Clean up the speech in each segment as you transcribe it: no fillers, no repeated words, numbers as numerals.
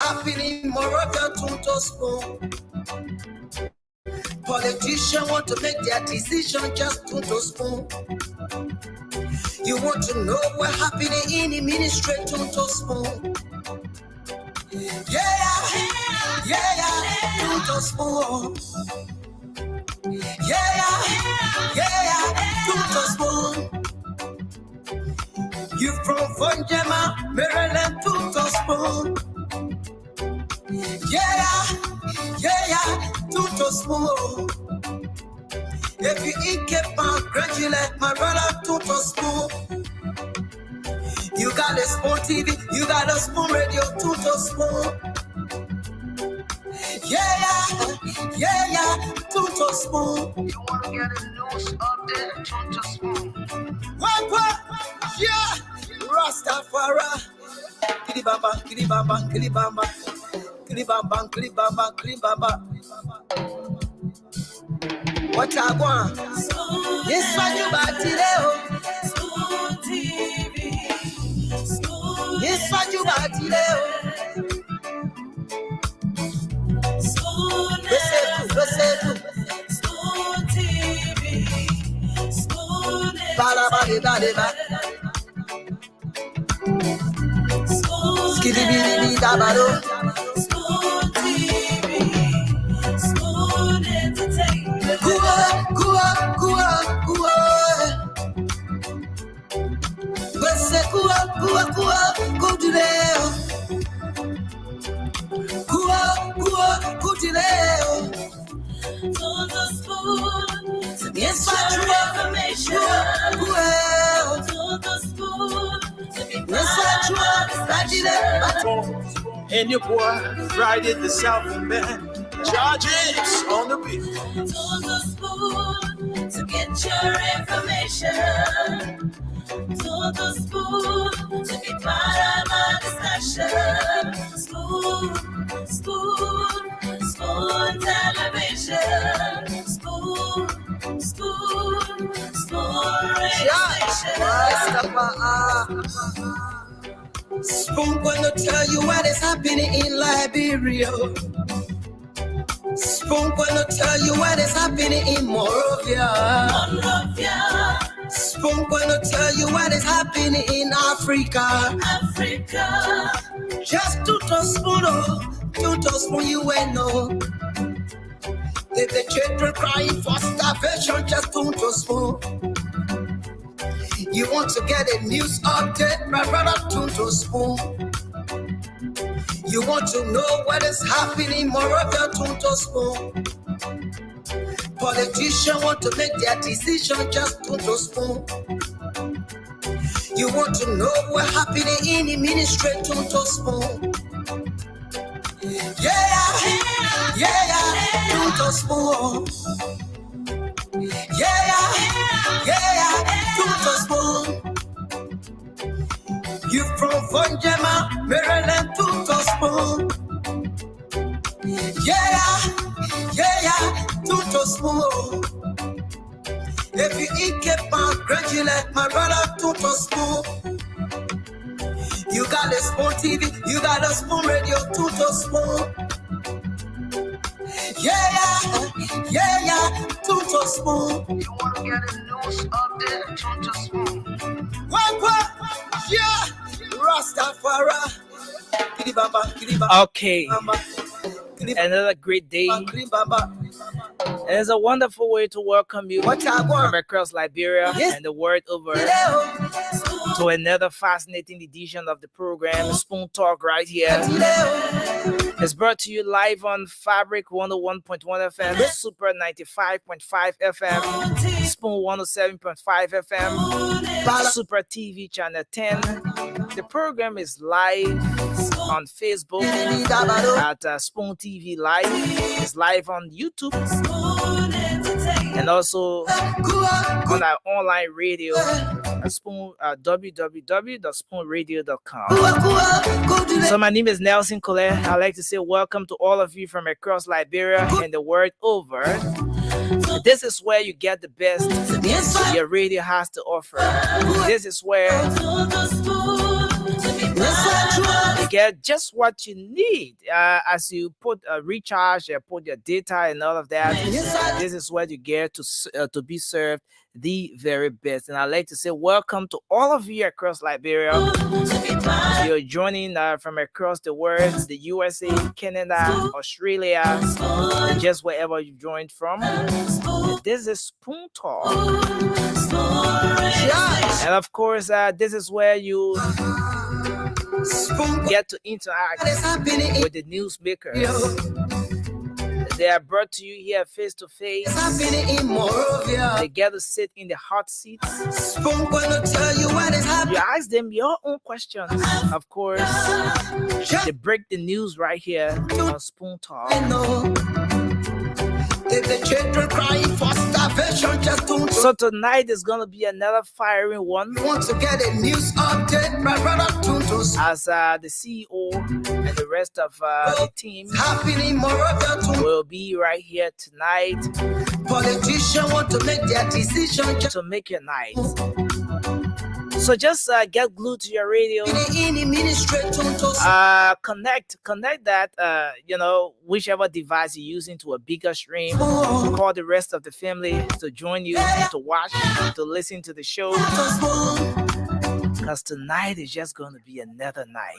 happening more of your to spoon. Politicians want to make their decision just to spoon. You want to know what happening in the ministry to spoon. Yeah, to spoon. Yeah, to spoon. You from Fonjama, Maryland to spoon. Yeah, to spoon. If you eat kepa, congratulate my brother to spoon. You got a spoon TV, you got a spoon radio to spoon. Yeah, to spoon. You want to get a news update, to spoon. What? Yeah, Rastafari. Kilibamba, kilibamba, kilibamba. Kilibamba, kilibamba, kilibamba. What I want? Yes, what you about today? Spoon TV. Yes, what you about today? Spoon TV. Spoon TV. Skidibidi dabado. Spoon TV. Spoon Entertainment. Kua. Bese kua kudileo. Kua kudileo. Todo spoon. Yes, what you information. Todo spoon. Yes, what you and your boy, Friday the Southern Band. Charges on the beat. To the spoon to get your information. To the spoon to be part of our discussion. Spoon television. Spoon radio station. Spoon gonna tell you what is happening in Liberia. Spoon gonna tell you what is happening in Monrovia. Spoon gonna tell you what is happening in Africa. Just to spoon you ain't know. The children crying for starvation, just to spoon. You want to get a news update, my brother, to spoon. You want to know what is happening, Moravia, to spoon. Politicians want to make their decision, just to spoon. You want to know what happening in the ministry, to spoon. Yeah, to spoon. Yeah, to spoon. You from Fonjama, Maryland, to spoon. Yeah, to spoon. If you eat kepa, congratulate my brother, to spoon. You got a spoon TV, you got a spoon radio, to spoon. Yeah, to spoon. You want to get a news update, to spoon. What? Yeah, Rastafari. Okay, another great day. And it's a wonderful way to welcome you from across Liberia and the world over to another fascinating edition of the program, Spoon Talk, right here. It's brought to you live on Fabric 101.1 FM, Super 95.5 FM, Spoon 107.5 FM, Super TV Channel 10. The program is live on Facebook at Spoon TV Live. It's live on YouTube and also on our online radio at www.spoonradio.com. So my name is Nelson Colette. I'd like to say welcome to all of you from across Liberia and the world over. This is where you get the best your radio has to offer. This is where get just what you need as you put recharge, put your data and all of that. This is what you get to be served the very best. And I'd like to say welcome to all of you across Liberia. You're joining from across the world, the USA, Canada, Australia, just wherever you joined from. This is Spoon Talk. And of course, this is where you get to interact with the newsmakers. They are brought to you here face to face. They get to sit in the hot seats. You ask them your own questions. Of course, they break the news right here on Spoon Talk. So tonight is gonna be another firing one. Want to get a news update, my brother Tuntos. As the CEO and the rest of the team will be right here tonight. Politicians want to make their decision to make your night. So just get glued to your radio. Connect that whichever device you're using to a bigger stream. Call the rest of the family to join you, to watch, to listen to the show. Because tonight is just going to be another night.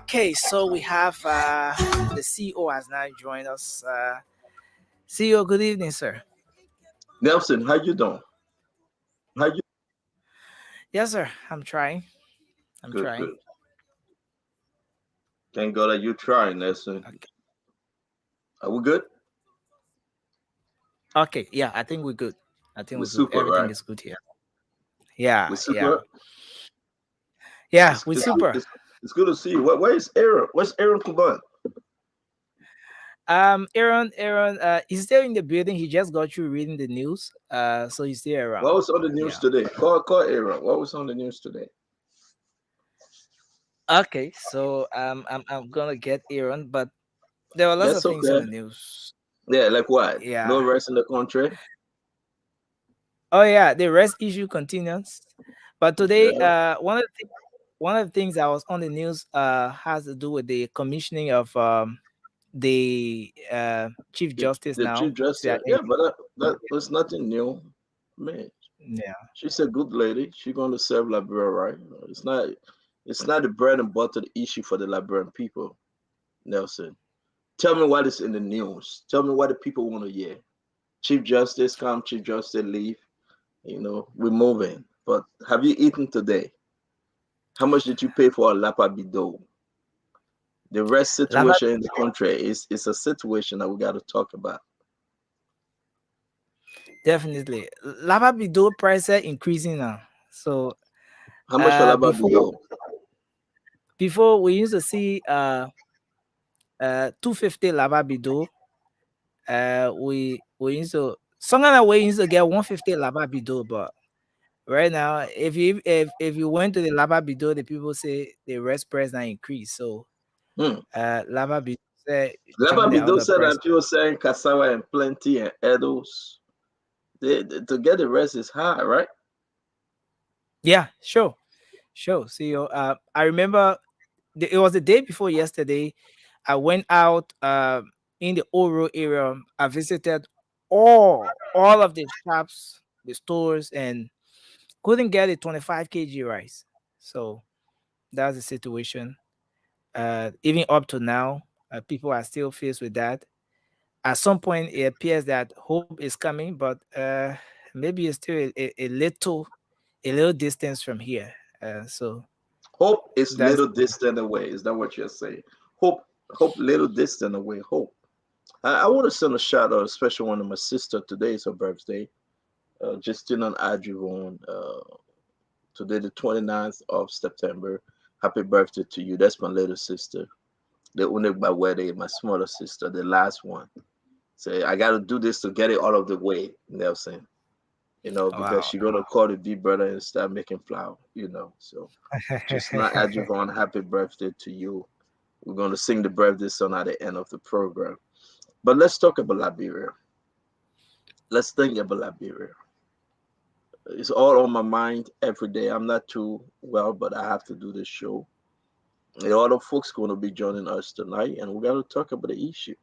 Okay, so we have the CEO has now joined us. CEO, good evening, sir. Nelson, how you doing? Yes, sir. I'm trying. Good. Thank God that you're trying, Nelson. Okay. Are we good? Okay, yeah, I think we're good. I think we're good. Super, Everything right? is good here. Yeah, we're super. Yeah, we're super. It's good to see you. Where is Aaron? Where's Aaron Kuban? Aaron, he's still in the building. He just got you reading the news. So he's still around. What was on the news today? Call Aaron. What was on the news today? Okay, so I'm gonna get Aaron, but there were lots of things on the news. Yeah, like what? Yeah. No rest in the country. Oh yeah, the rest issue continues. But today, one of the things that was on the news has to do with the commissioning of the Chief Justice the now. Chief Justice. Yeah, but that was nothing new. Man. Yeah. She's a good lady. She's going to serve Liberia, right? It's not the bread and butter issue for the Liberian people, Nelson. Tell me what is in the news. Tell me what the people want to hear. Chief Justice come, Chief Justice leave. We're moving. But have you eaten today? How much did you pay for a lapa bido? The rest situation in the country is a situation that we got to talk about. Definitely. Lapa bido prices increasing now. So how much for lapa bido? Before we used to see 250 lapa bido. We used to sometimes we used to get 150 lapa bido, but right now if you went to the lapa bido, the people say the rest price now increase. So lapa bido said that people saying cassava and plenty and edibles. To get the rest is high, right? Yeah, sure. See, I remember it was the day before yesterday. I went out in the Oro area. I visited all of the shops, the stores, and couldn't get a 25 kg rice. So that's the situation. Even up to now, people are still faced with that. At some point, it appears that hope is coming, but maybe it's still a little distance from here. So hope is little distant away. Is that what you're saying? Hope little distant away. Hope. I want to send a shout out, especially one of my sister. Today is her birthday. Justina Adjuvon. Today the 29th of September. Happy birthday to you. That's my little sister. The Unigba wedding, my smaller sister, the last one. So I got to do this to get it out of the way, Nelson. Because she's going to call the big brother and start making flour, So just not Adjuvon, happy birthday to you. We're going to sing the birthday song at the end of the program. But let's talk about Liberia. Let's think about Liberia. It's all on my mind every day. I'm not too well, but I have to do this show. A lot of folks going to be joining us tonight, and we got to talk about the issue.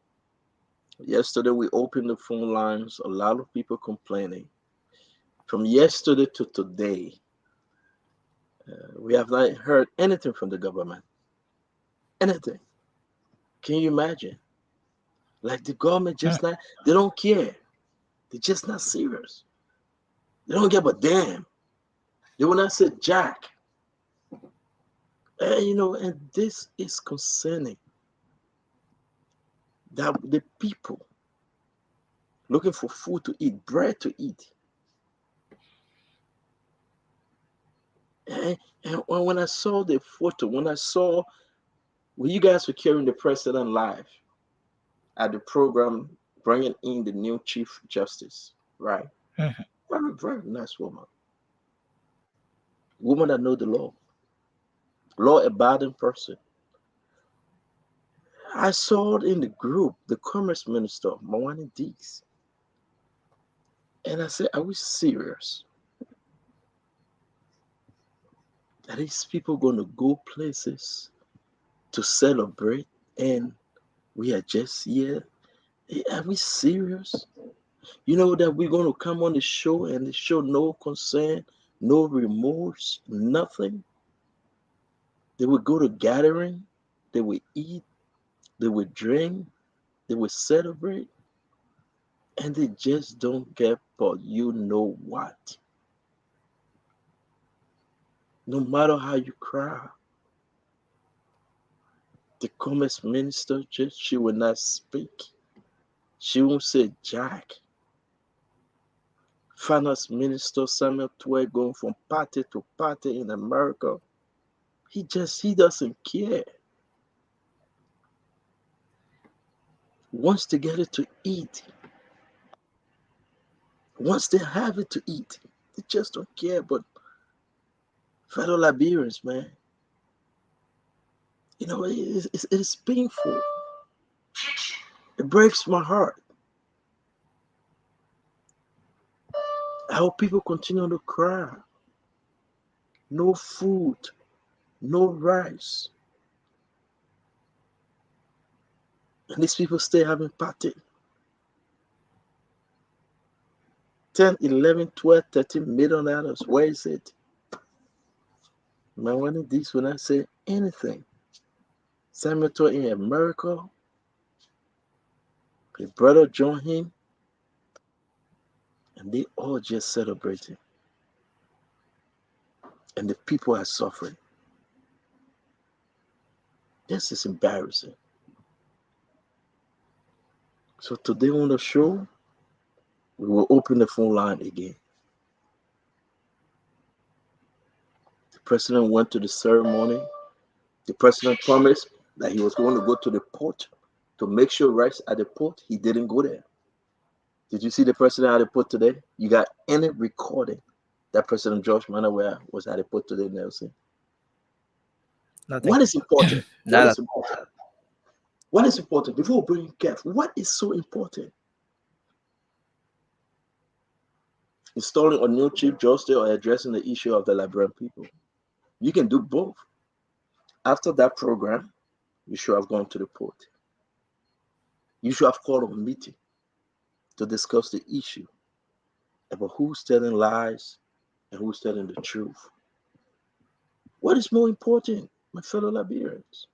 Yesterday, we opened the phone lines. A lot of people complaining. From yesterday to today, we have not heard anything from the government. Anything. Can you imagine? Like the government just not, they don't care. They're just not serious. They don't give a damn. They will not say jack. And this is concerning that the people looking for food to eat, bread to eat. And when I saw the photo, when you guys were carrying the president live at the program, bringing in the new chief justice, right? Very, very nice woman. Woman that know the law-abiding person. I saw it in the group, the commerce minister, Mawani Deeks. And I said, are we serious? Are these people going to go places to celebrate and we are just here? Are we serious? You know that we're going to come on the show and show no concern, no remorse, nothing? They will go to gathering, they will eat, they will drink, they will celebrate, and they just don't get but you know what. No matter how you cry, the commerce minister she will not speak. She won't say jack. Finance minister Samuel Twe going from party to party in America. He doesn't care. Once they get it to eat, once they have it to eat, they just don't care. But fellow Liberians, man, it's painful. It breaks my heart. How people continue to cry. No food, no rice. And these people stay having party. 10, 11, 12, 13 million dollars. Where is it? Man, one of these will not say anything. Senator in America, his brother joined him, and they all just celebrating. And the people are suffering. This is embarrassing. So today on the show, we will open the phone line again. The president went to the ceremony. The president promised that he was going to go to the port to make sure rice at the port. He didn't go there. Did you see the president at the port today? You got any recording that President George Manaware was at the port today, Nelson? Nothing. What is important? Nada. What is important? Before we bring Kev, what is so important? Installing a new chief justice or addressing the issue of the Liberian people? You can do both. After that program, you should have gone to the port. You should have called a meeting to discuss the issue about who's telling lies and who's telling the truth. What is more important, my fellow Liberians?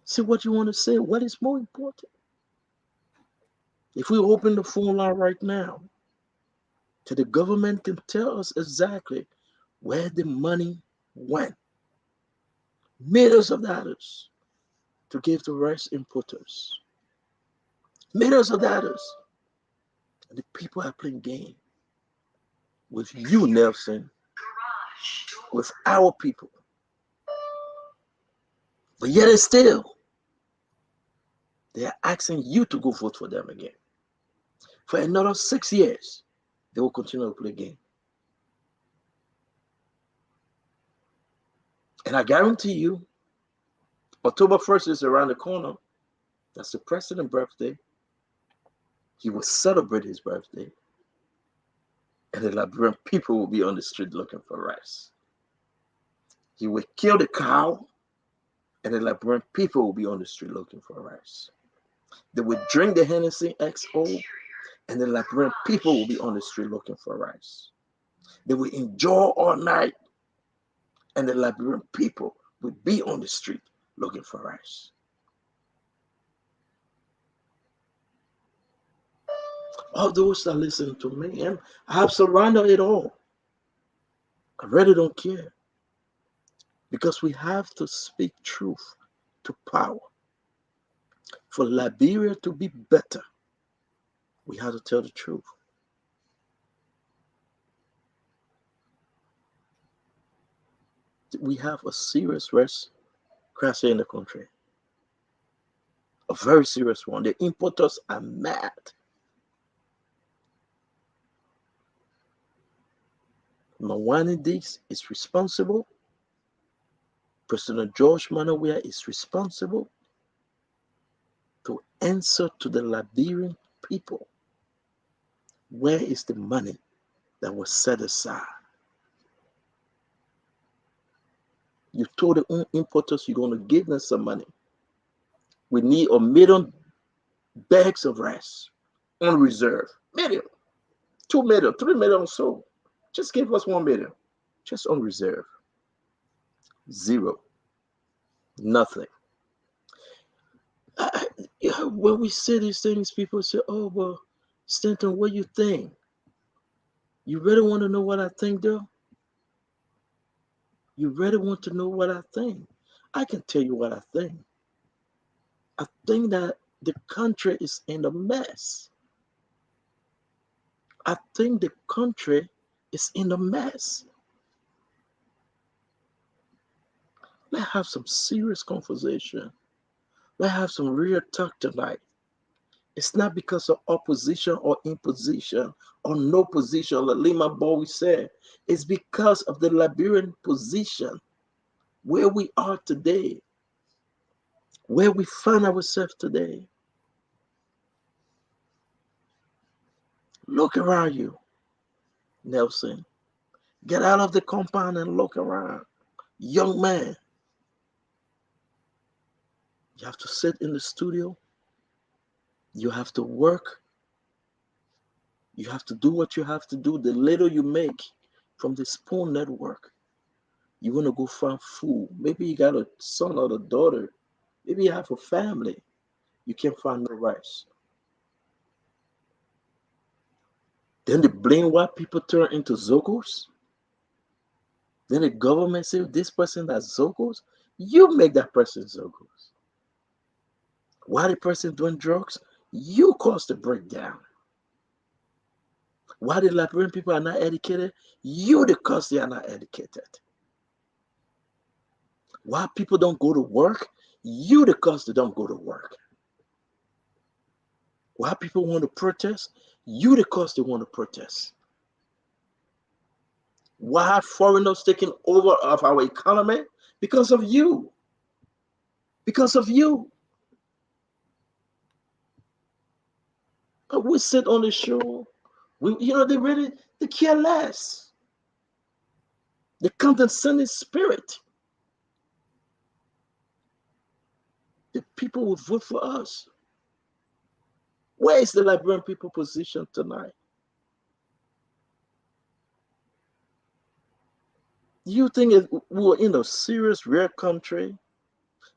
See what you want to say. What is more important? If we open the phone line right now, so the government can tell us exactly where the money went. Millions of dollars to give to rice importers. Millions of dollars. And the people are playing game with you, Nelson, with our people. But yet and still, they are asking you to go vote for them again. For another 6 years, they will continue to play game. And I guarantee you, October 1st is around the corner. That's the president's birthday. He will celebrate his birthday. and the Liberian people will be on the street looking for rice. You will kill the cow, and the Liberian people will be on the street looking for rice. They will drink the Hennessy XO, and the Liberian people will be on the street looking for rice. They will enjoy all night, and the Liberian people will be on the street looking for rice. All those that listen to me, and I have surrendered it all. I really don't care. Because we have to speak truth to power. For Liberia to be better, we have to tell the truth. We have a serious risk crisis in the country. A very serious one. The importers are mad. Mawani Dix is responsible. President George Manawea is responsible to answer to the Liberian people. Where is the money that was set aside? You told the importers you're going to give them some money. We need 1 million bags of rice on reserve. Million, 2 million, 3 million or so. Just give us 1 million. Just on reserve. Zero. Nothing. When we say these things, people say, oh, well, Stanton, what do you think? You really want to know what I think, though? You really want to know what I think? I can tell you what I think. I think that the country is in a mess. I think the country is in a mess. Let's have some serious conversation. Let's have some real talk tonight. It's not because of opposition or imposition or no position, like Lima Bowie said. It's because of the Liberian position, where we are today, where we find ourselves today. Look around you, Nelson. Get out of the compound and look around. Young man, you have to sit in the studio. You have to work. You have to do what you have to do. The little you make from the Spoon Network, you want to go find food. Maybe you got a son or a daughter. Maybe you have a family. You can't find no rice. Then the blame white people turn into Zogos. Then the government say this person has Zogos. You make that person Zogos. Why the person doing drugs? You cause the breakdown. Why the Liberian people are not educated? You the cause they are not educated. Why people don't go to work? You the cause they don't go to work. Why people want to protest? You the cause they want to protest. Why foreigners taking over of our economy? Because of you. Because of you. But we sit on the show. They care less. The condescending spirit. The people will vote for us. Where is the Liberian people position tonight? Do you think we were in a serious, rare country?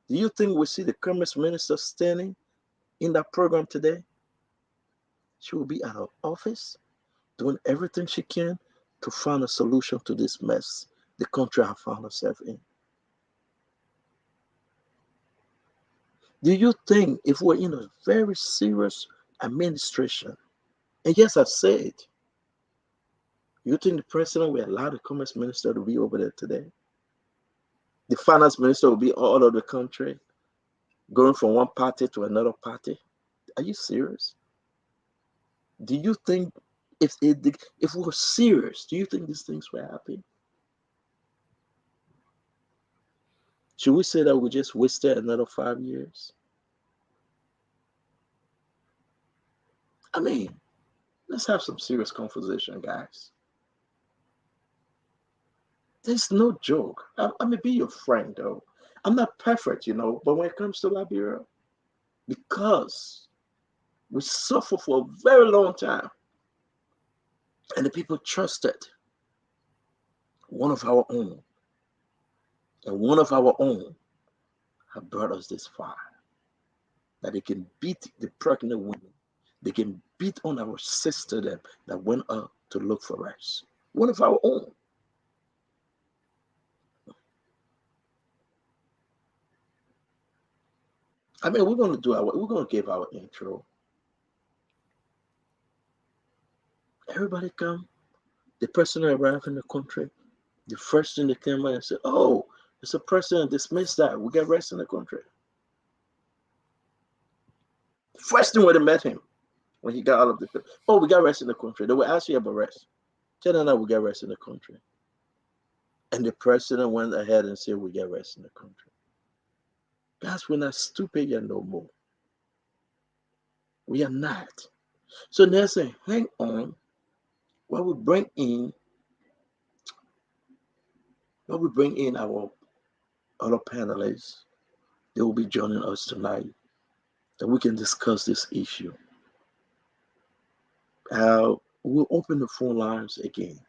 Do you think we see the commerce minister standing in that program today? She will be at her office doing everything she can to find a solution to this mess the country has found herself in. Do you think if we're in a very serious administration, and yes, I said, you think the president will allow the commerce minister to be over there today? The finance minister will be all over the country, going from one party to another party? Are you serious? Do you think if we were serious, do you think these things were happening? Should we say that we just wasted another 5 years? I mean, let's have some serious conversation, guys. There's no joke. I may be your friend, though. I'm not perfect, but when it comes to Liberia, because we suffer for a very long time, and the people trusted one of our own, and one of our own have brought us this far, that they can beat the pregnant women. They can beat on our sister that went up to look for us. One of our own. I mean, we're gonna give our intro. Everybody come. The person that arrived in the country, the first thing they came by and said, "Oh, it's a president dismissed that. We got rest in the country." First thing when they met him, when he got all of the people, "Oh, we got rest in the country." They were asking about rest. Tell them that we got rest in the country. And the president went ahead and said, "We got rest in the country." Guys, we're not stupid yet no more. We are not. So they say, hang on, while we bring in our other panelists, they will be joining us tonight, that we can discuss this issue. We'll open the phone lines again.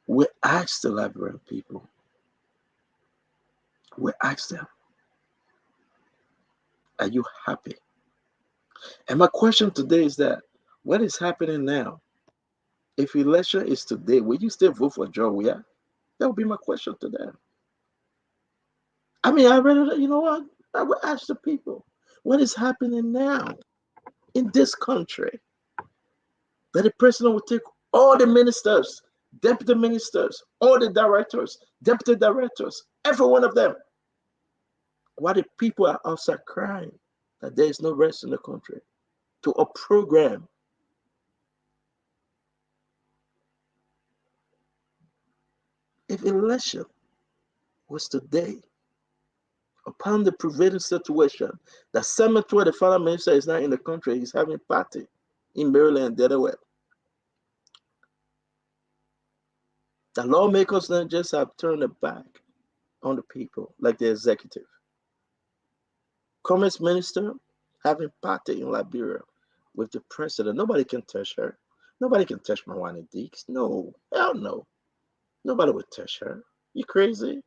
We ask the Liberian people. We ask them, are you happy? And my question today is that, what is happening now? If election is today, will you still vote for Joe? Yeah, that would be my question to them. I mean, you know what? I would ask the people, what is happening now in this country? That the president will take all the ministers, deputy ministers, all the directors, deputy directors, every one of them, while the people are outside crying that there is no rest in the country, to a program. If election was today, upon the prevailing situation, that 7 the final minister is not in the country, he's having a party in Maryland and Delaware. The lawmakers then just have turned their back on the people, like the executive. Commerce minister having party in Liberia with the president. Nobody can touch her. Nobody can touch Mawane Deeks. No, hell no. Nobody would touch her. You crazy?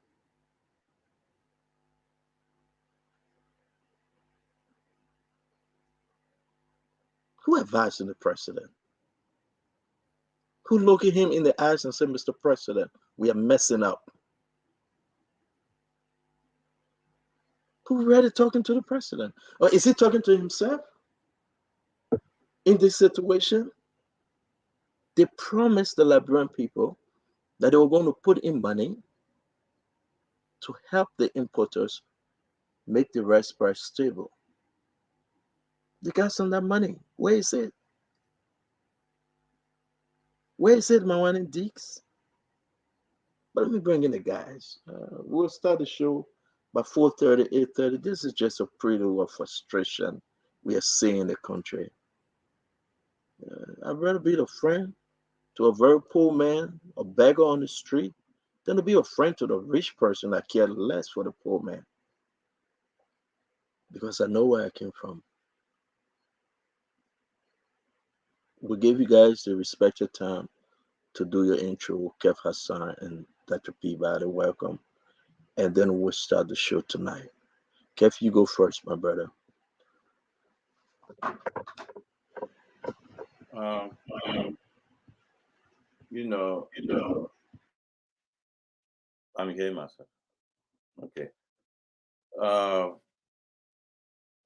Who advising the president? Who look at him in the eyes and say, Mr. President, we are messing up? Who really talking to the president? Or is he talking to himself in this situation? They promised the Liberian people that they were going to put in money to help the importers make the rice price stable. They got some of that money. Where is it? Where is it, Mawane Deeks? But let me bring in the guys. We'll start the show by 4:30, 8:30. This is just a prelude of frustration we are seeing in the country. I'd rather be a friend to a very poor man, a beggar on the street, than to be a friend to the rich person that cared less for the poor man. Because I know where I came from. We gave you guys the respected time to do your intro, Kev Hassan and Dr. Peabody. Welcome. And then we'll start the show tonight. Kev, you go first, my brother. Um, you know, I'm hearing myself. Okay. Uh,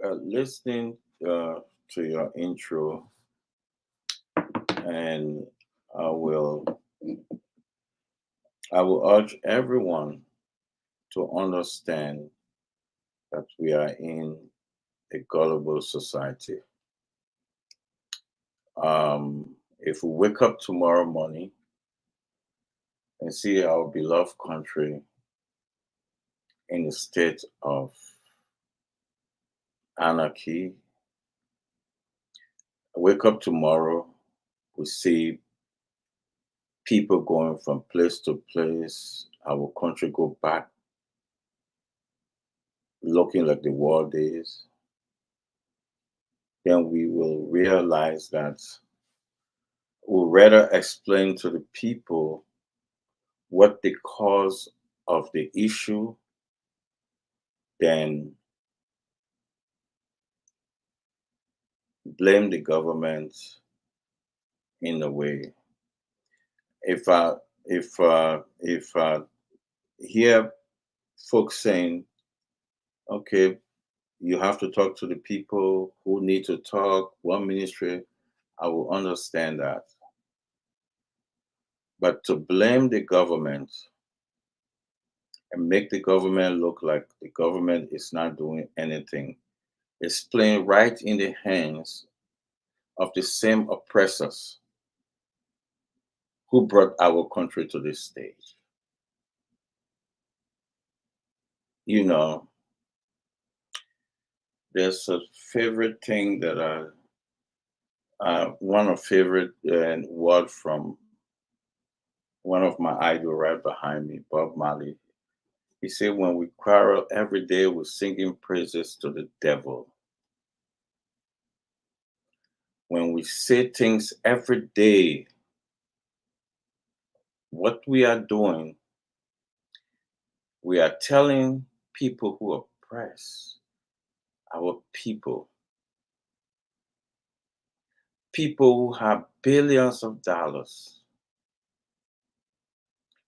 Listening to your intro, and I will, I will urge everyone to understand that we are in a gullible society. If we wake up tomorrow morning and see our beloved country in a state of anarchy, wake up tomorrow, we see people going from place to place our country go back looking like the war days, then we will realize that we'll rather explain to the people what the cause of the issue than blame the government in a way. If I if I hear folks saying, okay, you have to talk to the people who need to talk, one ministry, I will understand that. But to blame the government and make the government look like the government is not doing anything is playing right in the hands of the same oppressors who brought our country to this stage. You know, there's a favorite thing that one of favorite word from one of my idol right behind me, Bob Marley. He said, when we quarrel every day, we're singing praises to the devil. When we say things every day, what we are doing, we are telling people who oppress our people, people who have billions of dollars,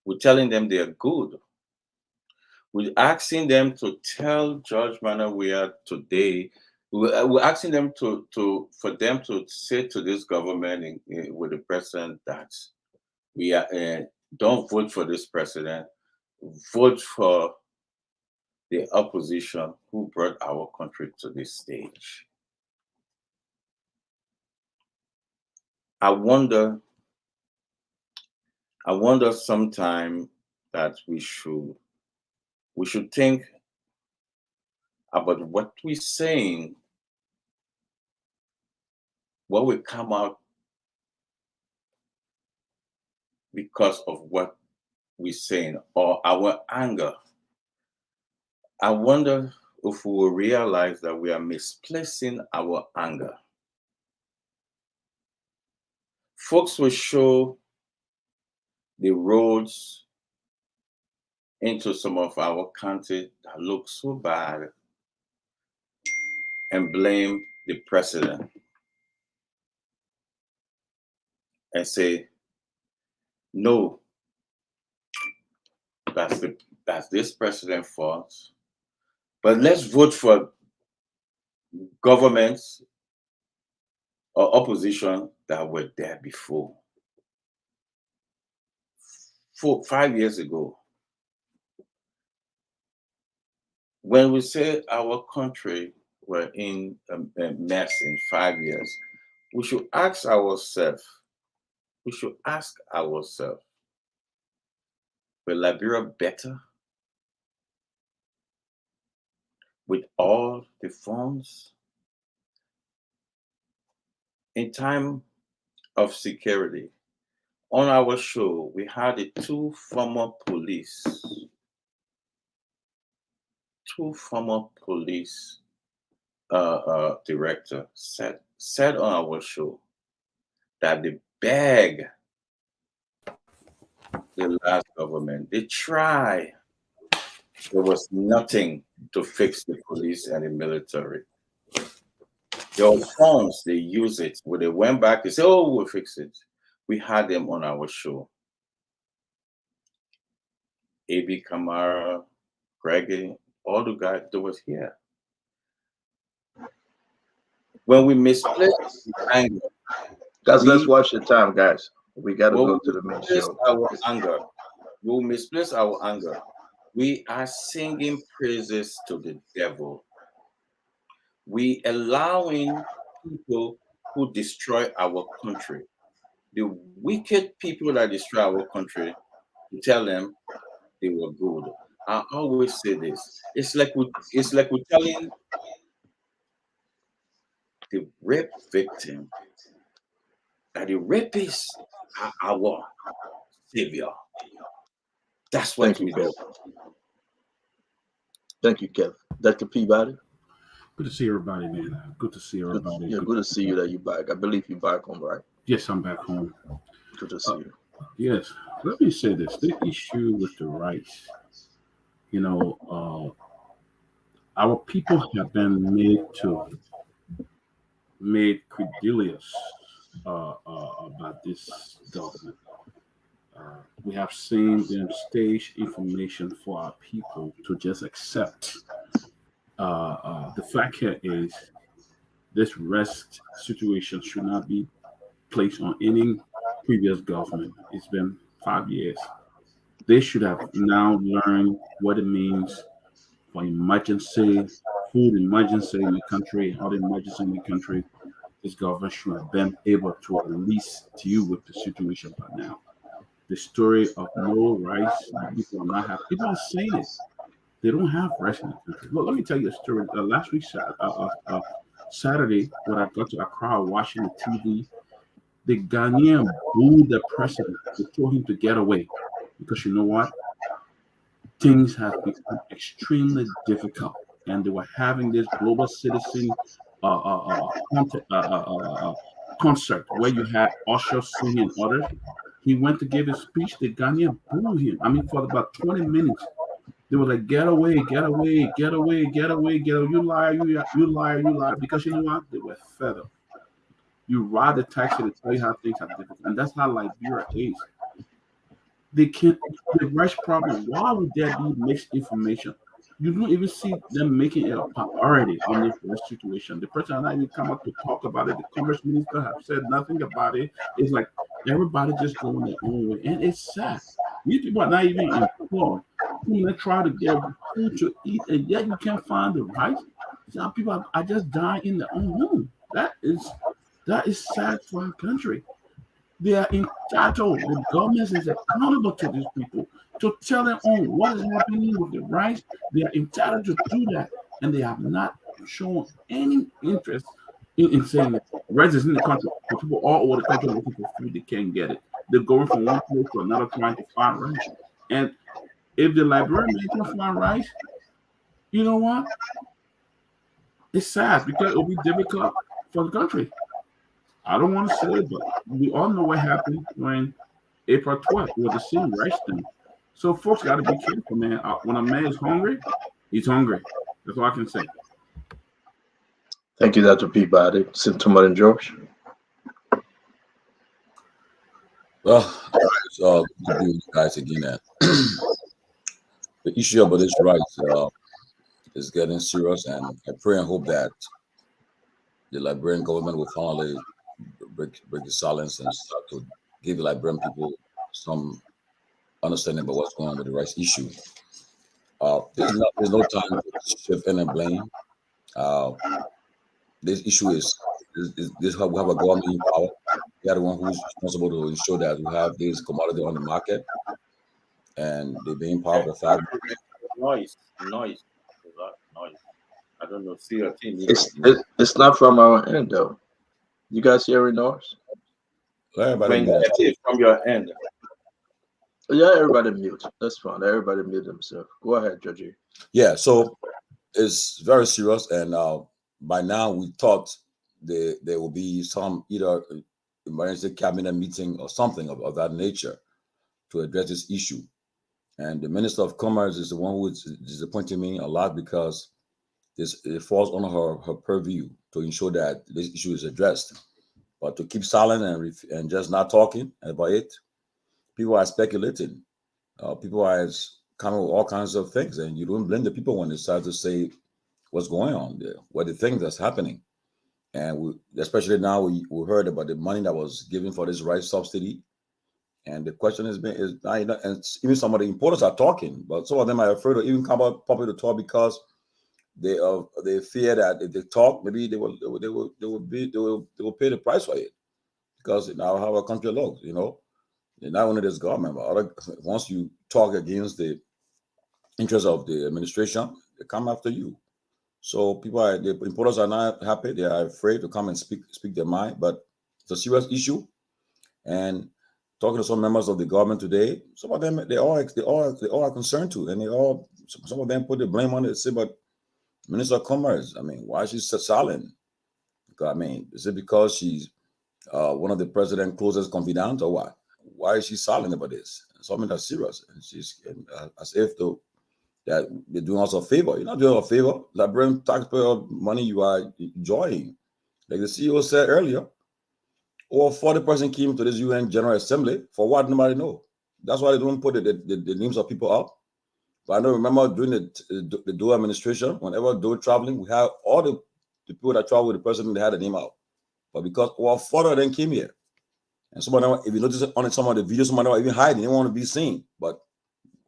we're telling them they are good. We're asking them to tell George Manuel we are today. We're asking them for them to say to this government with the president that we are don't vote for this president, vote for the opposition who brought our country to this stage. I wonder sometime that we should think about what we're saying, what will come out because of what we're saying or our anger. I wonder if we will realize that we are misplacing our anger. Folks will show the roads into some of our country that look so bad and blame the president and say, no, that's this president's fault. But let's vote for governments or opposition that were there before. 5 years ago, when we say our country were in a mess in 5 years, we should ask ourselves, were Liberia better with all the funds? In time of security, on our show, we had two former police director said on our show that they begged the last government, they tried, there was nothing to fix the police and the military. There were funds, they use it. When they went back, they said, oh, we'll fix it. We had them on our show. A.B. Kamara, Greggy, all the guys that was here. When we misplaced anger, guys, let's watch the time, guys. We got to go to the main show. We misplace our anger. We are singing praises to the devil. We allowing people who destroy our country, the wicked people that destroy our country, to tell them they were good. I always say this. It's like we're telling the rape victim that the rapists are our savior. That's what Thank you, we Kev. do. Thank you, Kev. Dr. Peabody. Good to see everybody, man. Good to see everybody. Yeah, good to see you that you back. I believe you back home, right? Yes, I'm back home. Good to see you. Yes, let me say this: the issue with the rights, you know, our people have been made credulous about this government. We have seen them stage information for our people to just accept. The fact here is this rest situation should not be placed on any previous government. It's been 5 years. They should have now learned what it means for emergency, food emergency in the country, other emergency in the country. This government should have been able to at least deal with the situation by now. The story of no rice, people are not happy. People are saying it. They don't have rice in the country. Look, let me tell you a story. Last week, Saturday, when I got to Accra watching the TV, the Ghanaian booed the president. They told him to get away because you know what? Things have become extremely difficult, and they were having this global citizen concert where you had Usher singing and others. He went to give his speech. The Ghanaian booed him. I mean, for about 20 minutes, they were like, "Get away, get away, get away, get away, get away! You liar, you liar, you liar!" Because you know what? They were fed up. You ride the taxi to tell you how things are difficult, and that's how Liberia is. They can't. The rice problem. Why would there be mixed information? You don't even see them making it a priority on this rice situation. The president not even come up to talk about it. The commerce minister have said nothing about it. It's like everybody just going their own way, and it's sad. These people are not even employed. You try to get food to eat, and yet you can't find the rice. Some people are just dying in their own home. That is sad for our country. They are entitled. The government is accountable to these people to tell them on what is happening with the rights. They are entitled to do that, and they have not shown any interest in saying that rights is in the country. For people all over the country looking for food, they can't get it. They're going from one place to another trying to find rights. And if the Liberian can find rights, you know what? It's sad because it will be difficult for the country. I don't want to say it, but we all know what happened when April 12th with the civil rights thing. So folks got to be careful, man. When a man is hungry, he's hungry. That's all I can say. Thank you, Dr. Peabody. Sintomat and George. Well, it's good to be with you guys again. The issue about this rights is getting serious, and I pray and hope that the Liberian government will finally break the silence and start to give the Liberian people some understanding about what's going on with the rights issue. There's no time to shift any blame. This issue is this we have a government in power. They are the one who's responsible to ensure that we have this commodity on the market, and they're being part of the fact. Noise. I don't know. See your thing. It's not from our end though. You guys hearing noise? When from your end. Yeah, everybody mute. That's fine. Everybody mute themselves. Go ahead, Georgie. Yeah, so it's very serious, and by now we thought there will be some either emergency cabinet meeting or something of that nature to address this issue. And the Minister of Commerce is the one who is disappointing me a lot because it falls on her purview to ensure that this issue is addressed. But to keep silent and just not talking about it, people are speculating. People are coming with all kinds of things, and you don't blame the people when they start to say what's going on there, what they think that's happening. And especially now, we heard about the money that was given for this rice subsidy. And the question has been, and even some of the importers are talking, but some of them are afraid to even come up public to talk because they fear that if they talk, maybe they will pay the price for it because now how our country looks, not only this government, but once you talk against the interests of the administration, they come after you. So the importers are not happy. They are afraid to come and speak their mind, but it's a serious issue. And talking to some members of the government today, some of them they all are concerned too, and some of them put the blame on it. Say, but Minister of Commerce, I mean, why is she so silent? I mean, is it because she's one of the president's closest confidants or what? Why is she silent about this? Something that's serious, and she's as if though that they're doing us a favor. You're not doing us a favor. Liberian taxpayer money you are enjoying. Like the CEO said earlier, over 40% came to this UN General Assembly for what nobody know. That's why they don't put the names of people up. But I know, remember during the Doe administration, whenever Doe traveling, we have all the people that travel with the president, they had the name out. But because over 40 of them came here, and some of them, if you notice on some of the videos, some of them are even hiding, they didn't want to be seen. But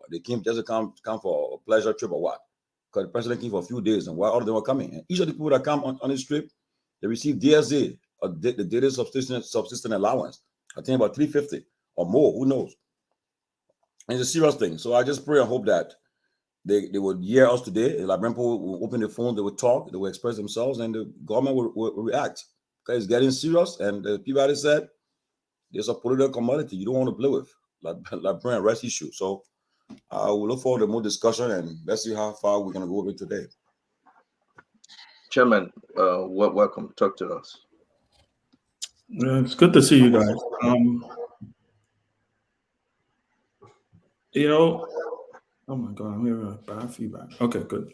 they came just to come for a pleasure trip or what? Because the president came for a few days, and while all of them were coming, and each of the people that come on this trip, they receive DSA, the daily subsistence allowance. I think about $350 or more. Who knows? And it's a serious thing. So I just pray and hope that they would hear us today. The Liberian people will open the phone, they would talk, they will express themselves, and the government will react. Because it's getting serious, and the people already said there's a political commodity you don't want to play with, Liberian rights issue. So I will look forward to more discussion, and let's see how far we're going to go over today. Chairman, welcome. Talk to us. It's good to see you guys. Oh my God, I'm hearing bad feedback. Okay, good.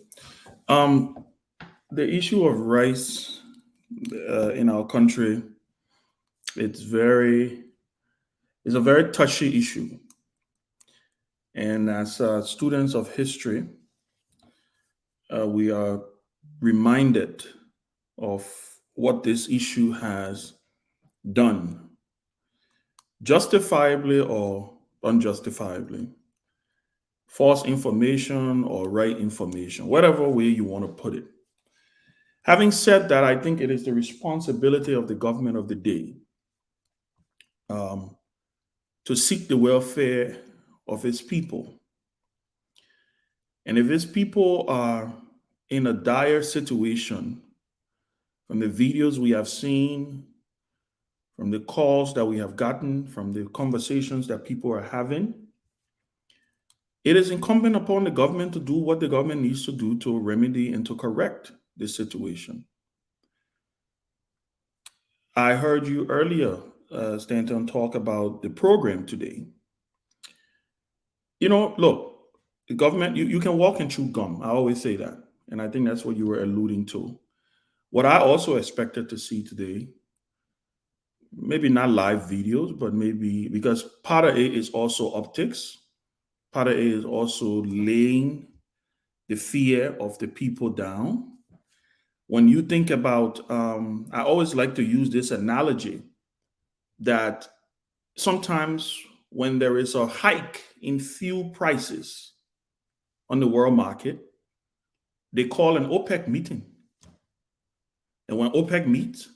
The issue of rice in our country, it's a very touchy issue. And as students of history, we are reminded of what this issue has done, justifiably or unjustifiably, false information or right information, whatever way you want to put it. Having said that, I think it is the responsibility of the government of the day to seek the welfare of its people. And if its people are in a dire situation, from the videos we have seen, from the calls that we have gotten, from the conversations that people are having, it is incumbent upon the government to do what the government needs to do to remedy and to correct this situation. I heard you earlier, Stanton, talk about the program today. Look, the government, you can walk and chew gum. I always say that. And I think that's what you were alluding to. What I also expected to see today, maybe not live videos, but maybe because part of it is also optics. Part of it is also laying the fear of the people down. When you think about, I always like to use this analogy that sometimes when there is a hike in fuel prices on the world market, they call an OPEC meeting. And when OPEC meets,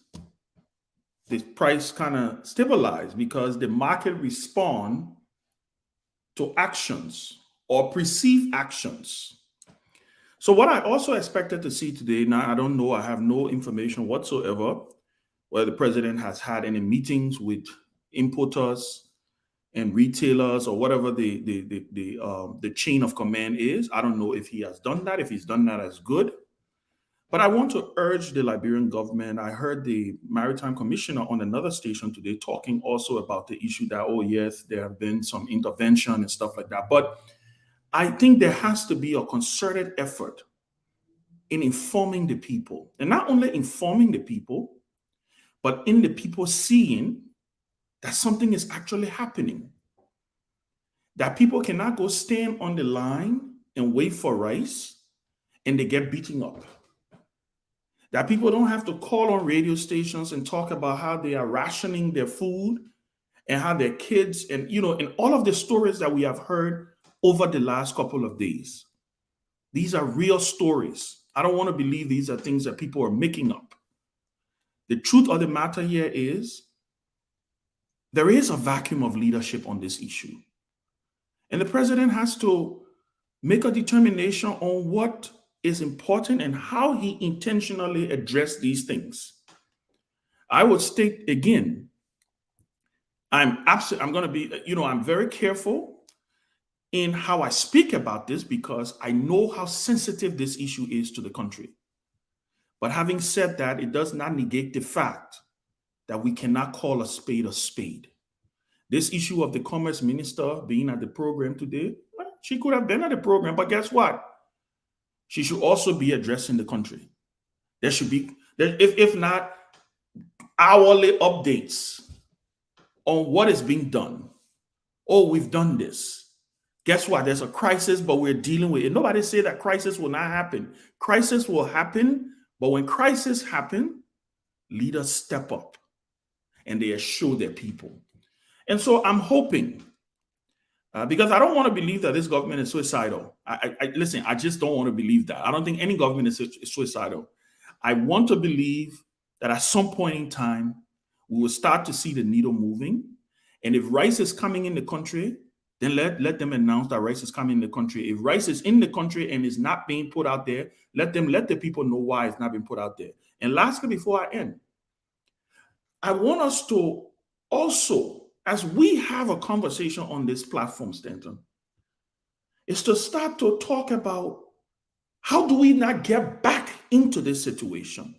the price kind of stabilizes because the market responds to actions or perceived actions. So what I also expected to see today, now I don't know, I have no information whatsoever whether the president has had any meetings with importers and retailers or whatever the chain of command is. I don't know if he has done that. If he's done that, that's good. But I want to urge the Liberian government. I heard the Maritime Commissioner on another station today talking also about the issue that, oh yes, there have been some intervention and stuff like that. But I think there has to be a concerted effort in informing the people, and not only informing the people, but in the people seeing that something is actually happening. That people cannot go stand on the line and wait for rice and they get beaten up. That people don't have to call on radio stations and talk about how they are rationing their food and how their kids and all of the stories that we have heard over the last couple of days. These are real stories. I don't want to believe these are things that people are making up. The truth of the matter here is there is a vacuum of leadership on this issue. And the president has to make a determination on what is important and how he intentionally addressed these things. I would state again, I'm going to be, I'm very careful in how I speak about this because I know how sensitive this issue is to the country. But having said that, it does not negate the fact that we cannot call a spade a spade. This issue of the commerce minister being at the program today, well, she could have been at the program, but guess what? She should also be addressing the country. There should be, if not, hourly updates on what is being done. Oh, we've done this. Guess what? There's a crisis, but we're dealing with it. Nobody say that crisis will not happen. Crisis will happen, but when crisis happen, leaders step up and they assure their people. And so I'm hoping, because I don't want to believe that this government is suicidal. Listen, I just don't want to believe that. I don't think any government is suicidal. I want to believe that at some point in time, we will start to see the needle moving. And if rice is coming in the country, then let them announce that rice is coming in the country. If rice is in the country and is not being put out there, let the people know why it's not being put out there. And lastly, before I end, I want us to also, as we have a conversation on this platform, Stanton, is to start to talk about how do we not get back into this situation?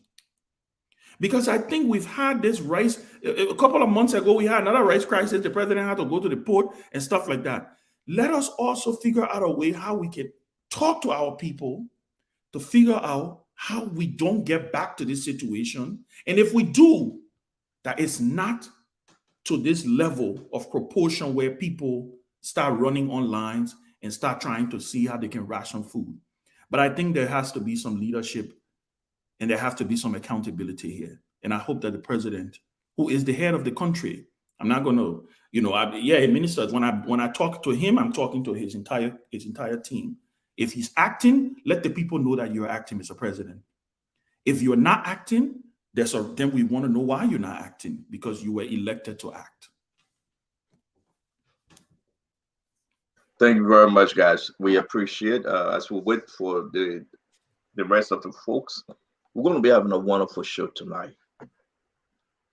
Because I think we've had this rice, a couple of months ago, we had another rice crisis. The president had to go to the port and stuff like that. Let us also figure out a way how we can talk to our people to figure out how we don't get back to this situation. And if we do, that it's not to this level of proportion where people start running on lines and start trying to see how they can ration food. But I think there has to be some leadership and there has to be some accountability here. And I hope that the president, who is the head of the country, I'm not going to, ministers, when I talk to him, I'm talking to his entire team. If he's acting, let the people know that you're acting, Mr. President. If you're not acting, then we want to know why you're not acting, because you were elected to act. Thank you very much, guys. We appreciate as we wait for the rest of the folks. We're going to be having a wonderful show tonight.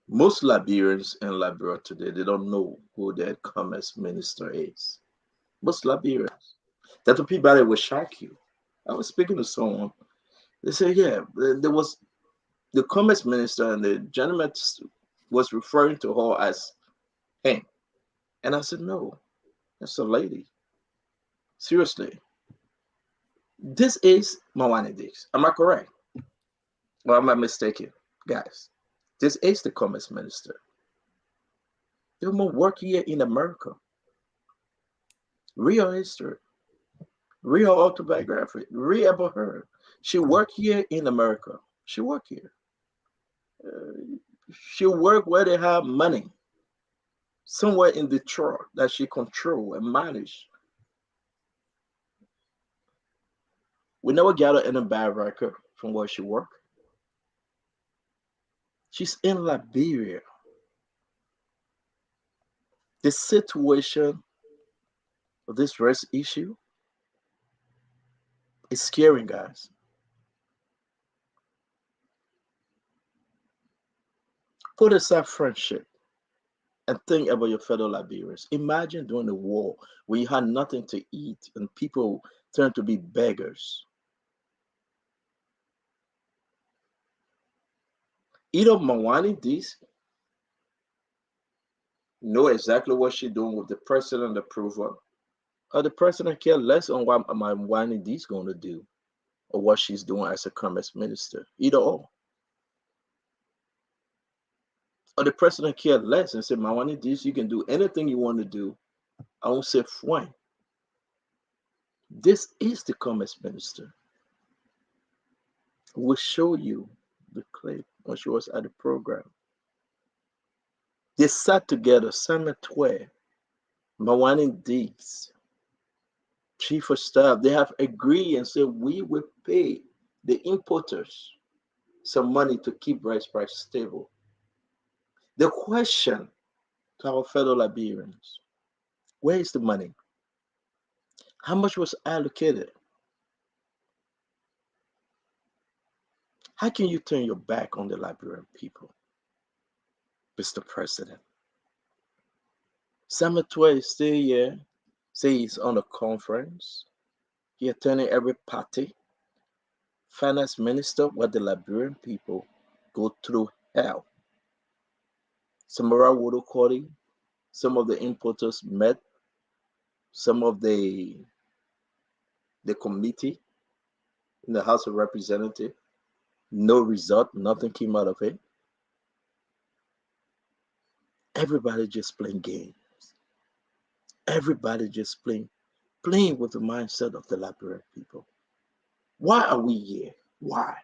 Most Liberians in Liberia today, they don't know who their commerce minister is. Most Liberians. That the people that will shock you. I was speaking to someone. They said, yeah, there was the commerce minister, and the gentleman was referring to her as him. And I said, no, that's a lady. Seriously. This is Mawani Dix. Am I correct? Or am I mistaken? Guys, this is the commerce minister. There's more work here in America. Real history. Real autobiography. Real about her. She worked here in America. She worked here. She worked where they have money. Somewhere in Detroit that she control and manage. We never got her in a bad record from where she worked. She's in Liberia. The situation of this race issue is scary, guys. Put aside friendship and think about your fellow Liberians. Imagine during the war where you had nothing to eat and people turned to be beggars. Either Mawani this know exactly what she's doing with the president approval, or the president care less on what Mawani this going to do or what she's doing as a commerce minister. Either or the president care less and say, Mawani this, you can do anything you want to do. I won't say fine. This is the commerce minister. We'll show you the clip when she was at the program. They sat together, Samuel Twe, Mawani Diggs, chief of staff. They have agreed and said, we will pay the importers some money to keep rice price stable. The question to our fellow Liberians, where is the money? How much was allocated? How can you turn your back on the Liberian people, Mr. President? Samuel 12 is still here. Say he's on a conference. He attending every party. Finance minister, where the Liberian people go through hell. Samara Wodokori, some of the importers met some of the committee in the House of Representatives. No result, nothing came out of it. Everybody just playing games. Everybody just playing with the mindset of the Liberian people. Why are we here? Why?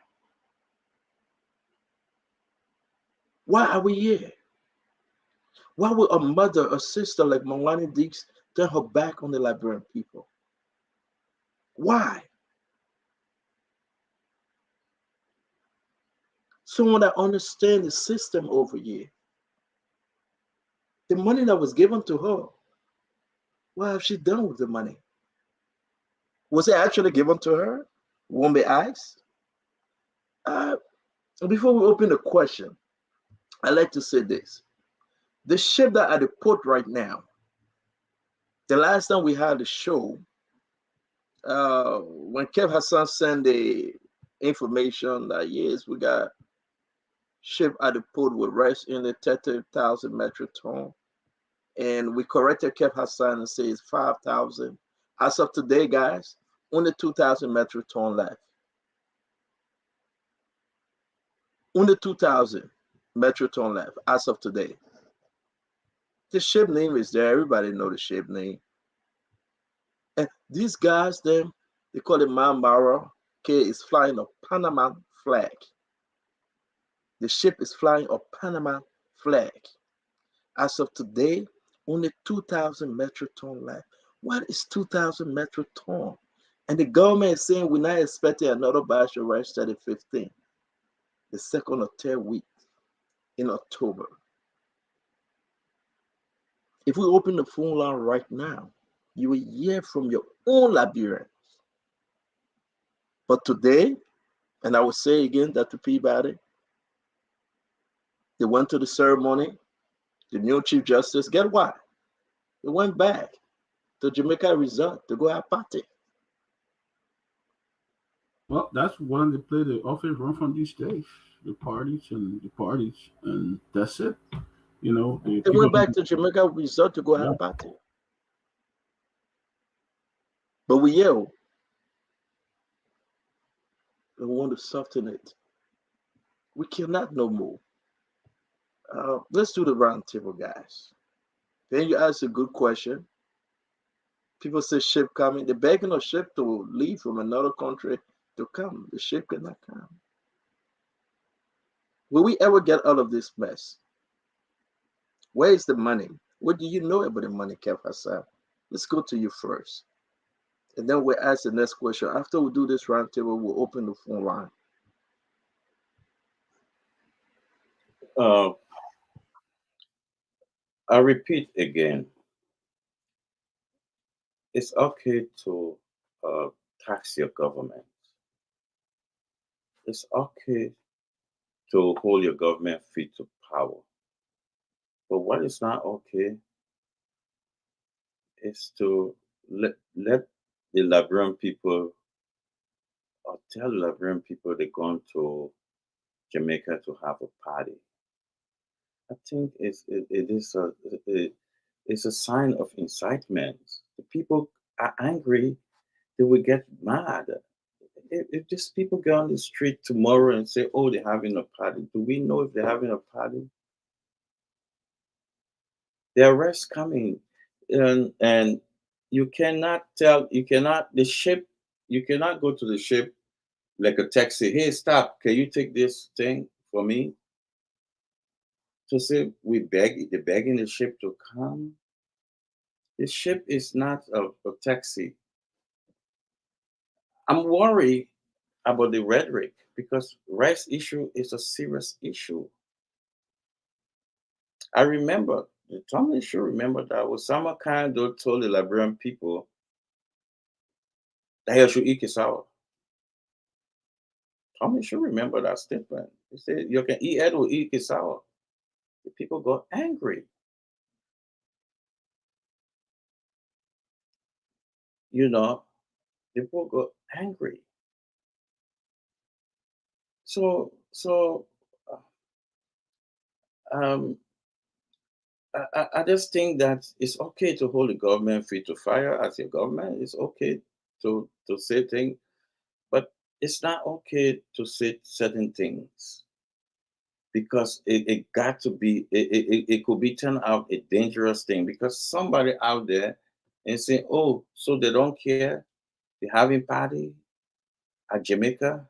Why are we here? Why would a mother or sister like Mawani Deeks turn her back on the Liberian people? Why? Someone that understands the system over here. The money that was given to her, what have she done with the money? Was it actually given to her? Won't be asked. Before we open the question, I like to say this. The ship that at the port right now, the last time we had the show, when Kev Hassan sent the information that yes, we got ship at the port with rest in the 30,000 metric ton, and we corrected Kev Hassan and says 5,000. As of today, guys, only 2,000 metric ton left. Only 2,000 metric ton left as of today. The ship name is there. Everybody know the ship name. And these guys, they call it Mambara. Okay, is flying a Panama flag. The ship is flying a Panama flag. As of today, only 2,000 metric ton left. What is 2,000 metric ton? And the government is saying we're not expecting another batch of rice at the 15th, the second or third week in October. If we open the phone line right now, you will hear from your own Liberians. But today, and I will say again, Dr. Peabody, they went to the ceremony, the new Chief Justice, get what? They went back to Jamaica Resort to go have party. Well, that's one they play the office run from these days. The parties, and that's it. You know, the They people. went back to Jamaica Resort to go Yeah. have party. But we yell. We want to soften it. We cannot no more. Let's do the round table, guys. Then you ask a good question. People say ship coming. They're begging a ship to leave from another country to come. The ship cannot come. Will we ever get out of this mess? Where is the money? What do you know about the money, Kev Hassan? Let's go to you first. And then we'll ask the next question. After we do this roundtable, we'll open the phone line. I repeat again, it's okay to tax your government. It's okay to hold your government feet to power. But what is not okay is to let the Liberian people or tell the Liberian people they're going to Jamaica to have a party. I think it's a sign of incitement. The people are angry, they will get mad. If these people go on the street tomorrow and say, "Oh, they're having a party," do we know if they're having a party? There are arrests coming, and you cannot the ship. You cannot go to the ship like a taxi. Hey, stop! Can you take this thing for me? To say they're begging the ship to come. The ship is not a taxi. I'm worried about the rhetoric because rights issue is a serious issue. I remember, Tommy should remember that Osama Kando told the Liberian people that he should eat cassava. Tommy should remember that statement. He said, "You can eat Ed will eat cassava." The people got angry. people go angry. So um, I just think that it's okay to hold the government free to fire as your government. It's okay to say things, but it's not okay to say certain things because it got to be it could be turned out a dangerous thing because somebody out there and say, oh, so they don't care, they're having party at Jamaica.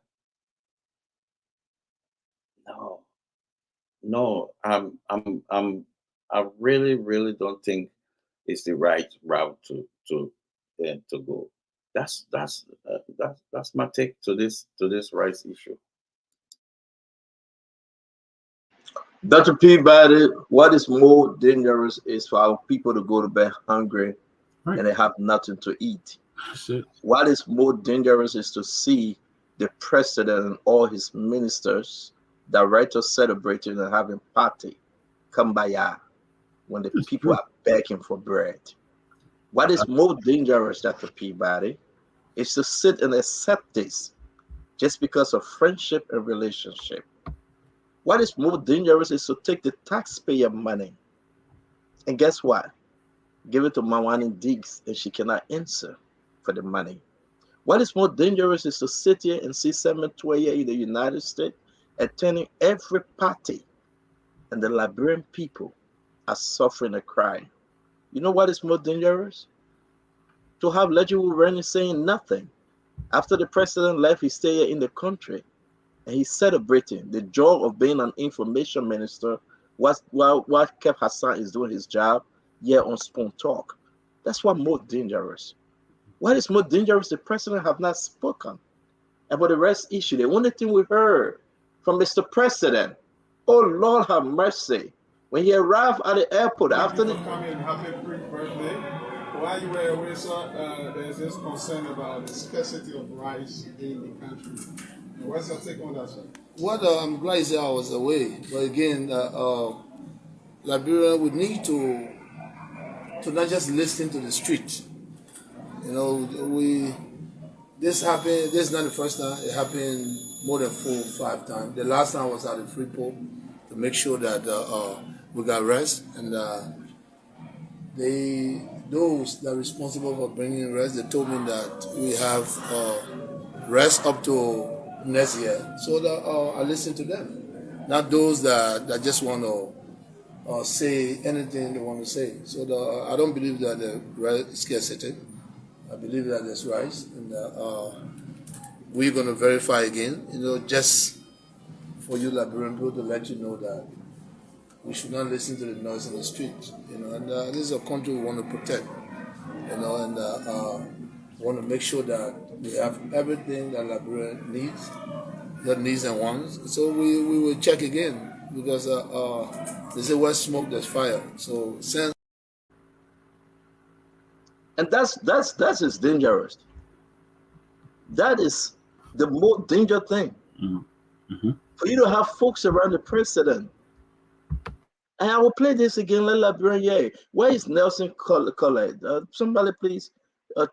No, no, I really don't think it's the right route to go. That's my take to this rice issue. Dr. Peabody, what is more dangerous is for our people to go to bed hungry and they have nothing to eat. What is more dangerous is to see the president and all his ministers, directors celebrating and having party, kumbaya, when the people are begging for bread. What is more dangerous, Dr. Peabody, is to sit and accept this just because of friendship and relationship. What is more dangerous is to take the taxpayer money and guess what? Give it to Mawani Diggs and she cannot answer for the money. What is more dangerous is to sit here and see Semen Toye in the United States attending every party and the Liberian people are suffering and crying. You know what is more dangerous? To have Legible Rennie saying nothing. After the president left, he stayed in the country and he's celebrating the joy of being an information minister while Kev Hassan is doing his job here on Spoon Talk. That's what more dangerous. What is more dangerous? The president have not spoken about the rest issue. The only thing we heard from Mr. President, oh Lord have mercy, when he arrived at the airport after the coming, happy birthday. While you were away, sir, there's this concern about the scarcity of rice in the country. What's your take on that, sir? Well, I'm glad I was away, but again, Liberia would need to not just listen to the street. You know, this happened. This is not the first time. It happened more than 4 or 5 times. The last time was at the Freeport to make sure that we got rest, and those that are responsible for bringing rest, they told me that we have rest up to next year. So that I listen to them, not those that just want to say anything they want to say. So I don't believe that the rice scarcity. I believe that there's rice, and we're going to verify again. You know, just for you Liberian people to let you know that we should not listen to the noise in the street. You know, and this is a country we want to protect. You know, and want to make sure that we have everything that Liberia needs, that needs and wants. So we will check again because they say where smoke there's fire. So since and that's is dangerous. That is the more dangerous thing. Mm-hmm. For you to have folks around the president. And I will play this again. Let Liberian. Where is Nelson Collette? Somebody please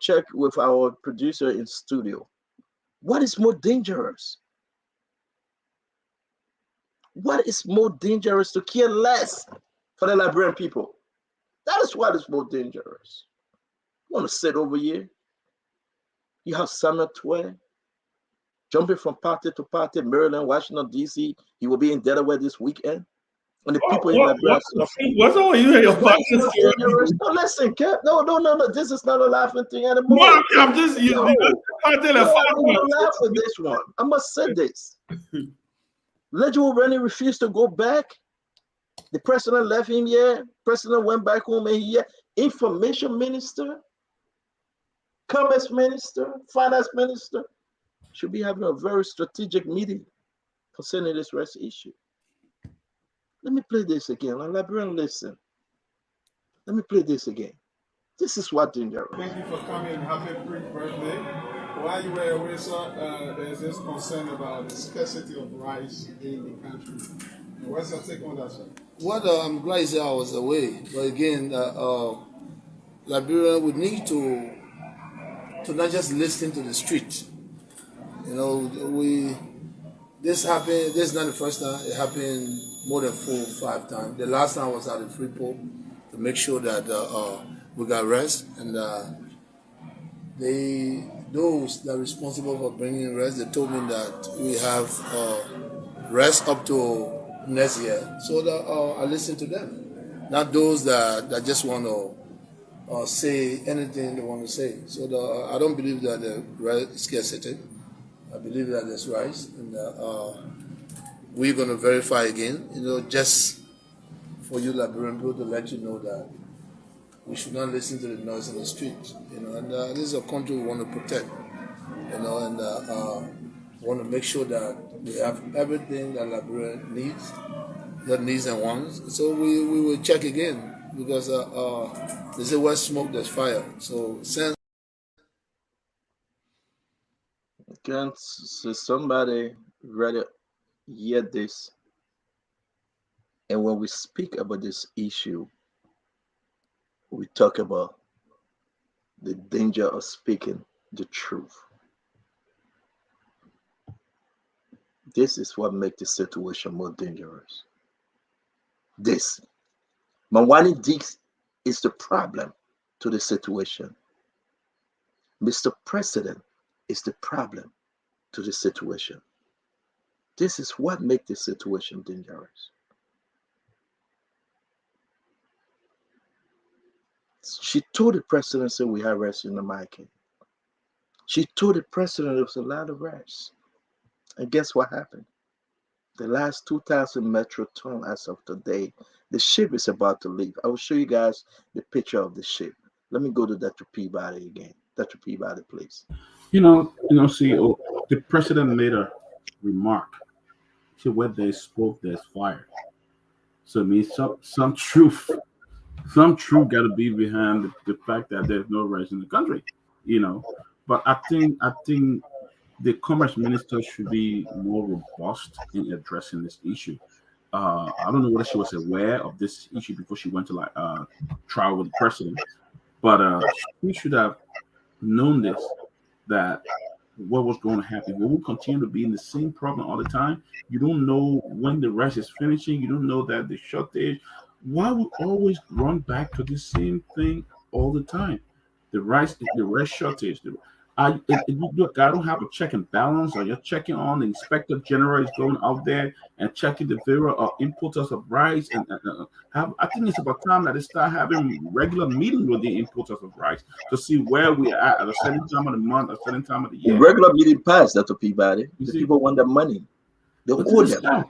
check with our producer in studio. What is more dangerous? What is more dangerous to care less for the Liberian people? That is what is more dangerous. You want to sit over here? You have Samuel Twain jumping from party to party, Maryland, Washington, D.C. He will be in Delaware this weekend. And the people in Liberia what's all you your No, listen, Cap. No. This is not a laughing thing anymore. No, I'm just I'm laugh for this one. I must say this. Legible Rennie refused to go back. The president left him here. President went back home and here. Information minister, commerce minister, finance minister should be having a very strategic meeting concerning this rest issue. Let me play this again. Liberian, listen. Let me play this again. This is what dangerous. Thank you for coming. Happy birthday. While you were away, sir, there's this concern about the scarcity of rice in the country. What's your take on that, sir? Well, I'm glad I was away, but again, Liberia would need to to not just listen to the street. You know, this happened. This is not the first time. It happened more than 4 or 5 times. The last time was at the Freeport to make sure that we got rest, and those that are responsible for bringing rest, they told me that we have rest up to next year, so that I listen to them, not those that just want to say anything they want to say. So I don't believe that the rest scarcity. I believe that there's rice, and we're going to verify again. You know, just for you Liberian people to let you know that we should not listen to the noise in the street. You know, and this is a country we want to protect. You know, and want to make sure that we have everything that Liberia needs, their needs and wants. So we will check again, because they say where smoke there's fire. So since Can somebody rather hear this? And when we speak about this issue, we talk about the danger of speaking the truth. This is what makes the situation more dangerous. This. Mawani Dix is the problem to the situation. Mr. President is the problem to the situation. This is what makes the situation dangerous. She told the president we had rest in the market. She told the president there was a lot of rest. And guess what happened? The last 2,000 metro ton as of today, the ship is about to leave. I will show you guys the picture of the ship. Let me go to Dr. Peabody again. Dr. Peabody, please. CEO, the president made a remark. He said, where there's smoke, there's fire. So it means some truth got to be behind the fact that there's no rest in the country, But I think the commerce minister should be more robust in addressing this issue. I don't know whether she was aware of this issue before she went to trial with the president, but she should have known this, that what was going to happen. We will continue to be in the same problem all the time. You don't know when the rice is finishing. You don't know that the shortage. Why we always run back to the same thing all the time? The rice shortage. Look, I don't have a check and balance, or you're checking on the inspector general is going out there and checking the various importers of rice, and I think it's about time that they start having regular meetings with the importers of rice to see where we are at a certain time of the month, a certain time of the year. The regular meeting passed, Dr. Peabody. The people want the money. They owe them.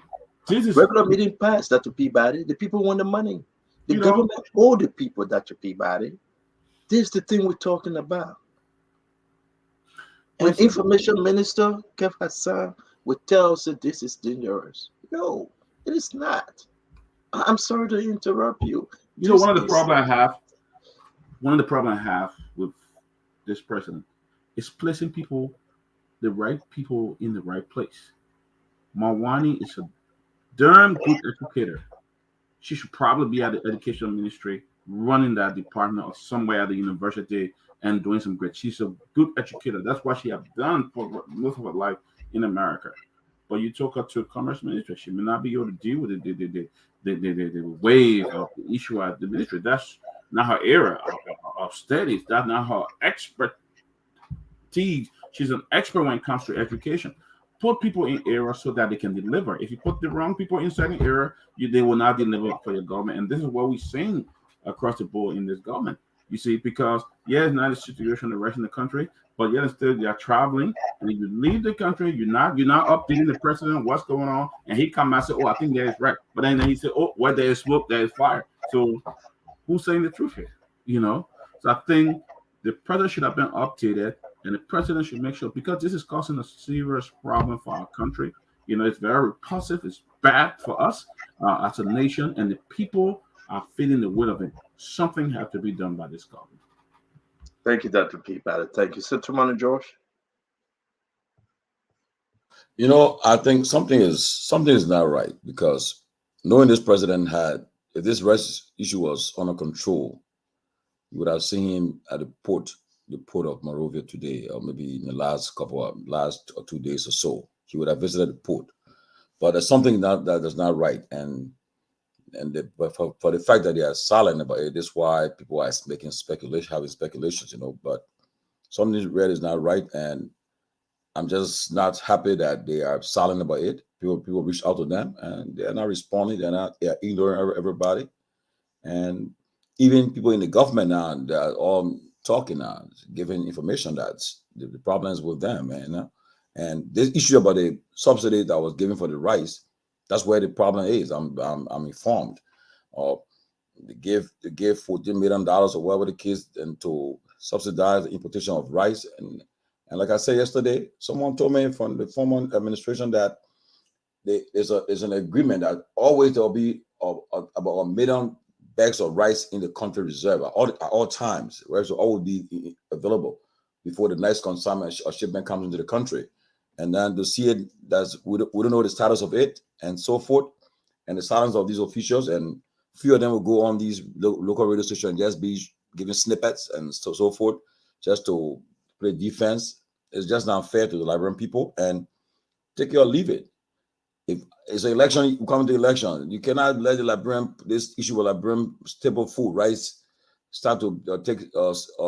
Regular meeting passed, Dr. Peabody. The people want the money. The government owe the people, Dr. Peabody. This is the thing we're talking about. And Information Minister Kev Hassan would tell us that this is dangerous. No, it is not. I'm sorry to interrupt you. One of the problems I have with this president is placing the right people in the right place. Mawani is a darn good educator. She should probably be at the education ministry, running that department or somewhere at the university and doing some great. She's a good educator. That's what she has done for most of her life in America. But you took her to a commerce ministry, she may not be able to deal with the wave of the issue at the ministry. That's not her area of studies. That's not her expertise. She's an expert when it comes to education. Put people in error so that they can deliver. If you put the wrong people inside an error, they will not deliver for your government. And this is what we're seeing across the board in this government. You see, because it's not a situation the rest of the country, but yet still they are traveling, and if you leave the country, you're not updating the president what's going on, and he come out and say, "Oh, I think that is right," but then he said, "Oh, where there is smoke, there is fire." So who's saying the truth here? So I think the president should have been updated, and the president should make sure, because this is causing a serious problem for our country. It's very repulsive. It's bad for us as a nation, and the people are feeling the weight of it. Something has to be done by this government. Thank you, Dr. Peabody. Thank you. Senator George. I think something is not right, because knowing this president if this rest issue was under control, you would have seen him at the port the port of Monrovia today, or maybe in the last 2 days or so, he would have visited the port. But there's something that is not right, but for the fact that they are silent about it, this is why people are making having speculations, But something real is not right, and I'm just not happy that they are silent about it. People reach out to them, and they are not responding. They are ignoring everybody, and even people in the government now, they are all talking now, giving information that the problem is with them, man. And this issue about the subsidy that was given for the rice, that's where the problem is. I'm informed. Uh, they gave $14 million or whatever the case, and to subsidize the importation of rice. And like I said yesterday, someone told me from the former administration that there's an agreement that always there'll be about 1 million bags of rice in the country reserve at all times. Rice will always be available before the next consignment or shipment comes into the country. And then to see it, we don't know the status of it and so forth, and the silence of these officials. And few of them will go on these local radio stations and just be giving snippets and so forth, just to play defense. It's just not fair to the Liberian people, and take it or leave it. If it's an election, you come to election. You cannot let this issue of Liberian staple food, rice, start to take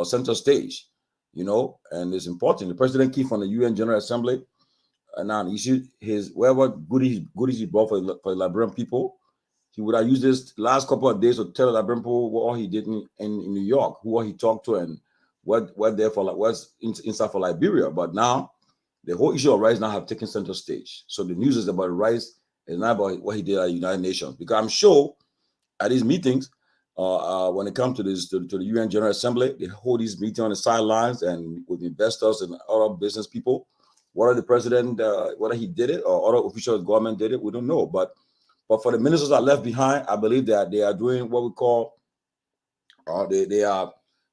center stage, and it's important. The president came from the UN General Assembly, and now you see his whatever goodies he brought for the Liberian people. He would have used this last couple of days to tell the Liberian people what he did in New York, who he talked to, and what's inside for Liberia. But now the whole issue of rice now have taken center stage. So the news is about rice, it's not about what he did at the United Nations. Because I'm sure at these meetings, when it comes to the UN General Assembly, they hold these meetings on the sidelines and with investors and other business people. Whether the president, whether he did it or other officials of the government did it, we don't know. But for the ministers that are left behind, I believe that they are doing what we call, they are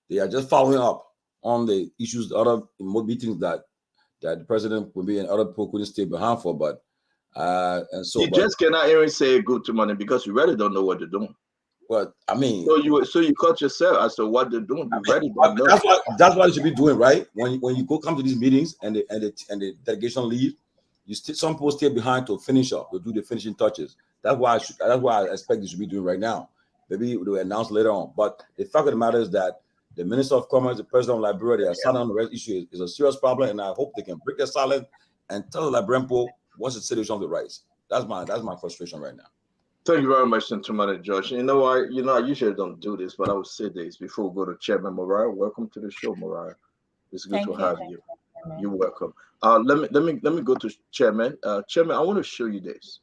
just following up on the issues, other meetings that the president will be and other people couldn't stay behind for. But you just cannot even say good to money because you really don't know what they're doing. But I mean, so you cut yourself as to what they're doing. You really don't know. That's what you should be doing, right? When you come to these meetings and the delegation leave, some people stay behind to finish up, to do the finishing touches. That's what I expect you should be doing right now. Maybe they'll announce later on. But the fact of the matter is that the Minister of Commerce, the President of Liberia, they are silent on the rest issue is a serious problem, and I hope they can break their silence and tell the Liberian people what's the situation of the rights. That's my frustration right now. Thank you very much, gentleman, Josh. You know, I usually don't do this, but I will say this before we go to Chairman Mariah. Welcome to the show, Mariah. It's good to have you. You're welcome. Let me go to Chairman. Chairman, I want to show you this,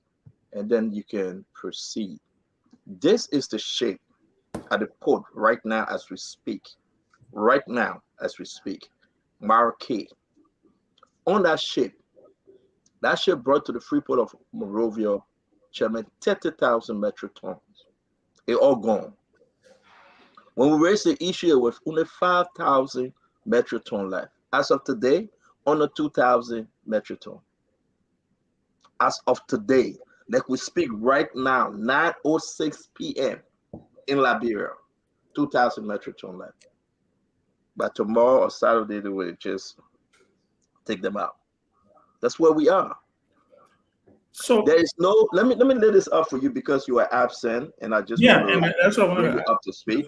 and then you can proceed. This is the shape at the port right now as we speak. Right now as we speak, Marquee. On that ship brought to the free port of Monrovia, Chairman, 30,000 metric tons. It all gone. When we raised the issue with only 5,000 metric ton left. As of today, under 2,000 metric ton. As of today, like we speak right now, 9:06 p.m. in Liberia, 2,000 metric ton left. But tomorrow or Saturday, they will just take them out. That's where we are. So there is no. Let me lay this up for you because you are absent, and I just want to that's what bring you up to speed.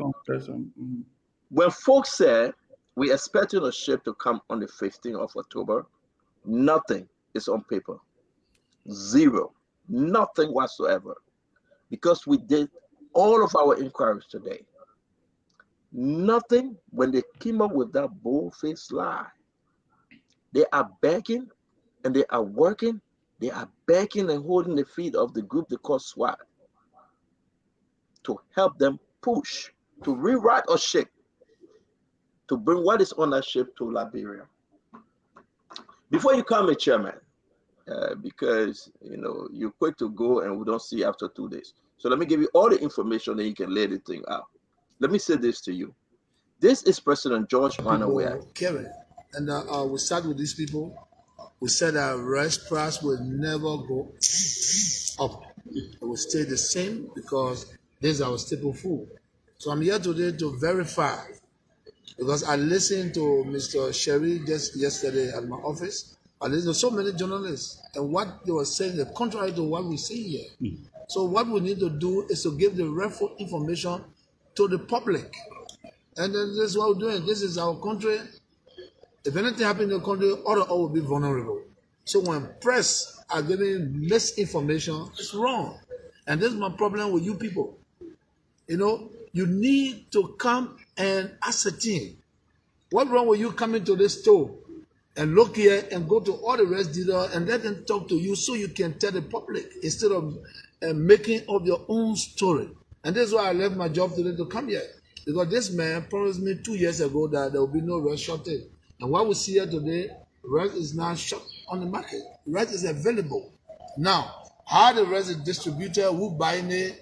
When folks said we expecting a ship to come on the 15th of October, nothing is on paper. Zero, nothing whatsoever, because we did all of our inquiries today. Nothing. When they came up with that bold-faced lie, they are begging and they are working. They are begging and holding the feet of the group they call SWAT to help them push, to rewrite a ship, to bring what is on that ship to Liberia. Before you come, Chairman, because you're quick to go and we don't see you after 2 days. So let me give you all the information that you can lay the thing out. Let me say this to you. This is President George Manaway. Kevin, and we start with these people. We said that rice price will never go up. It will stay the same because this is our staple food. So I'm here today to verify Because I listened to Mr. Sherry just yesterday at my office. I listened to so many journalists, and what they were saying is contrary to what we see here. So what we need to do is to give the rightful information to the public. And then this is what we're doing. This is our country. If anything happens in the country, all will be vulnerable. So when press are giving misinformation, it's wrong. And this is my problem with you people. You know, you need to come and ascertain. What's wrong with you coming to this store and look here and go to all the rest dealer and let them talk to you so you can tell the public instead of making up your own story. And this is why I left my job today to come here. Because this man promised me 2 years ago that there will be no rest shortage. And what we see here today, rest is now short on the market. Rest is available. Now, how the rest is distributed, who buying it?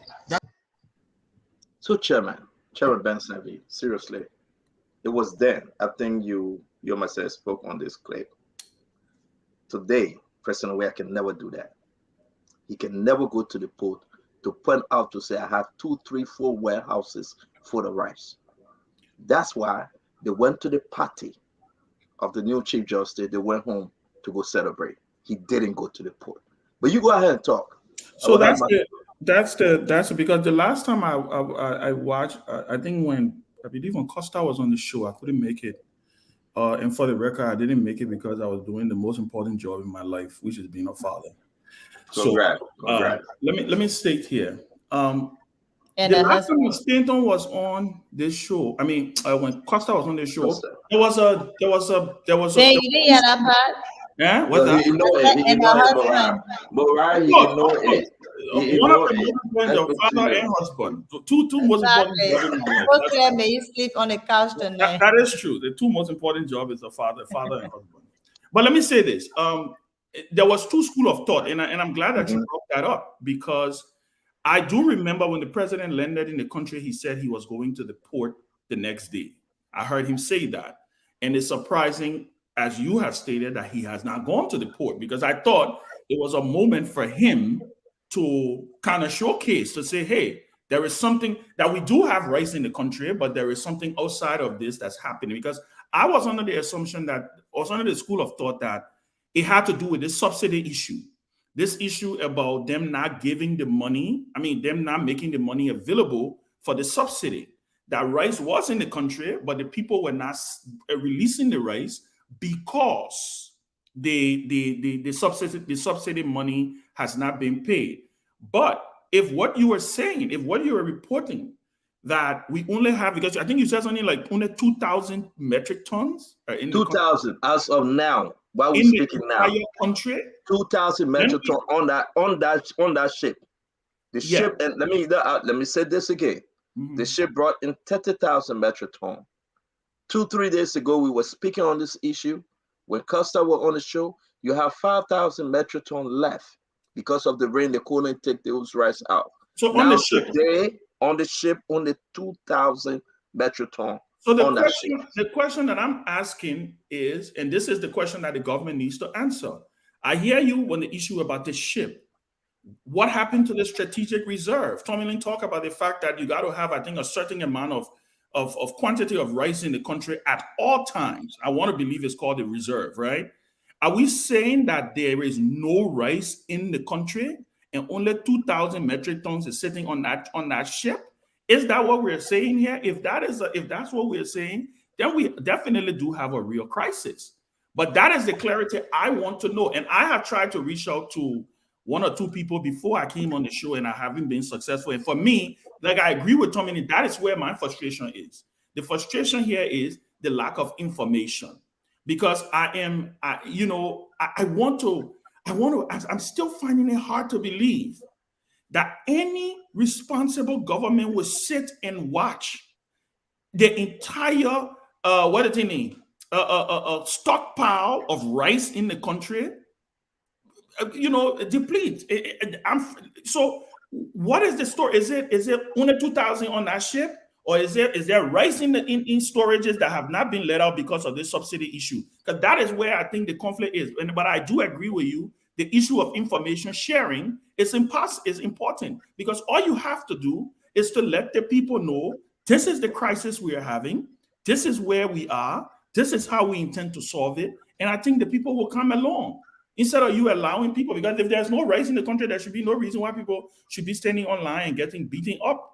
So, Chairman Ben Savi, seriously, it was then, I think you myself spoke on this clip. Today, President Weah can never do that. He can never go to the port to point out to say, I have 2, 3, 4 warehouses for the rice. That's why they went to the party of the new Chief Justice. They went home to go celebrate. He didn't go to the port. But you go ahead and talk. So that's because the last time I watched, I think I believe when Costa was on the show, I couldn't make it. And for the record, I didn't make it because I was doing the most important job in my life, which is being a father. Congrats. Let me state here. And the last time Stanton was on this show, I mean, when Costa was on the show, there was a. Hey, you didn't hear that part? Yeah, what's that? He know it. He know it. One of the most important father and husband. Two most important jobs. May you sleep on the couch tonight? That is true. The two most important jobs is the father and husband. But let me say this: there was two schools of thought, and I'm glad that you brought that up, because I do remember when the president landed in the country, he said he was going to the port the next day. I heard him say that, and it's surprising, as you have stated, that he has not gone to the port, because I thought it was a moment for him to kind of showcase, to say, hey, there is something that we do have rice in the country, but there is something outside of this that's happening. Because I was under the assumption that, I was under the school of thought that it had to do with this subsidy issue. This issue about them not giving the money, them not making the money available for the subsidy. That rice was in the country, but the people were not releasing the rice because the subsidy money has not been paid. But if what you were saying, if what you were reporting, that we only have, because I think you said something like only 2,000 metric tons in 2,000 as of now, while we're speaking now, country, 2,000 metric ton on that ship. The ship, and let me say this again. The ship brought in 30,000 metric ton. 2-3 days ago, we were speaking on this issue. When Costa was on the show, you have 5,000 metric ton left because of the rain. They couldn't take those rice out. So now, on the ship, today, on the ship, only 2,000 metric ton. So the question that I'm asking is, and this is the question that the government needs to answer. I hear you when the issue about the ship. What happened to the strategic reserve? Tommy Lin talked about the fact that you got to have, I think, a certain amount of quantity of rice in the country at all times. I want to believe it's called the reserve, right? Are we saying that there is no rice in the country and only 2,000 metric tons is sitting on that ship? Is that what we're saying here? If that's what we're saying, then we definitely do have a real crisis. But that is the clarity I want to know. And I have tried to reach out to 1 or 2 people before I came on the show, and I haven't been successful. And for me, like, I agree with Tommy, that is where my frustration is. The frustration here is the lack of information, because I'm still finding it hard to believe that any responsible government will sit and watch the entire stockpile of rice in the country deplete. So what is the story? Is it only 2,000 on that ship, or is there rice in storages that have not been let out because of this subsidy issue? Because that is where I think the conflict is. But I do agree with you. The issue of information sharing is important, because all you have to do is to let the people know this is the crisis we are having. This is where we are. This is how we intend to solve it. And I think the people will come along instead of you allowing people, because if there's no rights in the country, there should be no reason why people should be standing online and getting beaten up.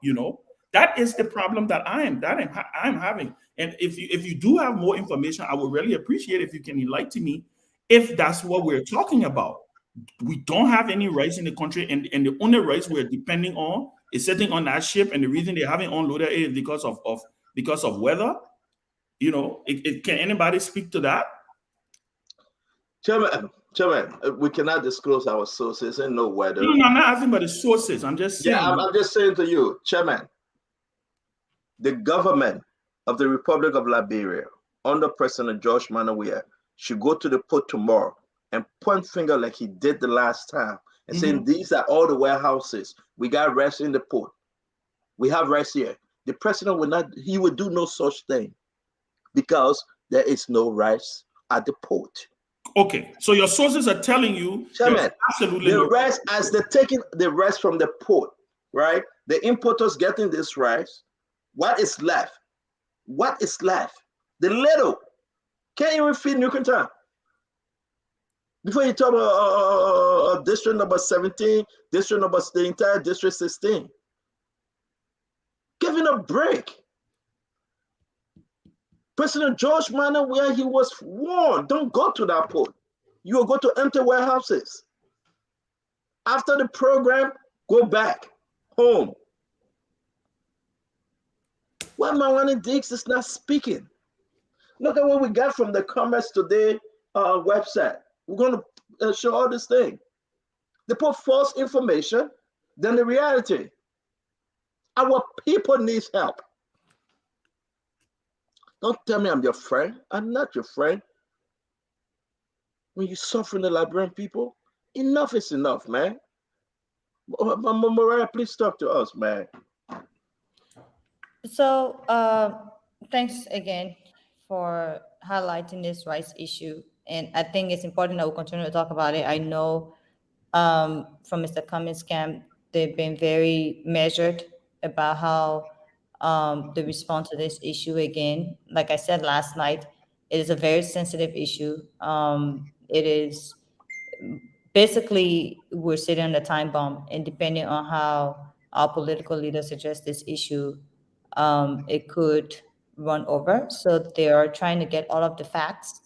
That is the problem that I'm having. And if you do have more information, I would really appreciate if you can enlighten me if that's what we're talking about. We don't have any rights in the country, and the only rights we're depending on is sitting on that ship, and the reason they haven't unloaded it is because of weather. Can anybody speak to that? Chairman, we cannot disclose our sources and no weather. No, I'm not asking about the sources. I'm just saying. Yeah, I'm just saying to you, Chairman, the government of the Republic of Liberia under President George Manawia should go to the port tomorrow and point finger like he did the last time and saying these are all the warehouses. We got rice in the port. We have rice here. The president would do no such thing because there is no rice at the port. Okay, so your sources are telling you, Chairman, absolutely the rice, as they're taking the rice from the port, right? The importers getting this rice. What is left? What is left? The little. Can't even feed Newcombe. Before you talk about district number 17, district number, the entire district 16. Giving a break. President George Mann, where he was warned, don't go to that port. You will go to empty warehouses. After the program, go back home. Why Mawane Diggs is not speaking? Look at what we got from the Commerce Today website. We're going to show all this thing. They put false information than the reality. Our people need help. Don't tell me I'm your friend. I'm not your friend. When you suffer in the Liberian people, enough is enough, man. Mariah, please talk to us, man. So, thanks again for highlighting this rights issue. And I think it's important that we continue to talk about it. I know from Mr. Cummings' camp, they've been very measured about how they respond to this issue again. Like I said last night, it is a very sensitive issue. It is basically, we're sitting on a time bomb, and depending on how our political leaders address this issue, it could run over. So they are trying to get all of the facts,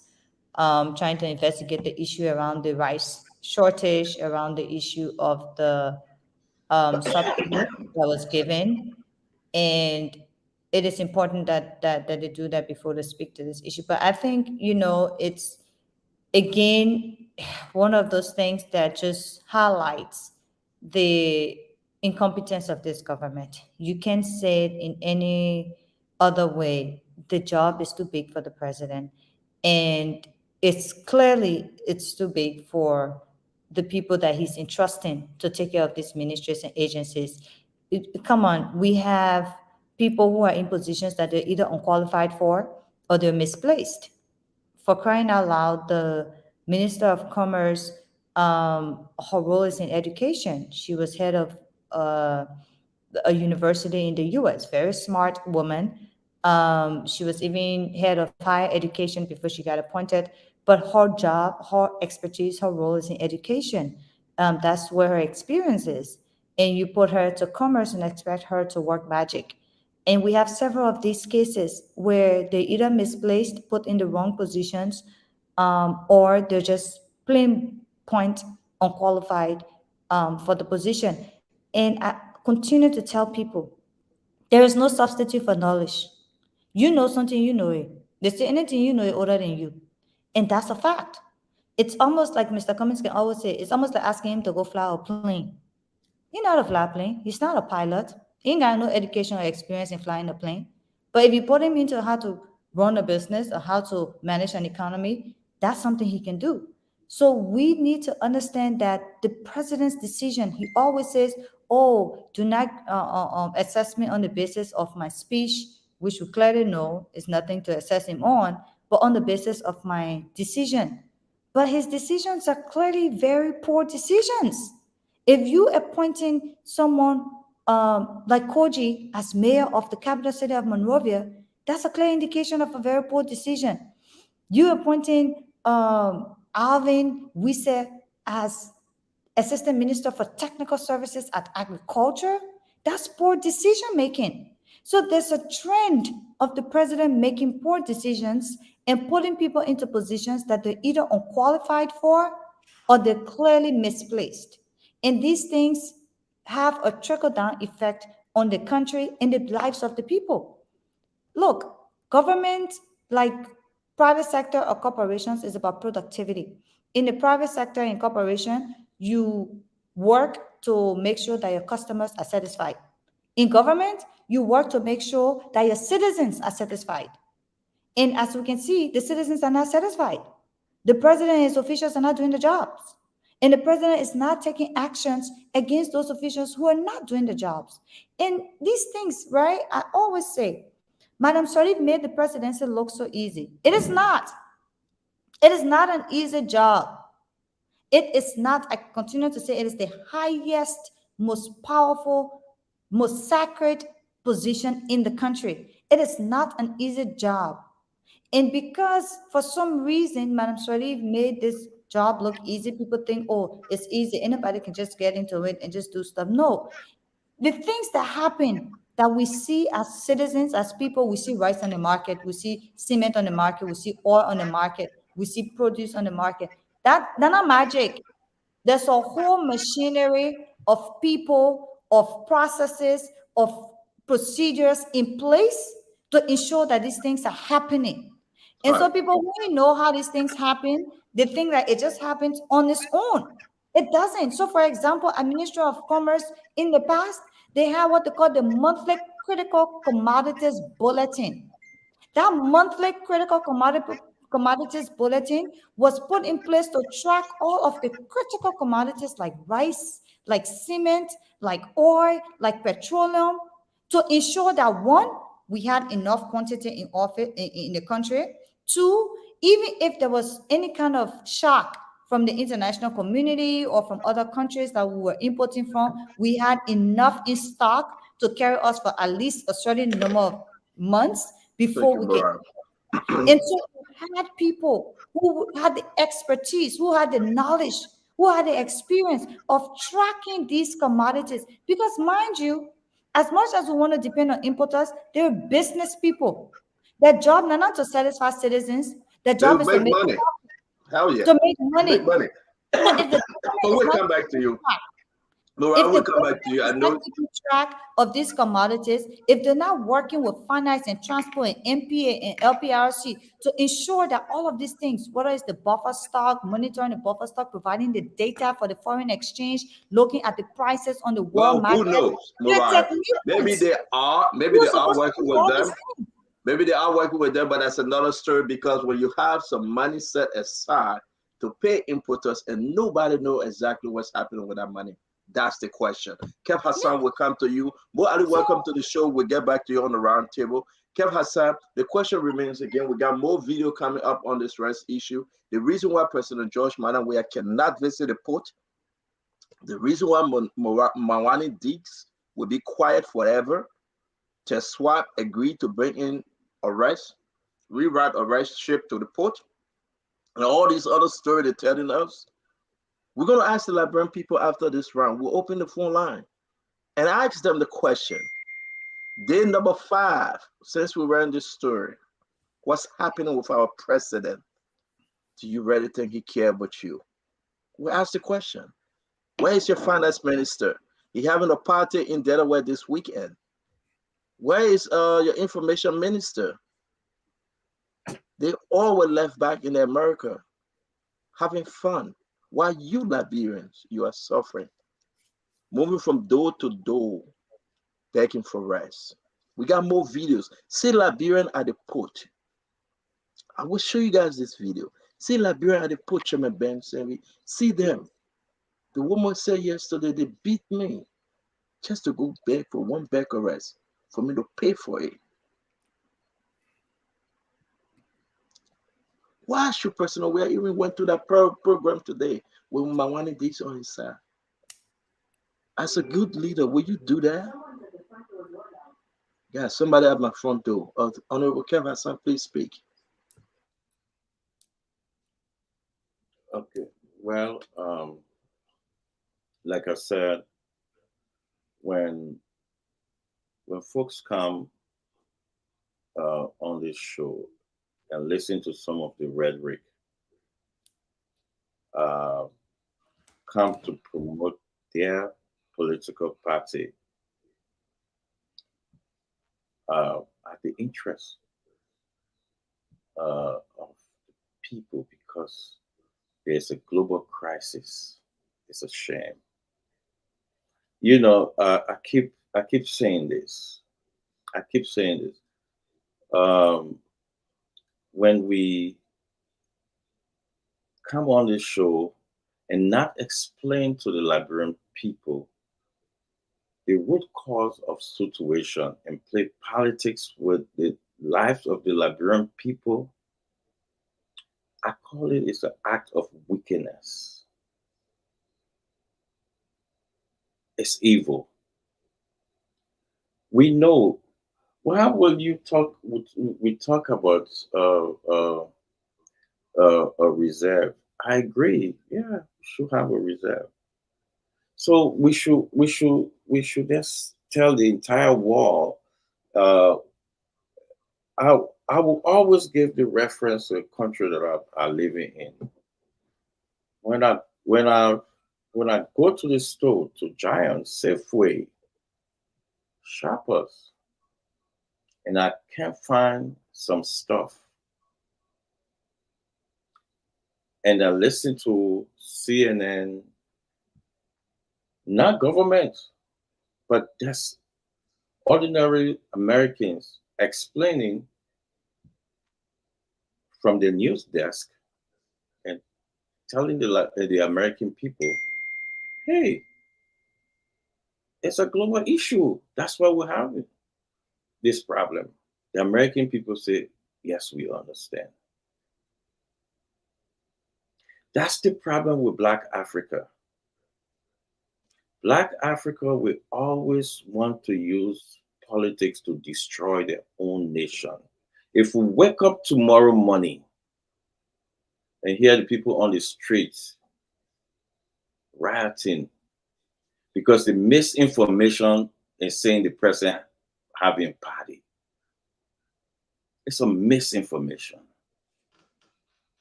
trying to investigate the issue around the rice shortage, around the issue of the subsidy that was given. And it is important that they do that before they speak to this issue. But I think, it's, again, one of those things that just highlights the incompetence of this government. You can't say it in any other way. The job is too big for the president. And it's too big for the people that he's entrusting to take care of these ministries and agencies. Come on, we have people who are in positions that they're either unqualified for or they're misplaced. For crying out loud, the Minister of Commerce, her role is in education. She was head of a university in the US, very smart woman. She was even head of higher education before she got appointed. But her job, her expertise, her role is in education. That's where her experience is. And you put her to commerce and expect her to work magic. And we have several of these cases where they either misplaced, put in the wrong positions, or they're just plain point unqualified for the position. And I continue to tell people, there is no substitute for knowledge. You know something, you know it. They say anything you know is older than you. And that's a fact. It's almost like Mr. Cummings can always say, it's almost like asking him to go fly a plane. He's not a fly plane. He's not a pilot. He ain't got no education or experience in flying a plane. But if you put him into how to run a business or how to manage an economy, that's something he can do. So we need to understand that the president's decision, he always says, oh, do not assess me on the basis of my speech, which we clearly know is nothing to assess him on, but on the basis of my decision. But his decisions are clearly very poor decisions. If you appointing someone like Koji as mayor of the capital city of Monrovia, That's a clear indication of a very poor decision. You appointing Alvin Wisse as Assistant Minister for Technical Services at Agriculture, that's poor decision making. So there's a trend of the president making poor decisions and putting people into positions that they're either unqualified for or they're clearly misplaced. And these things have a trickle down effect on the country and the lives of the people. Look, government, like private sector or corporations, is about productivity. In the private sector and corporation, you work to make sure that your customers are satisfied. In government, you work to make sure that your citizens are satisfied. And as we can see, the citizens are not satisfied. The president and his officials are not doing the jobs. And the president is not taking actions against those officials who are not doing the jobs. And these things, right? I always say, Madam Sharif made the presidency look so easy. It is not. It is not an easy job. It is not, I continue to say, it is the highest, most powerful, most sacred position in the country. It is not an easy job. And because for some reason, Madam Sharif made this job look easy, people think, oh, it's easy. Anybody can just get into it and just do stuff. No, the things that happen that we see as citizens, as people, we see rice on the market, we see cement on the market, we see oil on the market, we see produce on the market. That's not magic. There's a whole machinery of people, of processes, of procedures in place to ensure that these things are happening. And so people who really know how these things happen, they think that it just happens on its own. It doesn't. So, for example, a Ministry of Commerce in the past, they had what they call the monthly critical commodities bulletin. That monthly critical commodities bulletin was put in place to track all of the critical commodities like rice, like cement, like oil, like petroleum, to ensure that one, we had enough quantity in the country. Two, even if there was any kind of shock from the international community or from other countries that we were importing from, we had enough in stock to carry us for at least a certain number of months Thank before you, we get. Barak. And so we had people who had the expertise, who had the knowledge, who had the experience of tracking these commodities. Because mind you, as much as we want to depend on importers, they're business people. Their job not to satisfy citizens, their They'll job is make money. Hell yeah. to make Make money. money. So if the But government is we'll not come back to you. track, Laura, if the we'll come back government to you. I is not know. keeping track of these commodities, if they're not working with finance and transport and MPA and LPRC to ensure that all of these things, whether it's the buffer stock, monitoring the buffer stock, providing the data for the foreign exchange, looking at the prices on the world Well, market, who knows, the Mariah? Maybe technicians they are. Maybe who they are are supposed to working do with all them. these things. Maybe they are working with them, but that's another story because when you have some money set aside to pay importers and nobody know exactly what's happening with that money, that's the question. Kev Hassan will come to you. Mo Ali, welcome to the show. We'll get back to you on the round table. Kev Hassan, the question remains again. We got more video coming up on this rest issue. The reason why President George Weah cannot visit the port, the reason why Mawani Deeks will be quiet forever, Swap agreed to bring in arrest, rewrite arrest ship to the port, and all these other stories they're telling us. We're going to ask the Liberian people after this round. We'll open the phone line and ask them the question. Day number 5, since we ran this story, what's happening with our president? Do you really think he cares about you? We ask the question. Where is your finance minister? He having a party in Delaware this weekend. Where is your information minister? They all were left back in America having fun while you Liberians, you are suffering, moving from door to door, begging for rest. We got more videos. See Liberian at the port. I will show you guys this video. See Liberian at the port, Chairman Ben saying, see them. The woman said yesterday they beat me just to go beg for one beg arrest for me to pay for it. Why should President Weah even went to that program today with Mawani Dix on his side? As a good leader, will you do that? Yeah, somebody at my front door. Honorable Kevin, son, please speak. Okay. Well, like I said, when when folks come on this show and listen to some of the rhetoric, uh, come to promote their political party at the interest of people because there's a global crisis. It's a shame. I keep saying this. I keep saying this. Um, when we come on this show and not explain to the Liberian people the root cause of situation and play politics with the lives of the Liberian people, I call it is an act of wickedness. It's evil. We know. How will you talk? We talk about a reserve. I agree. Yeah, we should have a reserve. So we should just tell the entire world. Uh, I will always give the reference to the country that I'm living in. When I when I when I go to the store, to Giant, Safeway, Shoppers, and I can't find some stuff, and I listen to CNN, not government, but just ordinary Americans explaining from the news desk and telling the American people, hey, it's a global issue. That's why we're having this problem. The American people say, yes, we understand. That's the problem with Black Africa. Black Africa will always want to use politics to destroy their own nation. If we wake up tomorrow morning and hear the people on the streets rioting because the misinformation is saying the president having party, it's a misinformation.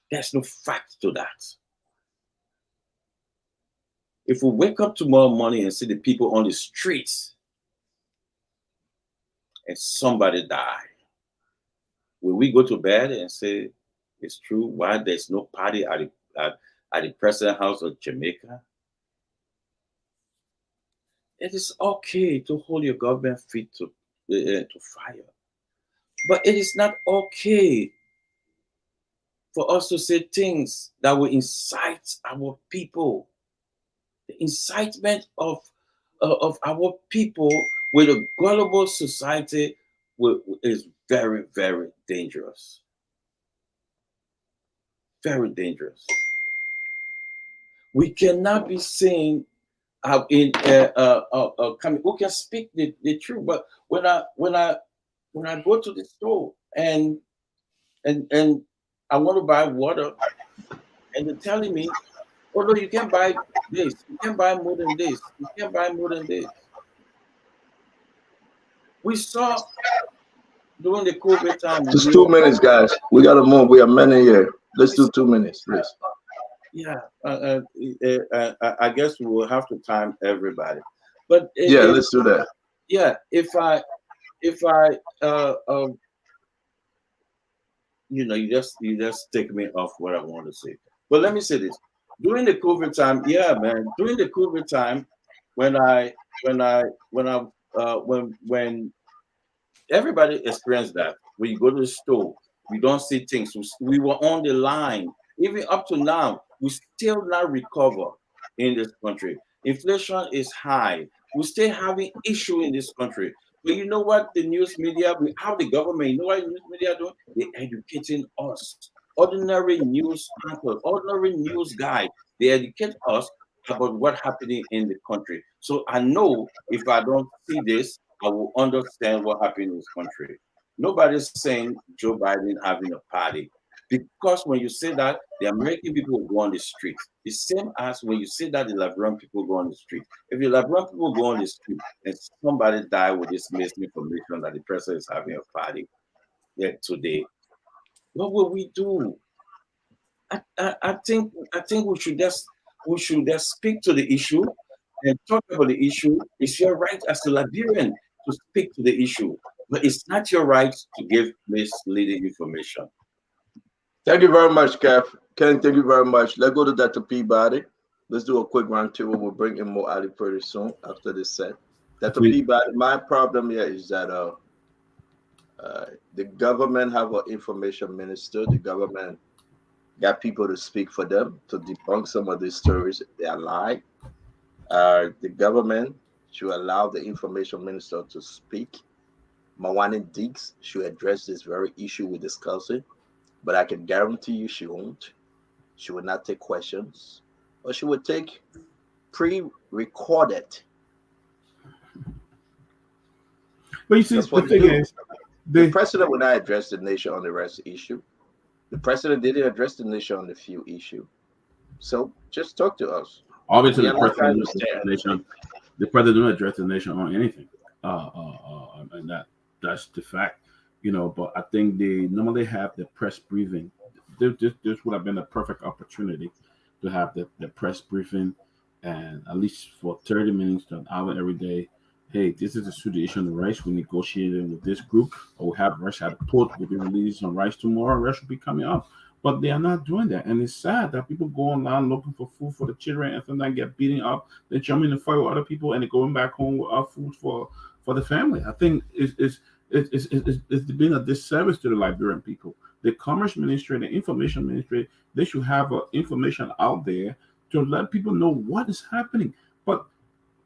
There's no fact to that. If we wake up tomorrow morning and see the people on the streets and somebody die, will we go to bed and say it's true? Why there's no party at the president house of Jamaica? It is okay to hold your government feet to fire, but it is not okay for us to say things that will incite our people. The incitement of our people with a gullible society is very, very dangerous. Very dangerous. We cannot be saying who can speak the truth. But when I go to the store and I want to buy water, and they're telling me, oh no, you can't buy this, you can't buy more than this, you can't buy more than this. We saw during the COVID time. Just 2 minutes, guys. We gotta move. We are many here. Let's do 2 minutes, please. Yeah, I guess we will have to time everybody. But let's do that. Yeah, if I you just take me off what I want to say. But let me say this: during the COVID time, yeah, man, during the COVID time, when everybody experienced that, when you go to the store, we don't see things. We were on the line. Even up to now, we still not recover in this country. Inflation is high. We still having issue in this country. But you know what the news media, we have the government, you know what the news media doing? They're educating us. Ordinary news anchors, ordinary news guys, they educate us about what's happening in the country. So I know if I don't see this, I will understand what happened in this country. Nobody's saying Joe Biden having a party. Because when you say that, the American people will go on the street. The same as when you say that the Liberian people go on the street. If the Liberian people go on the street and somebody die with this misinformation that the president is having a party today, what will we do? I think we should just speak to the issue and talk about the issue. It's your right as a Liberian to speak to the issue, but it's not your right to give misleading information. Thank you very much, Kev. Ken, thank you very much. Let's go to Dr. Peabody. Let's do a quick round two. We'll bring in more Ali pretty soon after this set. Dr. Peabody, my problem here is that the government have an information minister. The government got people to speak for them to debunk some of these stories. They are lying. The government should allow the information minister to speak. Mawani Diggs should address this very issue we're discussing, but I can guarantee you she won't. She will not take questions, or she would take pre-recorded. But you see, the thing is, the president will not address the nation on the rest issue. The president didn't address the nation on the few issue. So just talk to us. Obviously, the president didn't address the nation on anything, and that's the fact, But I think they normally have the press briefing. This would have been a perfect opportunity to have the press briefing, and at least for 30 minutes to an hour every day. Hey, this is the situation of rice. We negotiated with this group, or we have rice at the port. We'll be releasing some rice tomorrow. Rice will be coming up. But they are not doing that. And it's sad that people go online looking for food for the children and sometimes get beaten up. They jump in the fight with other people and they're going back home with food for the family. I think it's been a disservice to the Liberian people. The Commerce Ministry, the Information Ministry, they should have information out there to let people know what is happening. But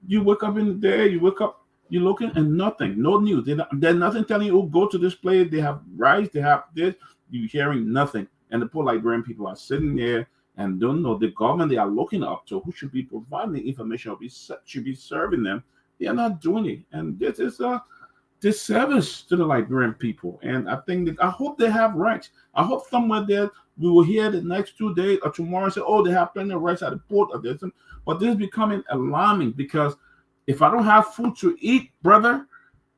you wake up in the day, you're looking and nothing, no news. There's nothing telling you, oh, go to this place, they have rice, they have this. You're hearing nothing. And the poor Liberian people are sitting there and don't know the government they are looking up to, who should be providing the information, or should be serving them. They are not doing it. And this is a disservice to the Liberian people. And I hope they have rights. I hope somewhere there we will hear the next 2 days or tomorrow say, oh, they have plenty of rights at the port or this. But this is becoming alarming, because if I don't have food to eat, brother,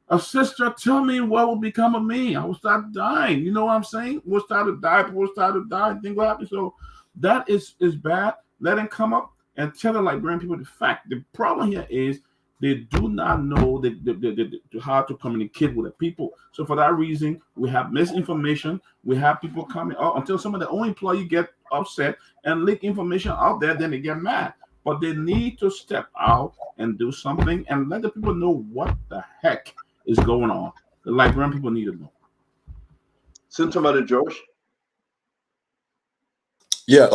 a sister, tell me what will become of me. I will start dying. You know what I'm saying? We'll start to die. People will start to die. Think what happens. So that is bad. Let them come up and tell the Liberian people the fact. The problem here is they do not know how to communicate with the people. So for that reason, we have misinformation. We have people coming up until some of the own employees get upset and leak information out there. Then they get mad. But they need to step out and do something and let the people know what the heck is going on. The Liberian people need to know. Senator George. Yeah,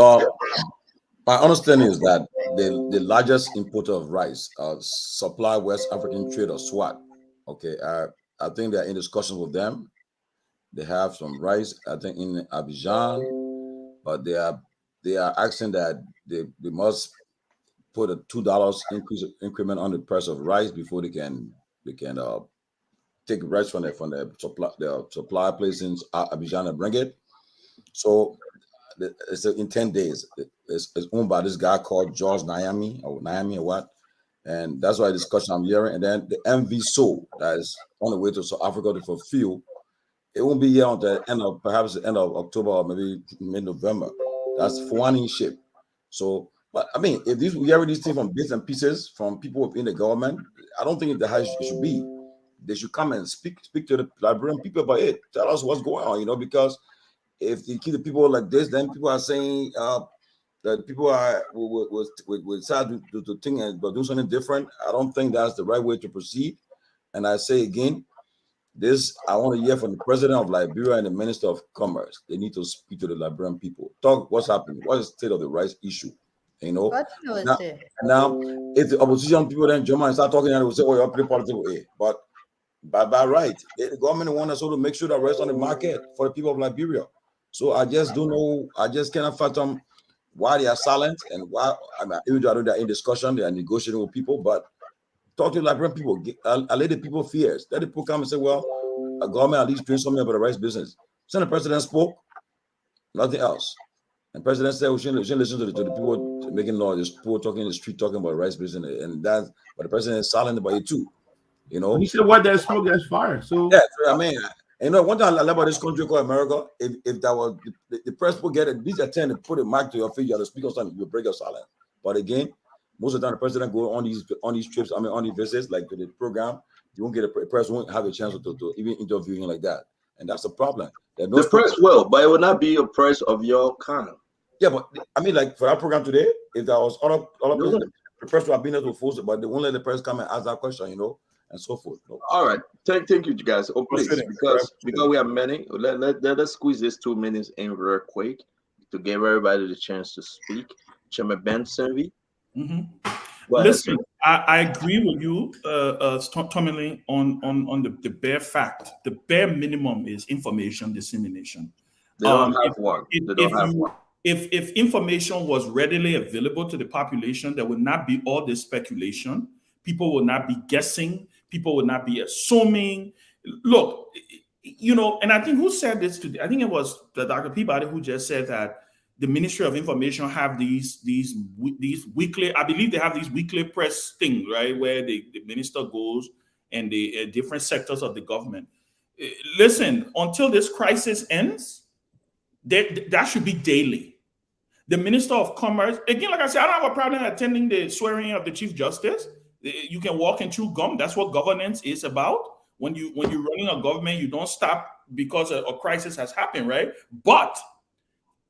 my understanding is that the largest importer of rice, Supply West African Trade, or SWAT. Okay, I think they're in discussion with them. They have some rice, I think, in Abidjan, but they are asking that they must put a $2 increment on the price of rice before they can take rice from the supply place in Abidjan and bring it. So it's in 10 days. It's owned by this guy called George Nyami or what. And that's why the discussion I'm hearing. And then the MV Soul that is on the way to South Africa to fulfill. It won't be here until perhaps the end of October or maybe mid-November. That's Fuani ship. So, but I mean, if we hear these things from bits and pieces from people within the government, I don't think that it should be. They should come and speak to the Liberian people about it. Tell us what's going on, because if you keep the people like this, then people are saying that people are will start to think about doing something different. I don't think that's the right way to proceed. And I say again, I want to hear from the president of Liberia and the minister of commerce. They need to speak to the Liberian people. Talk what's happening. What is the state of the rice issue? Now, if the opposition people then jump and start talking, and they will say, "Oh, you're playing politics." But by right, the government wants us to make sure that rice on the market for the people of Liberia. So I just don't know. I just cannot fathom why they are silent and why. I mean, even though they're in discussion, they are negotiating with people, but talk to Liberian people, allay the people fears. Let the people come and say, well, a government at least doing something about the rice business. So the president spoke, nothing else. And president said we shouldn't listen to the people making law, the people talking in the street, talking about rice business, and that. But the president is silent about it too. You know, he said, "What that smoke, that's fire." So yeah, I mean, one thing I love about this country called America, if that was the press will get it, these attend to put a mic to your face, you have to speak on something, you break your silence. But again, most of the time the president go on these trips, on these visits, like to the program, you won't get the press won't have a chance to even interview him like that, and that's the problem. The press will, but it will not be a press of your kind. Yeah, but I mean, like for our program today, if there was other the press would have been able to force it, but they won't let the press come and ask that question, and so forth. All right, thank you guys. Oh, please, because we have many. Let us squeeze this 2 minutes in real quick to give everybody the chance to speak. Chairman Ben Senvi. Listen, I agree with you, Tommy, on the bare fact. The bare minimum is information dissemination. They don't have one. They don't have one. If information was readily available to the population, there would not be all this speculation. People will not be guessing. People will not be assuming. Look, and I think who said this today? I think it was Dr. Peabody who just said that the Ministry of Information have these weekly, I believe they have these weekly press things, right, where the minister goes and the different sectors of the government. Listen, until this crisis ends, that should be daily. The Minister of Commerce, again, like I said, I don't have a problem attending the swearing of the Chief Justice. You can walk and chew gum. That's what governance is about. When you're running a government, you don't stop because a crisis has happened, right? But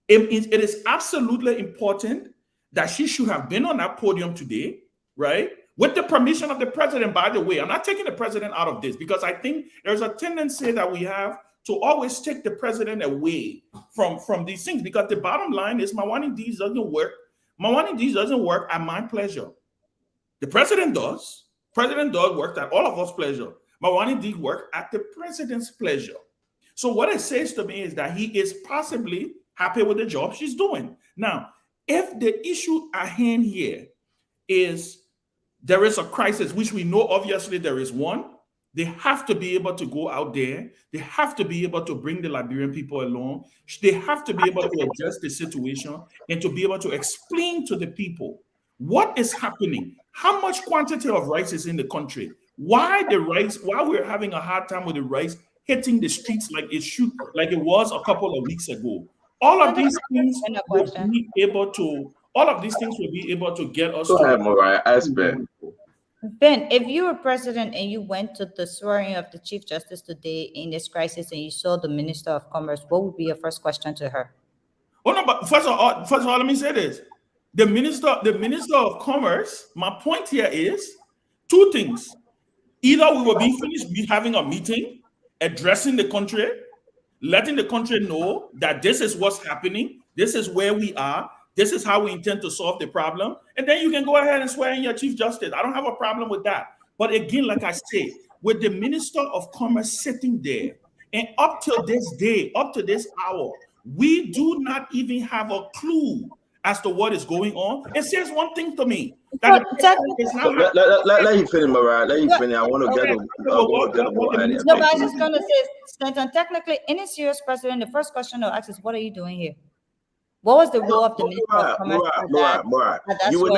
it is absolutely important that she should have been on that podium today, right? With the permission of the president, by the way. I'm not taking the president out of this because I think there's a tendency that we have to always take the president away from these things, because the bottom line is Mawani Deeds doesn't work. Mawani Deeds doesn't work at my pleasure. The president does. President does work at all of us' pleasure. Mawani Deeds work at the president's pleasure. So what it says to me is that he is possibly happy with the job she's doing. Now, if the issue at hand here is there is a crisis, which we know obviously there is one, they have to be able to go out there. They have to be able to bring the Liberian people along. They have to be able to address the situation and to be able to explain to the people what is happening, how much quantity of rice is in the country, why we're having a hard time with the rice hitting the streets like it was a couple of weeks ago. All of these things will be able to get us. Go ahead, Mariah. Ask Ben. Ben, if you were president and you went to the swearing of the Chief Justice today in this crisis and you saw the Minister of Commerce, what would be your first question to her? Oh no, but first of all, let me say this. The Minister of Commerce, my point here is two things. Either we will be finished having a meeting, addressing the country, letting the country know that this is what's happening, this is where we are, this is how we intend to solve the problem, and then you can go ahead and swear in your Chief Justice. I don't have a problem with that. But again, like I say, with the Minister of Commerce sitting there, and up till this day, up to this hour, we do not even have a clue as to what is going on. It says one thing to me. That let him finish, Mariah. Let him finish. I want to get a No, but I was just going to say, Stanton, technically, any serious president, the first question they'll ask is, what are you doing here? What was the role of the Minister of Commerce? Mariah, you will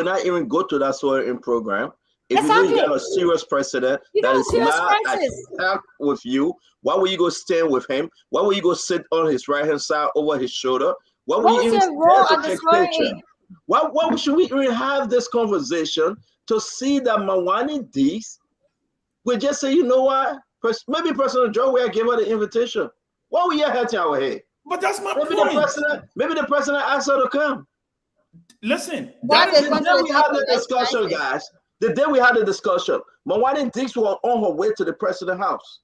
not even go to that swearing program. If you really got a serious president that is not attacked with you, why would you go stand with him? Why would you go sit on his right hand side over his shoulder? Why would you even stand to take picture? Why should we even have this conversation to see that Mawani Deeds will just say, you know what? Maybe President Joe will give her the invitation. Why were you hurting our head? But that's my point. Maybe the president asked her to come. Listen, the day we had the discussion, guys, the day we had the discussion, Mawani Deeds was on her way to the president's house.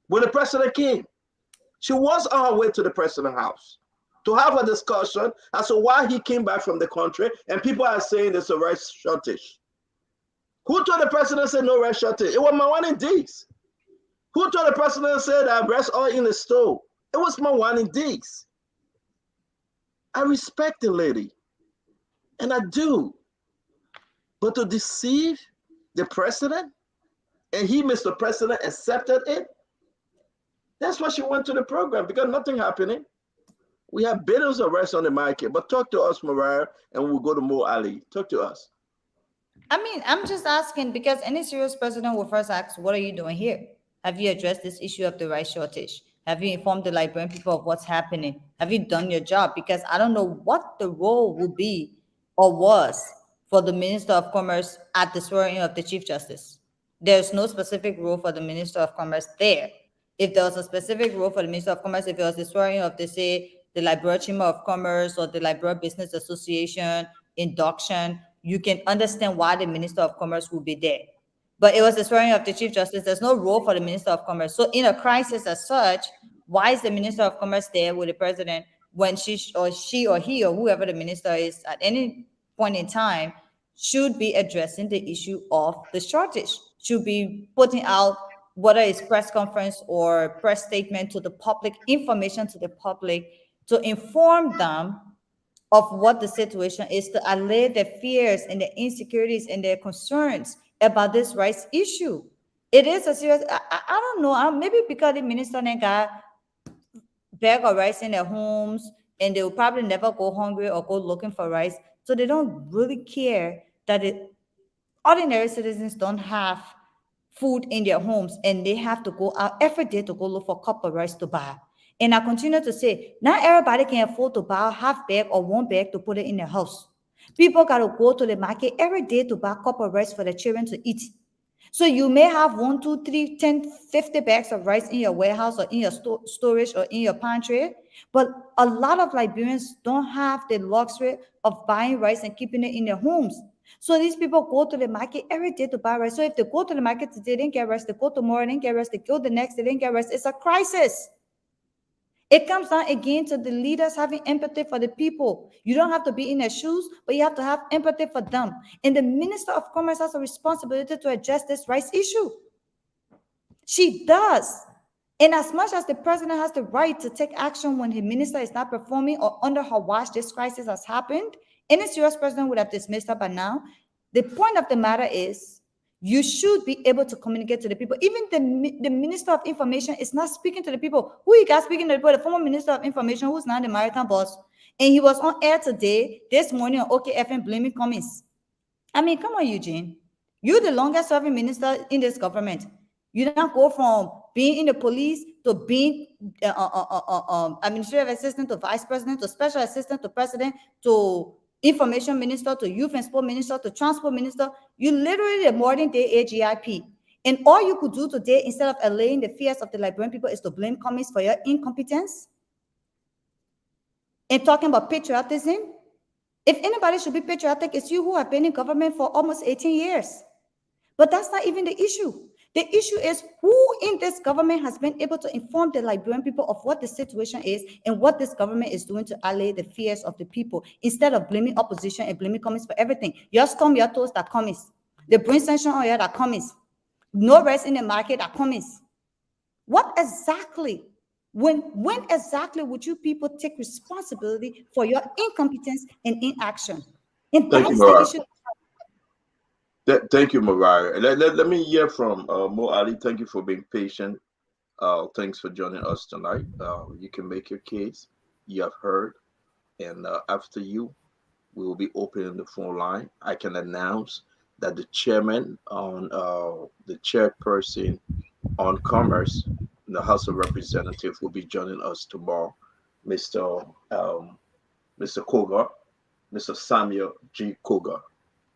When the president came, she was on her way to the president's house to have a discussion as to why he came back from the country, and people are saying there's a rice shortage. Who told the president said no rice shortage? It was Mawani Deeds. Who told the president said that rice all in the stove? It was Mawani Deeds. I respect the lady, and I do. But to deceive the president, and he, Mr. President, accepted it. That's why she went to the program, because nothing happening. We have billions of rice on the market. But talk to us, Mariah, and we'll go to Mo Ali. Talk to us. I mean, I'm just asking because any serious president will first ask, what are you doing here? Have you addressed this issue of the rice shortage? Have you informed the Liberian people of what's happening? Have you done your job? Because I don't know what the role will be or was for the Minister of Commerce at the swearing of the Chief Justice. There's no specific role for the Minister of Commerce there. If there was a specific role for the Minister of Commerce, if it was the swearing of, they say, the Liberia Chamber of Commerce or the Liberia Business Association induction, you can understand why the Minister of Commerce will be there. But it was the swearing of the Chief Justice. There's no role for the Minister of Commerce. So in a crisis as such, why is the Minister of Commerce there with the president when she or he or whoever the minister is at any point in time should be addressing the issue of the shortage, should be putting out whether it's press conference or press statement to the public, information to the public to inform them of what the situation is, to allay their fears and their insecurities and their concerns about this rights issue. It is a serious, I don't know, maybe because the minister then got bag of rice in their homes and they will probably never go hungry or go looking for rice. So they don't really care that ordinary citizens don't have food in their homes and they have to go out every day to go look for a cup of rice to buy. And I continue to say, not everybody can afford to buy a half bag or one bag to put it in their house. People got to go to the market every day to buy a cup of rice for their children to eat. So you may have 1, 2, 3, 10, 50 bags of rice in your warehouse or in your storage or in your pantry. But a lot of Liberians don't have the luxury of buying rice and keeping it in their homes. So these people go to the market every day to buy rice. So if they go to the market today, they didn't get rice. They go tomorrow, they didn't get rice. They go the next, they didn't get rice. It's a crisis. It comes down again to the leaders having empathy for the people. You don't have to be in their shoes, but you have to have empathy for them. And the Minister of Commerce has a responsibility to address this rice issue. She does. And as much as the president has the right to take action when his minister is not performing or under her watch, this crisis has happened, any serious president would have dismissed her by now. The point of the matter is, you should be able to communicate to the people. Even the Minister of Information is not speaking to the people. Who you got speaking to the people? The former Minister of Information, who's now the maritime boss. And he was on air today, this morning on OKFM blaming Cummins. I mean, come on, Eugene. You're the longest serving minister in this government. You don't go from being in the police to being administrative assistant to vice president to special assistant to president to information minister to youth and sport minister to transport minister. You literally the modern day AGIP. And all you could do today, instead of allaying the fears of the Liberian people, is to blame Cummins for your incompetence and talking about patriotism. If anybody should be patriotic, it's you who have been in government for almost 18 years. But that's not even the issue. The issue is who in this government has been able to inform the Liberian people of what the situation is and what this government is doing to allay the fears of the people, instead of blaming opposition and blaming Cummins for everything. You storm your toes that Cummins. They bring sanction on you that Cummins. No rest in the market that Cummins. What exactly? When exactly would you people take responsibility for your incompetence and inaction? And Thank you, that's the Mariah. issue. Thank you, Mariah. Let me hear from Mo Ali. Thank you for being patient. Thanks for joining us tonight. You can make your case. You have heard. And after you, we will be opening the phone line. I can announce that the chairperson on commerce in the House of Representatives will be joining us tomorrow, Mr. Mr. Kogar, Mr. Samuel G. Kogar.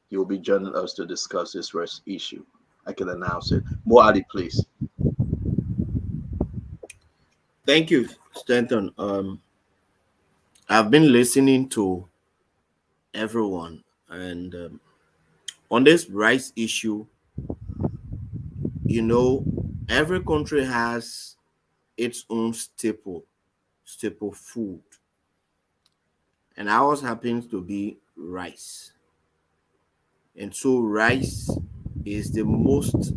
He will be joining us to discuss this rest issue. I can announce it. Mo Ali, please. Thank you, Stanton. I've been listening to everyone, and on this rice issue, every country has its own staple food, and ours happens to be rice. And so rice is the most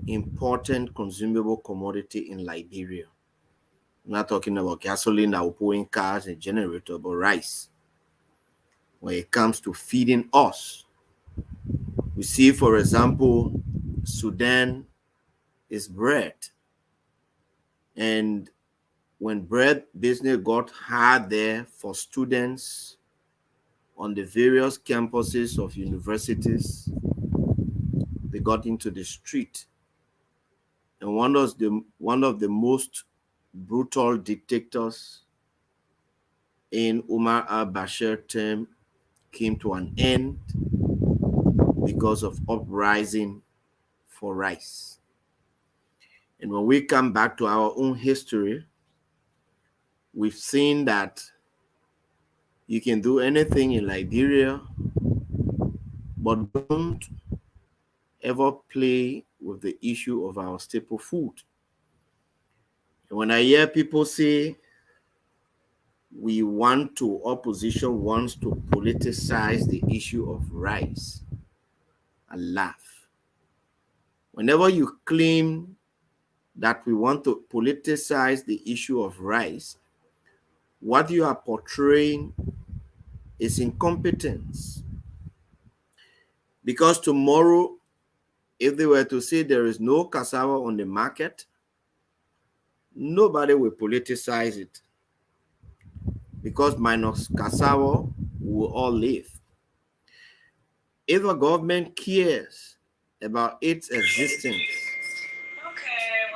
important consumable commodity in Liberia. I'm not talking about gasoline that will put in cars and generator, but rice when it comes to feeding us. We see, for example, Sudan is bread. And when bread business got hard there for students on the various campuses of universities, they got into the street. And one of the most brutal dictators in Umar al-Bashir term came to an end because of uprising for rice. And when we come back to our own history, we've seen that you can do anything in Liberia, but don't ever play with the issue of our staple food. And when I hear people say opposition wants to politicize the issue of rice, I laugh. Whenever you claim that we want to politicize the issue of rice, what you are portraying is incompetence. Because tomorrow, if they were to say there is no cassava on the market, nobody will politicize it. Because minus cassava, we will all live. If a government cares about its existence,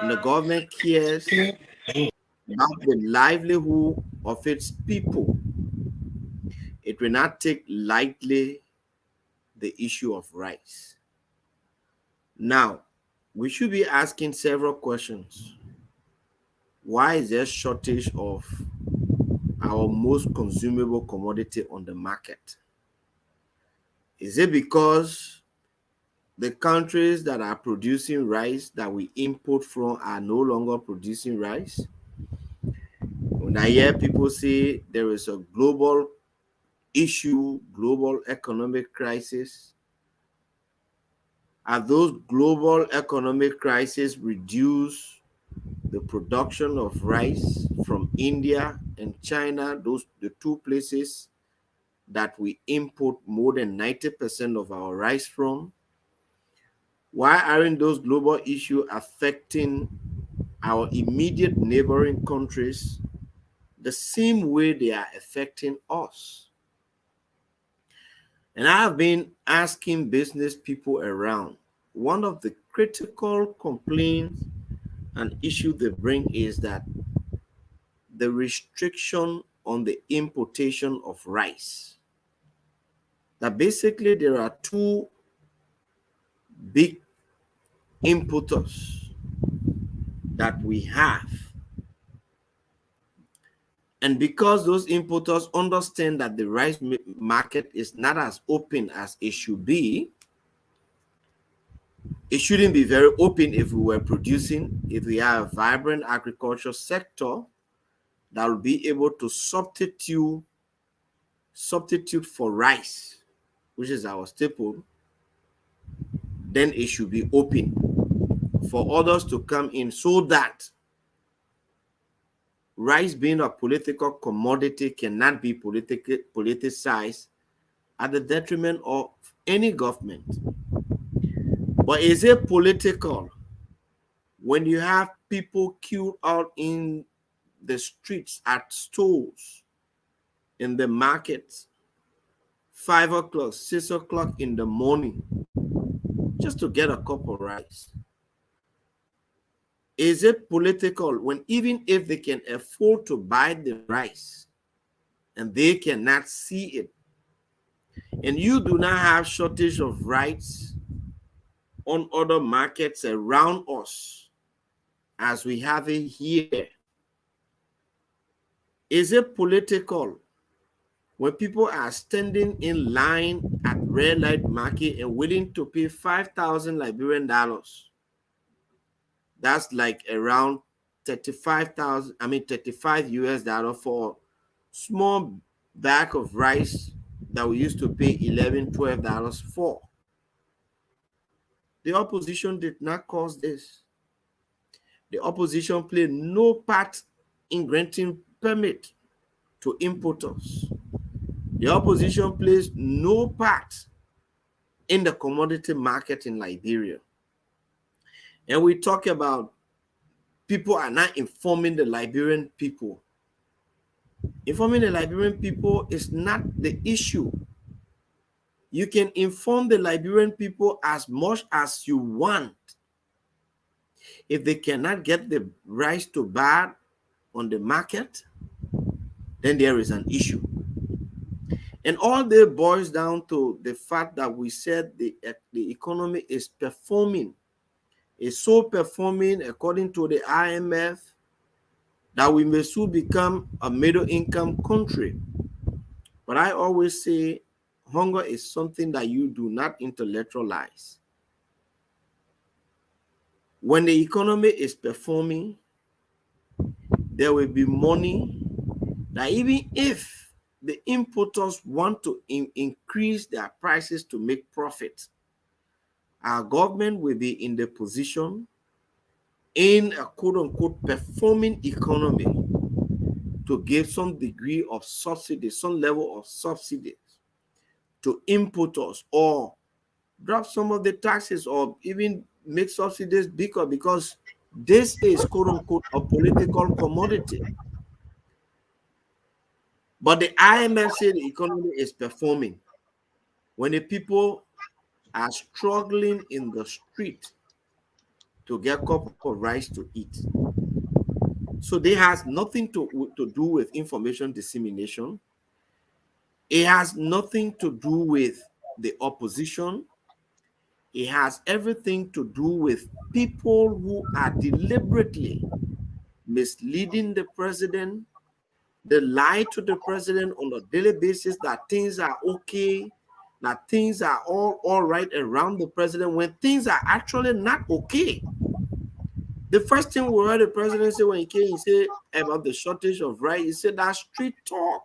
and the government cares about the livelihood of its people, it will not take lightly the issue of rice. Now, we should be asking several questions. Why is there shortage of our most consumable commodity on the market? Is it because the countries that are producing rice that we import from are no longer producing rice? When I hear people say there is a global issue, global economic crisis, are those global economic crises reduce the production of rice from India and China, the two places that we import more than 90% of our rice from? Why aren't those global issues affecting our immediate neighboring countries the same way they are affecting us? And I have been asking business people around, one of the critical complaints and issue they bring is that the restriction on the importation of rice. That basically there are two big importers that we have. And because those importers understand that the rice market is not as open as it should be, it shouldn't be very open if we have a vibrant agriculture sector that will be able to substitute for rice, which is our staple, then it should be open for others to come in, so that rice, being a political commodity, cannot be politicized at the detriment of any government. But is it political when you have people queued out in the streets, at stores, in the markets, 5 o'clock, 6 o'clock in the morning, just to get a cup of rice? Is it political when, even if they can afford to buy the rice and they cannot see it, and you do not have shortage of rice on other markets around us as we have it here? Is it political when people are standing in line at red light market and willing to pay 5,000 Liberian dollars? That's like around 35 US dollar for small bag of rice that we used to pay $11, $12 for. The opposition did not cause this. The opposition played no part in granting permit to importers. The opposition plays no part in the commodity market in Liberia. And we talk about people are not informing the Liberian people. Informing the Liberian people is not the issue. You can inform the Liberian people as much as you want. If they cannot get the rice to buy on the market, then there is an issue. And all that boils down to the fact that we said the economy is performing. It's so performing according to the IMF that we may soon become a middle income country. But I always say hunger is something that you do not intellectualize. When the economy is performing, there will be money that even if the importers want to increase their prices to make profit, our government will be in the position in a quote-unquote performing economy to give some degree of subsidy, some level of subsidies to importers, or drop some of the taxes, or even make subsidies bigger, because this is quote-unquote a political commodity. But the IMF said the economy is performing. When the people are struggling in the street to get a cup of rice to eat. So they has nothing to do with information dissemination. It has nothing to do with the opposition. It has everything to do with people who are deliberately misleading the president. They lie to the president on a daily basis that things are okay, that things are all right around the president, when things are actually not okay. The first thing we heard the president say when he came, he said about the shortage of rice, he said that's street talk.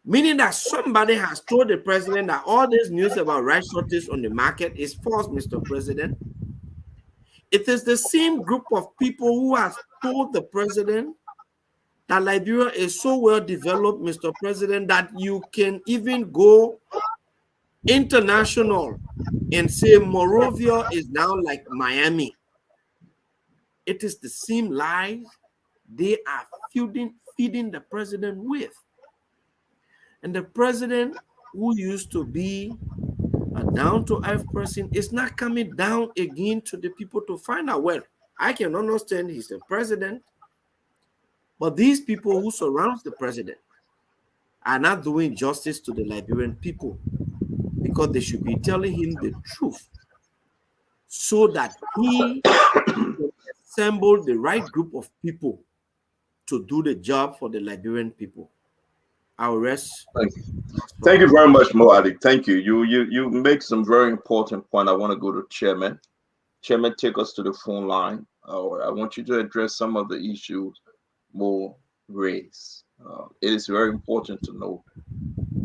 Meaning that somebody has told the president that all this news about rice shortage on the market is false, Mr. President. It is the same group of people who have told the president that Liberia is so well developed, Mr. President, that you can even go international and say Morovia is now like Miami. It is the same lies they are feeding the president with. And the president, who used to be a down-to-earth person, is not coming down again to the people to find out. Well, I can understand he's the president, but these people who surround the president are not doing justice to the Liberian people, because they should be telling him the truth so that he can assemble the right group of people to do the job for the Liberian people. I'll rest. Thank you very much, Moadi. Thank you. You make some very important point. I want to go to Chairman. Chairman, take us to the phone line. I want you to address some of the issues more raised. It is very important to know.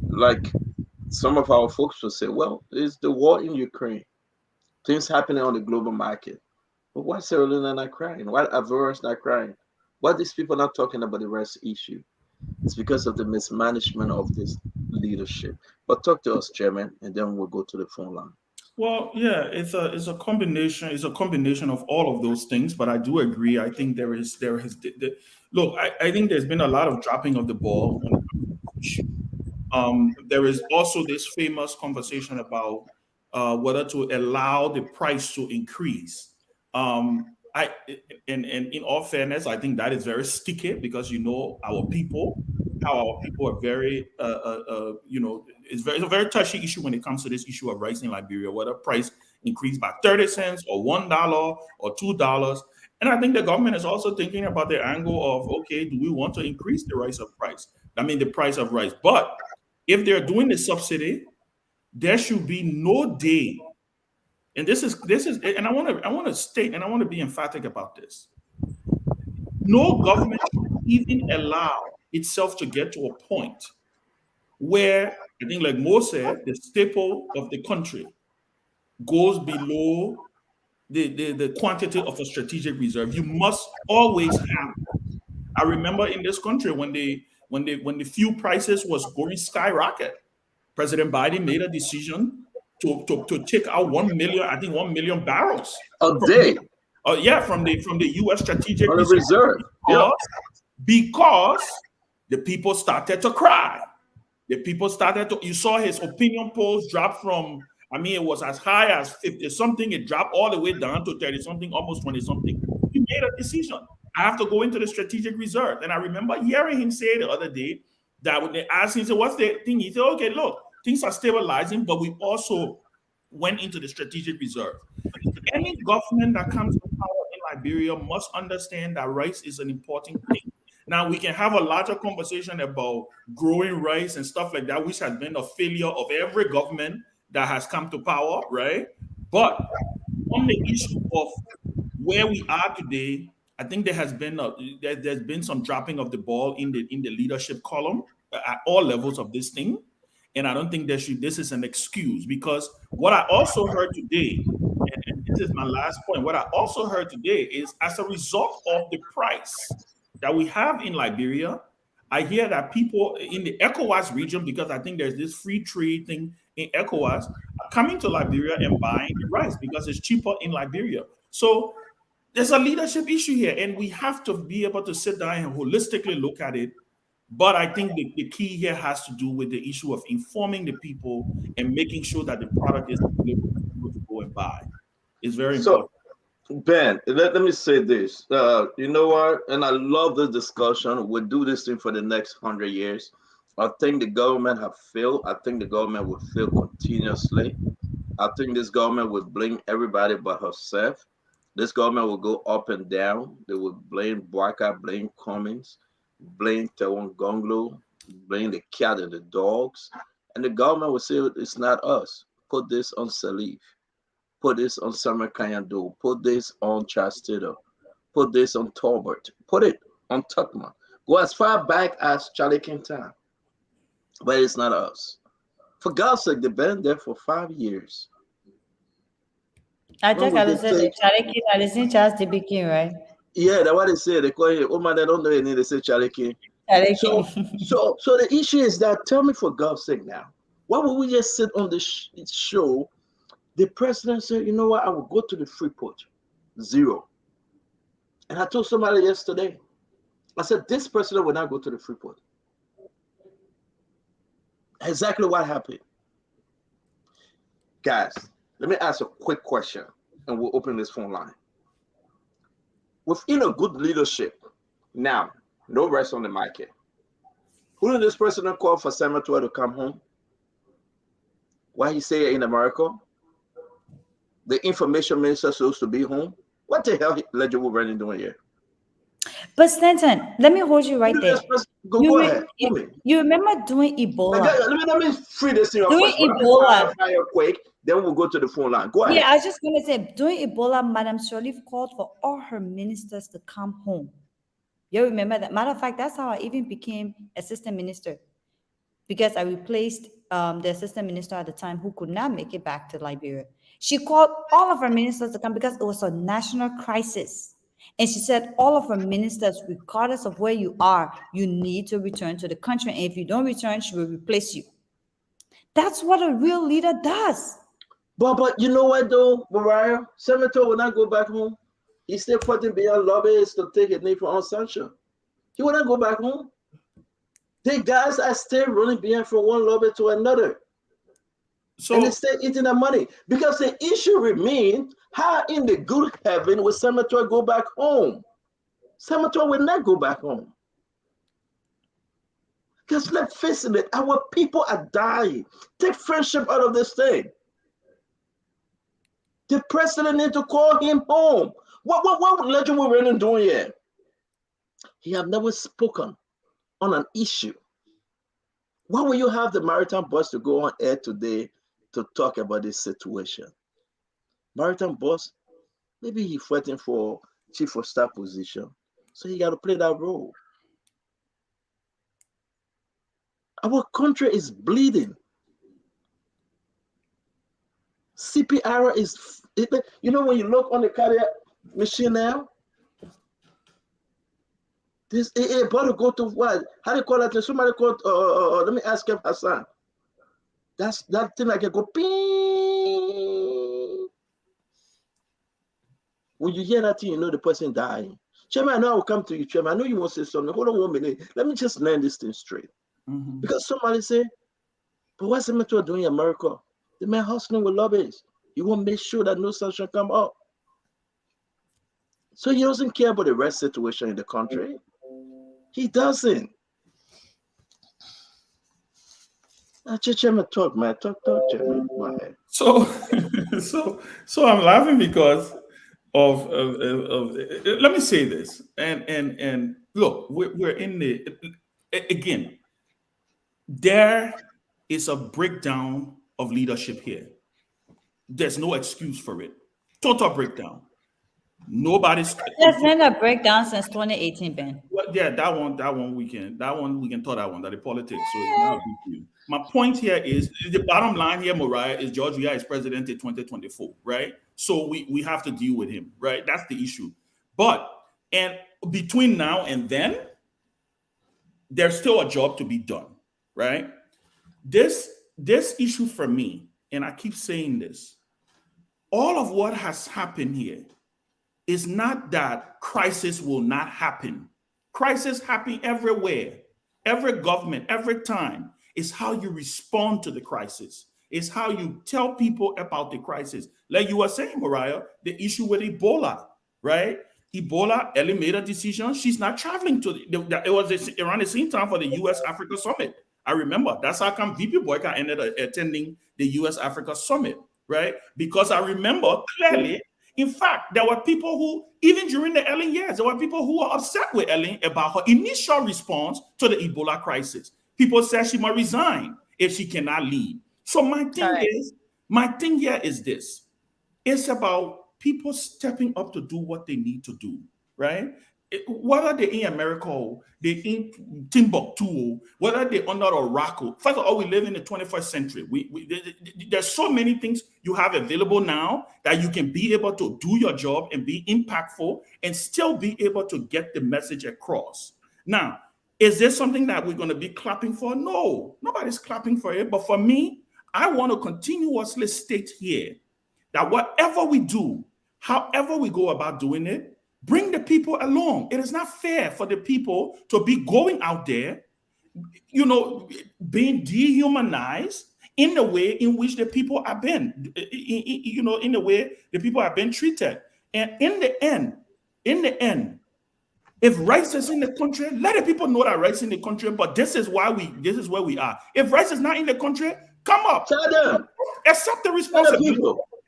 Like some of our folks will say, well, it's the war in Ukraine. Things happening on the global market. But why Sierra Leone not crying? Why Ivorians not crying? Why these people not talking about the rest issue? It's because of the mismanagement of this leadership. But talk to us, Chairman, and then we'll go to the phone line. Well, yeah, it's a combination. It's a combination of all of those things. But I do agree. I think look. I think there's been a lot of dropping of the ball when it comes to this issue. There is also this famous conversation about whether to allow the price to increase. And in all fairness, I think that is very sticky, because our people, how our people are very it's a very touchy issue when it comes to this issue of rice in Liberia, whether price increased by 30 cents or $1 or $2. And I think the government is also thinking about the angle of, okay, do we want to increase the the price of rice? But if they're doing the subsidy, there should be no day. And this is, and I want to state, and I want to be emphatic about this. No government should even allow itself to get to a point where, I think, like Mo said, the staple of the country goes below the quantity of a strategic reserve. You must always have. I remember in this country when the fuel prices was going skyrocket, President Biden made a decision to take out 1 million, I think 1 million barrels a day from the U.S. strategic on the reserve reserve. Yeah. because the people started to cry. The people started to. You saw his opinion polls drop from. I mean, it was as high as 50 something. It dropped all the way down to 30 something, almost 20 something. He made a decision. I have to go into the strategic reserve. And I remember hearing him say the other day that when they asked him, "What's the thing?" He said, "Okay, look, things are stabilizing, but we also went into the strategic reserve." Any government that comes to power in Liberia must understand that rice is an important thing. Now, we can have a larger conversation about growing rice and stuff like that, which has been a failure of every government that has come to power, right? But on the issue of where we are today, I think there has been there's been some dropping of the ball in the leadership column at all levels of this thing, and I don't think this is an excuse, because what I also heard today, and this is my last point, what I also heard today is as a result of the price that we have in Liberia, I hear that people in the ECOWAS region, because I think there's this free trade thing in ECOWAS, are coming to Liberia and buying the rice because it's cheaper in Liberia. So there's a leadership issue here, and we have to be able to sit down and holistically look at it. But I think the key here has to do with the issue of informing the people and making sure that the product is available for people to go and buy. It's very important. Ben, let me say this. You know what? And I love this discussion. We'll do this thing for the next 100 years. I think the government have failed. I think the government will fail continuously. I think this government will blame everybody but herself. This government will go up and down. They will blame Bwaka, blame Cummings, blame Tewon Gonglo, blame the cat and the dogs. And the government will say, it's not us. Put this on Salif. Put this on Summer Kanyando. Put this on Chastito. Put this on Tolbert. Put it on Tuckman. Go as far back as Charlie Quintan. But it's not us. For God's sake, they've been there for 5 years. I think I said Charlie King, I listen Charles TB King, right? Yeah, that's what they say. They call it, oh man, they don't know any, they say Charlie King. So the issue is that, tell me for God's sake now, why would we just sit on this show? The president said, you know what, I will go to the Freeport. Zero. And I told somebody yesterday, I said, this president will not go to the Freeport. Exactly what happened. Guys, let me ask a quick question and we'll open this phone line. Within a good leadership, now, no rest on the market. Who did this president call for Samatua to come home? Why he say in America? The information minister supposed to be home? What the hell Ledger Wolverine doing here? But Stanton, let me hold you right there. Go ahead. You remember doing Ebola? Let me free this thing up doing first. Ebola. Fire quick, then we'll go to the phone line. Go ahead. Yeah, I was just going to say, during Ebola, Madam Sirleaf called for all her ministers to come home. You remember that? Matter of fact, that's how I even became assistant minister, because I replaced the assistant minister at the time who could not make it back to Liberia. She called all of her ministers to come because it was a national crisis. And she said, all of her ministers, regardless of where you are, you need to return to the country. And if you don't return, she will replace you. That's what a real leader does. But you know what though, Mariah? Senator will not go back home. He's still fighting beyond lobbyists to take a name for Aung San Suu. He will not go back home. The guys are still running behind from one lobby to another. So, and they stay eating their money. Because the issue remains, how in the good heaven will Senator go back home? Senator will not go back home. Because let's face it, our people are dying. Take friendship out of this thing. The president need to call him home. What Legend Wolverine doing here? He have never spoken on an issue. Why will you have the maritime boss to go on air today to talk about this situation? Maritime boss, maybe he's fighting for chief of staff position, so he got to play that role. Our country is bleeding. CPR is, you know, when you look on the cardiac machine now, this it about to go to what? How do you call that? Somebody called, let me ask him, Hassan. that thing like a go ping. When you hear that thing, you know the person dying. Chairman, I know I will come to you, Chairman. I know you want to say something. Hold on 1 minute. Let me just learn this thing straight. Because somebody say, but what's the matter doing in America? The man hustling with lobbies. You want to make sure that no sanction come up. So he doesn't care about the rest situation in the country. He doesn't. Chairman, talk, man. Talk, Chairman. Go ahead. So I'm laughing because of let me say this, and look, we're in the again. There is a breakdown of leadership here. There's no excuse for it. Total breakdown. Nobody's. There's been a breakdown since 2018, Ben. Well, yeah, that one we can talk that one, that the politics. So it's not a big deal. My point here is the bottom line here, Mariah, is George Weah is president in 2024, right? So we have to deal with him, right? That's the issue. But and between now and then, there's still a job to be done, right? This issue for me, and I keep saying this, all of what has happened here is not that crisis will not happen. Crisis happen everywhere. Every government, every time. It's how you respond to the crisis. It's how you tell people about the crisis. Like you were saying, Mariah, the issue with Ebola, right? Ebola, Ellie made a decision. She's not traveling to it was around the same time for the U.S.-Africa Summit. I remember. That's how come VP Boyka ended up attending the U.S.-Africa Summit, right? Because I remember clearly. In fact, there were people who, even during the Ellen years, there were people who were upset with Ellen about her initial response to the Ebola crisis. People said she must resign if she cannot lead. So my thing here is this. It's about people stepping up to do what they need to do, right? Whether they're in America or they're in Timbuktu, whether they're under a rock. First of all, we live in the 21st century. There's so many things you have available now that you can be able to do your job and be impactful and still be able to get the message across. Now, is this something that we're going to be clapping for? No, nobody's clapping for it. But for me, I want to continuously state here that whatever we do, however we go about doing it, bring the people along. It is not fair for the people to be going out there, being dehumanized in the way in which the people have been, in the way the people have been treated. And in the end, if rice is in the country, let the people know that rice is in the country. But this is where we are. If rice is not in the country, come up, tell them, accept the responsibility,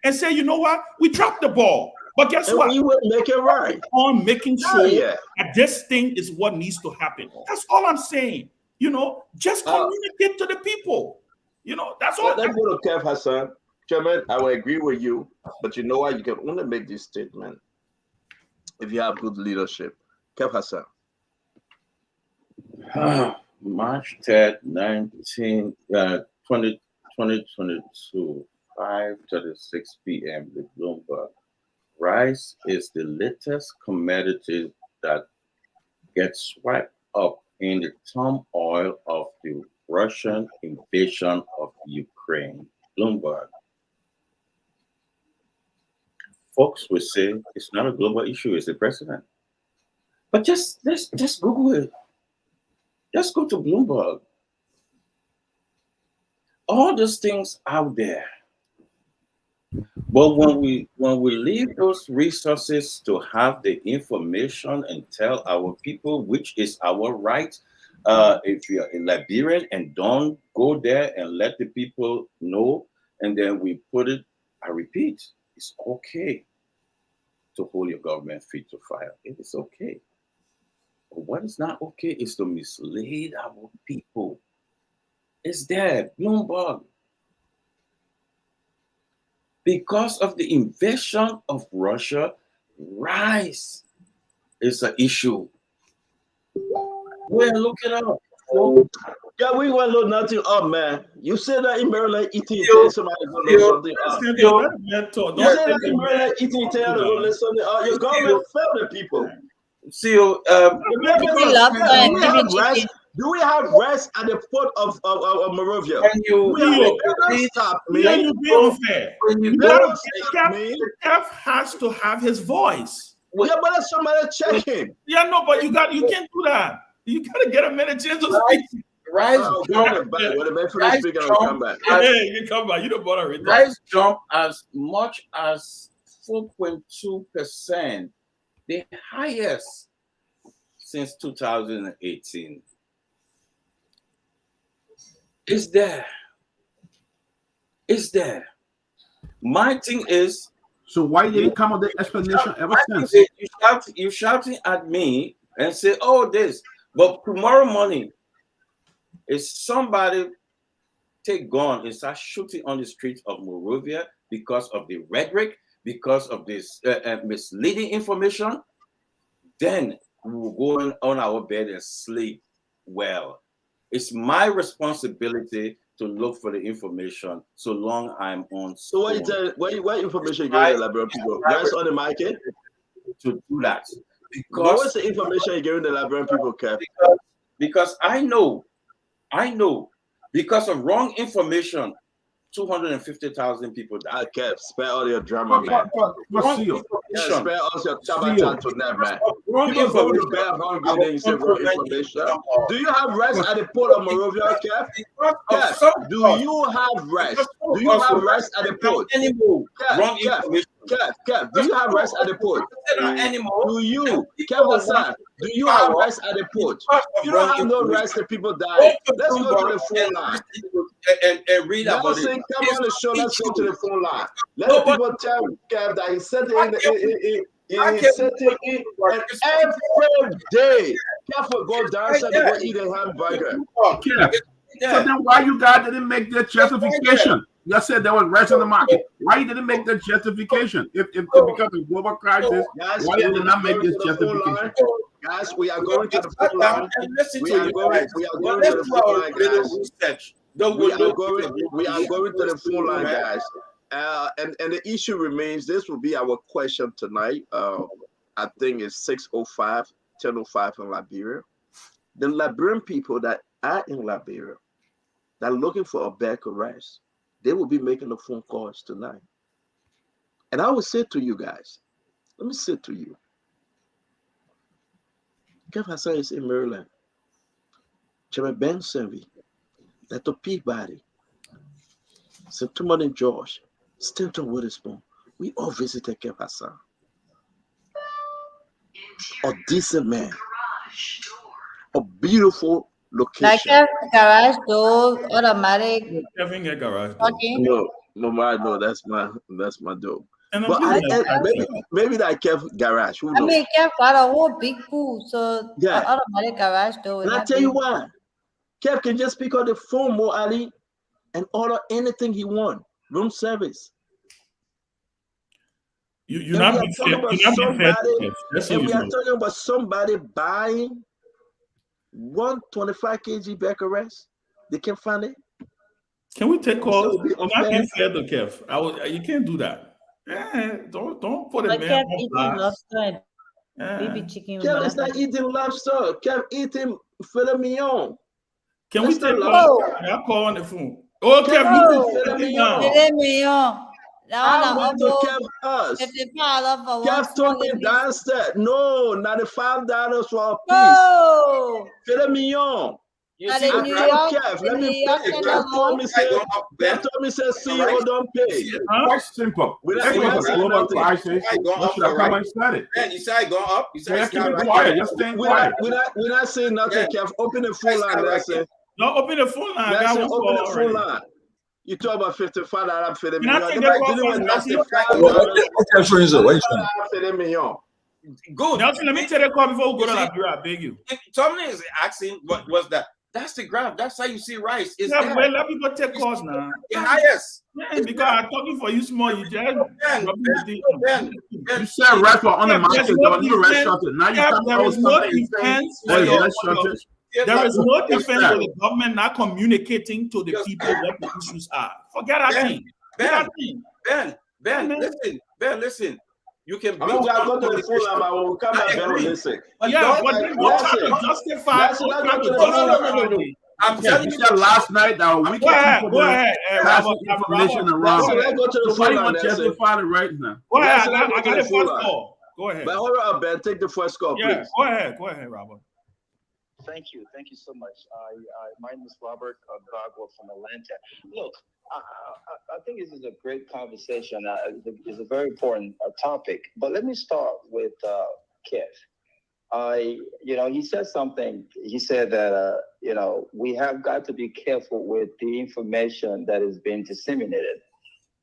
and say, you know what, we dropped the ball. But guess what? We will make it right. On making sure that this thing is what needs to happen. That's all I'm saying. Just communicate to the people. That's all. Let's go to Kev Hassan. Chairman, I will agree with you, but you know what? You can only make this statement if you have good leadership. Kev Hassan. March 3rd, 2022, 5:36 p.m. The Bloomberg. Rice is the latest commodity that gets swept up in the turmoil of the Russian invasion of Ukraine. Bloomberg. Folks will say it's not a global issue, it's the president. But just Google it. Just go to Bloomberg. All those things out there. But when we leave those resources to have the information and tell our people, which is our right, if you're a Liberian and don't go there and let the people know, and then we put it, I repeat, it's okay to hold your government feet to fire. It is okay. But what is not okay is to mislead our people. It's there, Bloomberg. Because of the invasion of Russia, rice is an issue. We're looking up. Yeah, we won't load nothing up, man. You said that in Maryland eating somebody go load something up. You said that in Maryland eating go load something up. Your government failed the people. See you. Do we have rice at the port of Monrovia? When you stop me. Yeah, you be unfair. When you You go, gotta stop me. the Kev has to have his voice. Yeah, but let somebody check him. Yeah, no, but you can't do that. You gotta get a minute chance to speak. Rice jump. When the man finish speaking, I'll come back. Hey, you come back. You don't bother with that. Rice jump as much as 4.2%, the highest since 2018. It's there. It's there. My thing is. So why didn't come with the explanation ever since? You shouting at me and say, "Oh, this," but tomorrow morning, if somebody take gun and start shooting on the streets of Monrovia because of the rhetoric, because of this misleading information, then we will go on our bed and sleep well. It's my responsibility to look for the information so long I'm on. So what information you get the Liberian people? Rice on the market? To do that. Because what's the information you're giving the Liberian people, Kev? Because I know, because of wrong information, 250,000 people died. Kev, spare all your drama, man. Spare all your tabata to that, man. People go to bed hungry, then you say wrong information. Do you have rice at the port of Monrovia, Kev? Kev, do you have rice? Do you have rice at the port? Kev, do you have rice at the port? Do you, Kev Hassan, do you have rice at the port? You don't have no rice, the people die. Let's go to the phone line. And read about it. Come on the show, let's go to the phone line. Let the people tell Kev that he sent it in and every day. Kev will go downstairs to go eat a hamburger. So then why you guys didn't make that justification? You said there was rice on the market. Why you didn't make that justification? If because of global crisis, why you did not make this justification? Guys, we are going to the phone line. We are going to the phone line, guys. We are going to the phone line, guys. And the issue remains, this will be our question tonight. I think it's 6:05, 10:05 in Liberia. The Liberian people that are in Liberia that are looking for a bag of rice, they will be making the phone calls tonight. And I will say to you guys, let me say to you, Kev Hassan is in Maryland. Chairman Ben Senvi, Dr. Peabody, St. Thomas and George, Stanton Witherspoon, we all visited Kev Hassan. A decent man, a beautiful location. Like a garage door, automatic. Garage door. No, that's my door. But maybe that Kev garage. Who knows? Kev got a whole big pool, so automatic garage door. And I tell you why. Kev can just pick up the phone, Mo Ali, and order anything he wants. Room service. You're not being fair. And we are talking about somebody buying 125 kg bag of rice. They can't find it. Can we take calls? You're not being fair to Kev. You can't do that. Don't put a man on blast. Baby chicken. Kev is not eating lobster. Kev eating filet mignon. Can we take calls? I'll call on the phone. Oh, Kev, you filet mignon. I went to Kev Us. Kev told me downstairs. No, $95 for a piece. No. Filet mignon. Kev, let me pay. Kev told me, CEO don't pay. That's simple. What should I come and start it? Man, you say I go up. You say we're not saying nothing, Kev. Open the phone line. That's it. No, open the phone line. Open the phone line. You talk about $55 filet mignon. Good. Nelson, let me take a call before we go to Liberia. I beg you. Tomlin is asking what was that. That's the graph. That's how you see rice. Well, let people take calls now. The highest. Yeah, because I'm talking for you small. You just you said rice for on the market. There was no restaurant. Now you talk about something. There is no defense for the government not communicating to the people what the issues are. Forget that thing. Ben, listen. You can I be mean, we are going to the full communication. line, but when we come back, Ben will listen. But Yeah, don't but then what Yes, kind sir. of justify? Yes, sir. What Let's kind go of to the full line. justify? I'm Yeah, telling you you said the last night that wicked Go ahead, people go were ahead, passing information Robert. around. Let's go to the So why full you line, want to that's it. justify it right now? Go ahead. Yes, sir. Let's I go to got the the full first line. call. Go ahead. But hold on, Ben. Take the first call, Yeah, please. go ahead, Robert. Thank you so much. My name is Robert Bagwell from Atlanta. Look, I think this is a great conversation. It's a very important topic. But let me start with Kev. He said something. He said that we have got to be careful with the information that is being disseminated,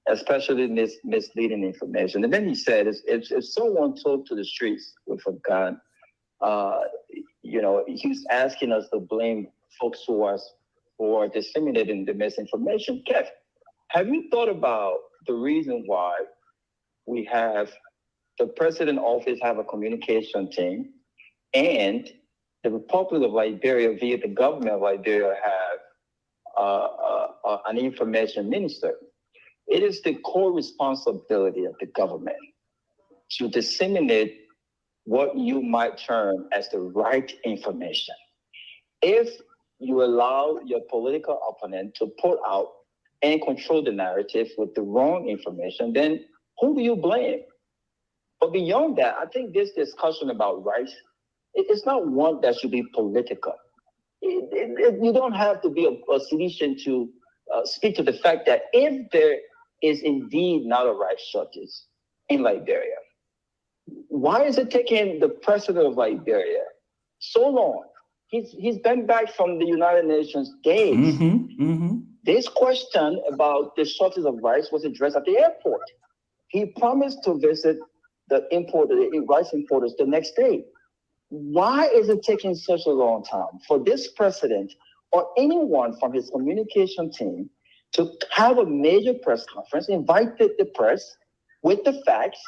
especially this misleading information. And then he said, if someone took to the streets with a gun, he's asking us to blame folks who are disseminating the misinformation. Kev, have you thought about the reason why we have the president office have a communication team and the Republic of Liberia via the government of Liberia have an information minister? It is the core responsibility of the government to disseminate what you might term as the right information. If you allow your political opponent to put out and control the narrative with the wrong information, then who do you blame? But beyond that, I think this discussion about rights, it's not one that should be political. You don't have to be a clinician to speak to the fact that if there is indeed not a rights shortage in Liberia, why is it taking the president of Liberia so long? He's been back from the United Nations days. This question about the shortage of rice was addressed at the airport. He promised to visit the rice importers the next day. Why is it taking such a long time for this president or anyone from his communication team to have a major press conference, invite the press with the facts,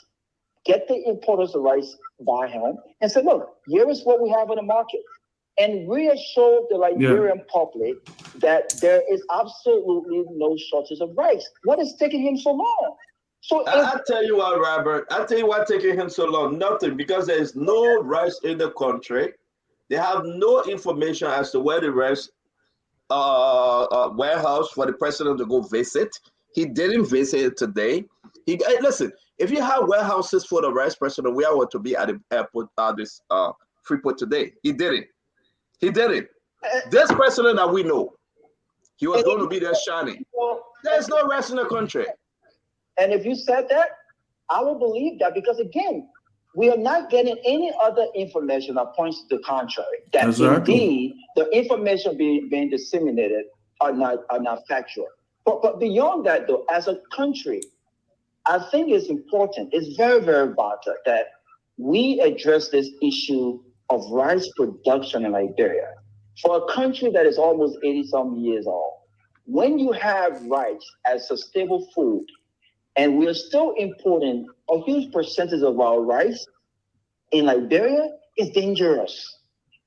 get the importers of rice by him, and say, look, here is what we have in the market, and reassure the Liberian public that there is absolutely no shortage of rice? What is taking him so long? So I'll tell you what, Robert. I'll tell you what taking him so long. Nothing, because there is no rice in the country. They have no information as to where the rice warehouse for the president to go visit. He didn't visit it today. Listen, if you have warehouses for the rice president, we are to be at the airport, this Freeport today. He didn't. This president that we know, he was going to be there shining. There's no rice in the country. And if you said that, I will believe that, because again, we are not getting any other information that points to the contrary. That indeed the information being disseminated are not factual. But beyond that, though, as a country, I think it's important. It's very, very vital that we address this issue of rice production in Liberia. For a country that is almost 80-some years old, when you have rice as a stable food, and we are still importing a huge percentage of our rice in Liberia, it's dangerous.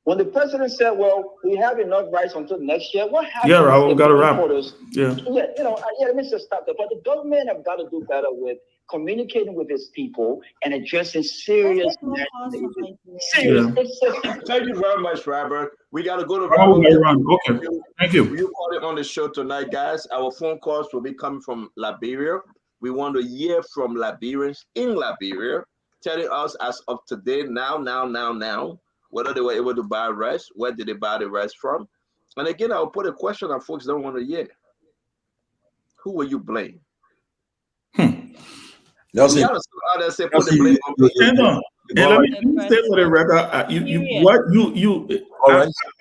When the president said, well, we have enough rice until next year, what happens? Yeah, Raul, got to wrap. Let me just stop there. But the government have got to do better with communicating with its people and addressing serious national issues. Thank you very much, Robert. We got to go to Okay. Thank you. You called it on the show tonight, guys. Our phone calls will be coming from Liberia. We want to hear from Liberians in Liberia telling us as of today, now, whether they were able to buy rice, where did they buy the rice from? And again, I'll put a question that folks don't want to hear. Who will you blame? Nelson, Stand on. Let me stay for the record.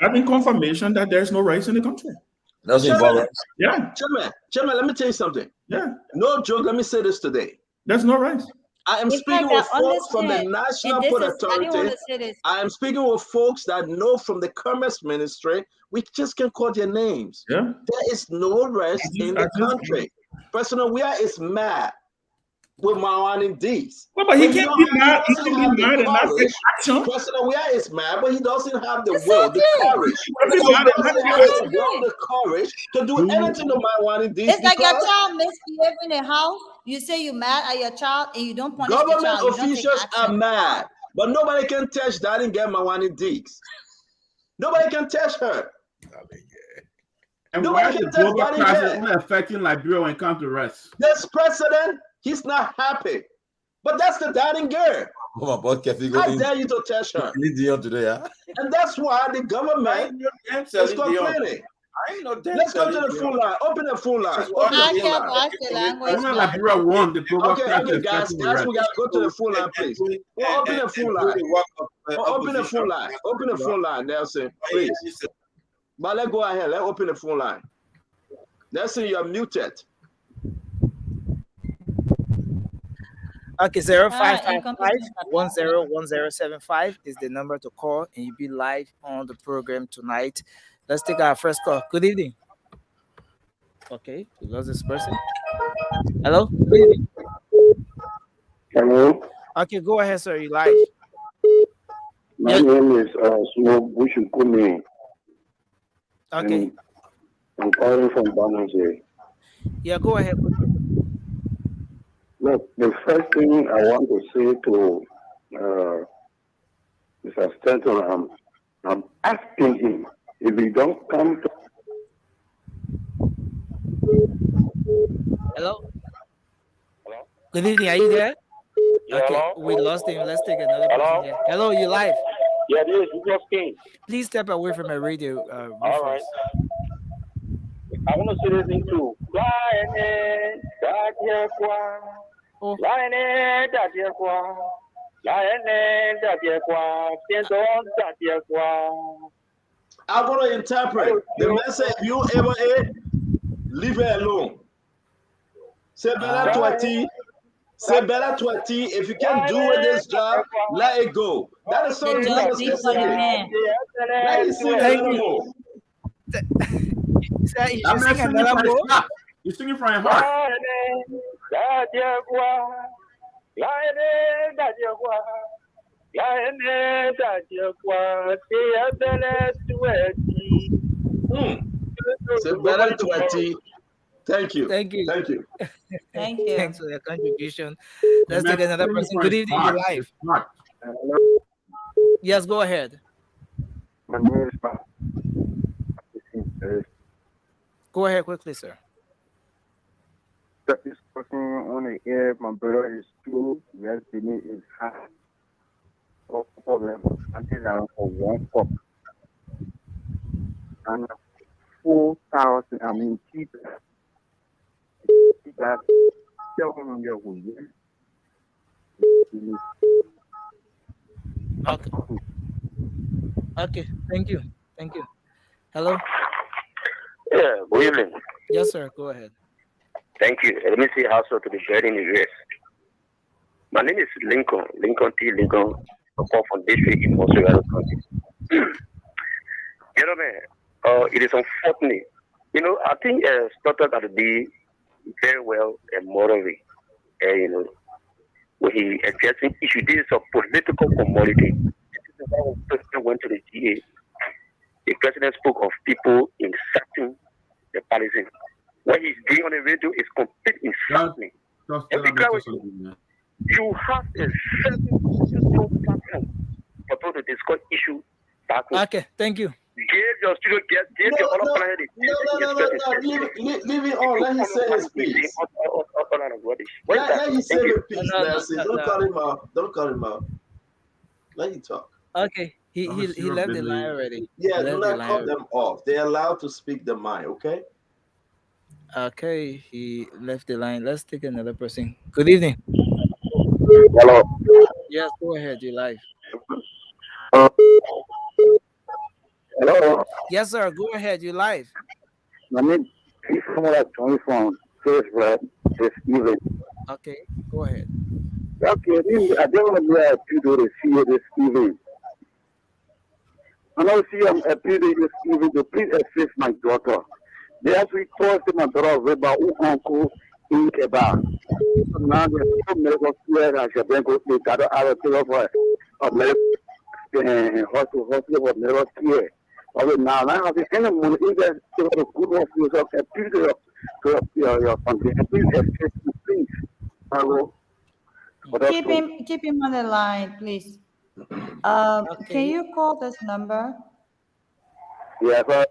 I think confirmation that there's no rice in the country. Chairman, let me tell you something. Yeah. No joke. Let me say this today. There's no rice. I am speaking with folks from the National Food Authority. I am speaking with folks that know from the Commerce Ministry. We just can call their names. Yeah. There is no rice in the country. President Weah is mad. with Marwan D's. Well, but he can't be mad. He can be mad and not take action. President Weah is mad, but he doesn't have the will, the courage. He He doesn't doesn't have the will, the courage to do anything to Marwan D's. It's like your child misbehaving in the house. You say you're mad at your child and you don't punish the child. Government officials are mad, but nobody can touch that and get Marwan D's. Nobody can touch her. And why is the global crisis only affecting Liberia when it comes to rest? This president, he's not happy. But that's the dying girl. How dare you to touch her? And that's why the government is complaining. Let's go to the phone line. Open the phone line. Liberia won the global crisis. Okay, guys, we gotta go to the phone line, please. Open the phone line. Open the phone line. Open the phone line, Nelson, please. But let's go ahead. Let's open the phone line. Nelson, you are muted. Okay, 0555-101075 is the number to call, and you'll be live on the program tonight. Let's take our first call. Good evening. Okay, we lost this person. Hello? Good evening. Hello? Okay, go ahead, sir. You're live. My name is Smo Bushukumi. Okay. I'm calling from Banaje. Yeah, go ahead. Look, the first thing I want to say to Mr. Stanton, I'm asking him if he don't come to. Hello? Good evening. Are you there? Yeah, okay, hello? We lost him. Let's take another person here. Hello, you live? Yeah, this is just King. Please step away from a radio. All right. I want to say this thing too. I'm going to interpret the message. If you ever leave it alone. Say better 20. Say better 20. If you can't do with this job, let it go. That is something you must say. Let it sing another more. You're singing from your heart. Say better 20. Thank you. Thank you. Thank you. Thank you. Thanks for your contribution. Let's take another person. Good evening, you're live. Yes, go ahead. My name is Go ahead quickly, sir. That is person on the air. My brother is true. Yes, the need is high. No problem. Until I'm for 1 cup. And 4,000, I mean, people. That Okay. Okay. Thank you. Thank you. Hello. Yeah. Good evening. Yes, sir. Go ahead. Thank you. Let me say also to the bird in the US. My name is Lincoln T. Lincoln, a call from district in Oswego County. Gentlemen, it is unfortunate. You know, I think started at the be very well and morally, you know, when he addressing issue. This is a political commodity. This is why when the president went to the GA, the president spoke of people insulting the Palestinians. What he's doing on the radio is complete insulting. You have a certain platform for people to discuss issue back home. Okay, thank you. Give your studio, give your other planet. Leave it on. Let him say his piece. Let him say his piece, Nancy. Don't call him out. Don't call him out. Let him talk. Okay, he left the line already. Yeah, do not cut them off. They're allowed to speak their mind, okay? Okay, he left the line. Let's take another person. Good evening. Hello. Yes, go ahead. You're live. Hello. Yes, sir. Go ahead. You're live. I mean, people like Tony from Facebook this evening. Okay, go ahead. Okay, I don't want to be a people to see you this evening. I know see I'm a people this evening to please assist my daughter. They actually caused my daughter about uncle in Quebec. Now there's so medical care and Japan go to got out of medical hospital of medical care. Although now I have any money in there to the good hospitals of a period to your country. And please, hello. Keep him on the line, please. Can you call this number? Yeah, but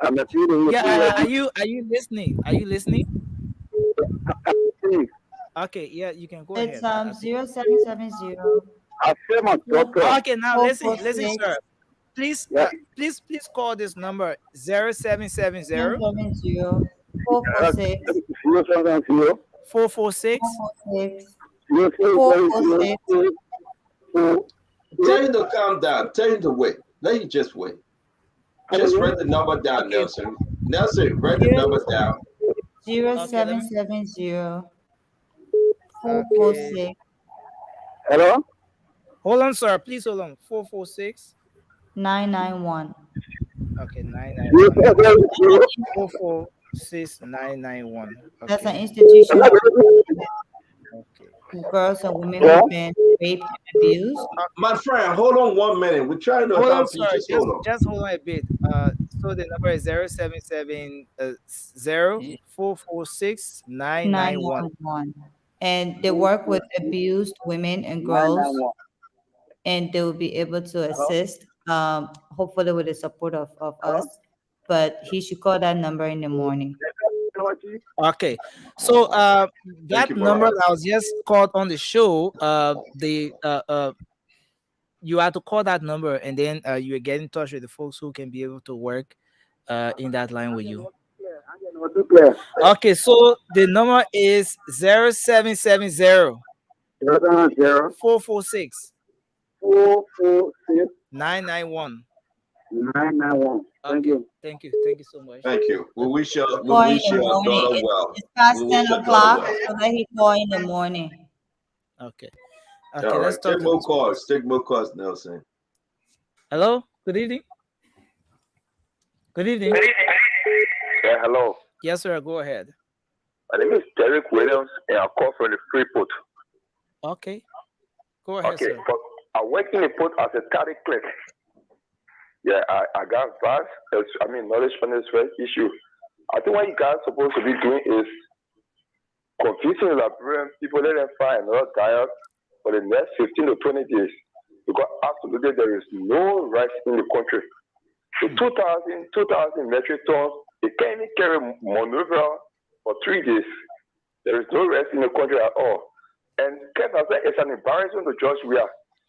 I'm a feeling. Yeah, are you listening? Are you listening? Okay, yeah, you can go It's ahead. 0770. I said my doctor. Okay, now listen, sir. Please, please call this number 0770 446 Tell him to calm down. Tell him to wait. Let him just wait. Just write the number down, Nelson. Nelson, write the number down. 0770 446. Hello? Hold on, sir. Please hold on. 446 991. Okay, 991. 446 991. That's an institution for girls and women who've been raped and abused. My friend, hold on 1 minute. We're trying to Hold on, help you. sir. Just hold on. Just hold on a bit. So the number is 0770 446 991. And they work with abused women and girls, and they will be able to assist, hopefully with the support of us. But he should call that number in the morning. Okay, so that number that was just called on the show, you have to call that number, and then you get in touch with the folks who can be able to work in that line with you. Okay, so the number is 0770 446 991. 991. Thank you. Thank you so much. Thank you. We wish your daughter well. It's past 10 o'clock, so let him call in the morning. Okay. Okay, all right. Let's take more calls. Take more calls, Nelson. Hello. Good evening. Good evening. Yeah, hello. Yes, sir. Go ahead. My name is Derek Williams, and I call from the Freeport. Okay. Go ahead, sir. But I work in the port as a static clerk. Yeah, I got vast, knowledge on this issue. I think what you guys are supposed to be doing is confusing the Liberian people, let them find another diet for the next 15 to 20 days. Because absolutely there is no rice in the country. So 2,000 metric tons, they can't even carry maneuver for 3 days. There is no rest in the country at all. And it's an embarrassment to Joshua.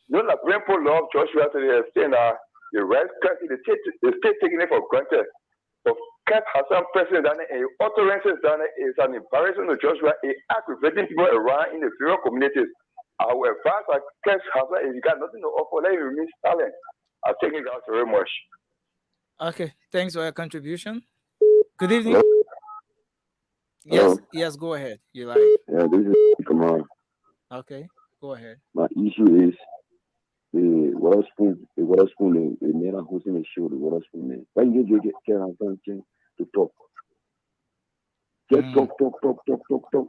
Liberian people love Joshua to the extent that the rest country, they stay taking it for granted. But Kev Hassan president and utterances done is an embarrassment to Joshua, aggravating people around in the various communities. Our advice at Kev Hassan, if you got nothing to offer, let him remain silent. I thank you guys very much. Okay, thanks for your contribution. Good evening. Hello? Yes, go ahead. You're live. Yeah, this is Kamal. Okay, go ahead. My issue is the water spoon, the man hosting the show, the water spoon man. When you get something to talk. Just talk.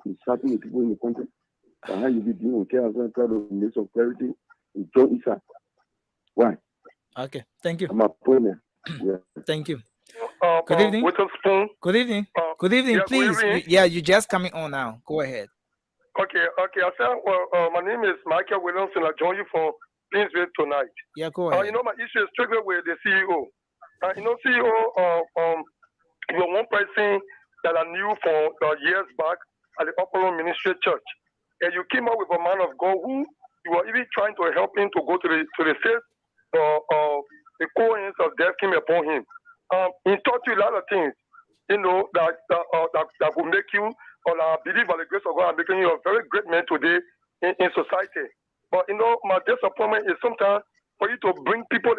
It's happening to people in the country. How you be doing care of need some clarity? Don't Isa. Why? Okay, thank you. I'm a appointment. Yeah. Thank you. Good evening. Good evening. Good evening, yeah, please. Good evening. Yeah, you're just coming on now. Go ahead. Okay. I said, my name is Michael Williamson. I join you for Plainsville tonight. Yeah, go ahead. My issue is strictly with the CEO. CEO, you're one person that I knew for years back at the Upper Ministry Church. And you came up with a man of God who you were even trying to help him to go to the state. The coins of death came upon him. He taught you a lot of things, that will make you, or I believe by the grace of God, making you a very great man today in society. But my disappointment is sometimes for you to bring people,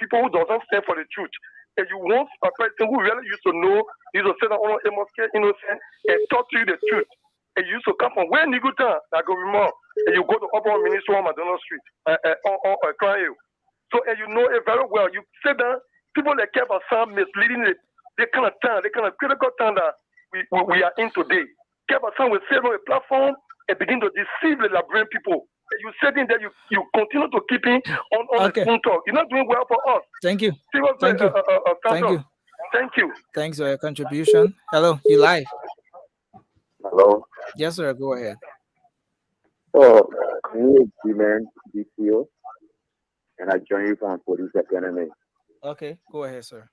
people who doesn't stand for the truth. And you want a person who really used to know, used to say that all innocent and talk to you the truth. And you used to come from where Nigutan, that go more, and you go to Upper Ministry on McDonald Street, or Crying. So, and you know it very well. You say that people that care about some misleading, they kind of critical time that we are in today. Kebasan will sit on a platform and begin to deceive the Liberian people. You sitting there, you continue to keep it on the spoon talk. You're not doing well for us. Thank you. Seriously, Thank you. Thank you. Thank you. Thanks for your contribution. Hello, you live. Hello. Yes, sir. Go ahead. So, community man, DCO, and I join you from Police Academy. Okay, go ahead, sir.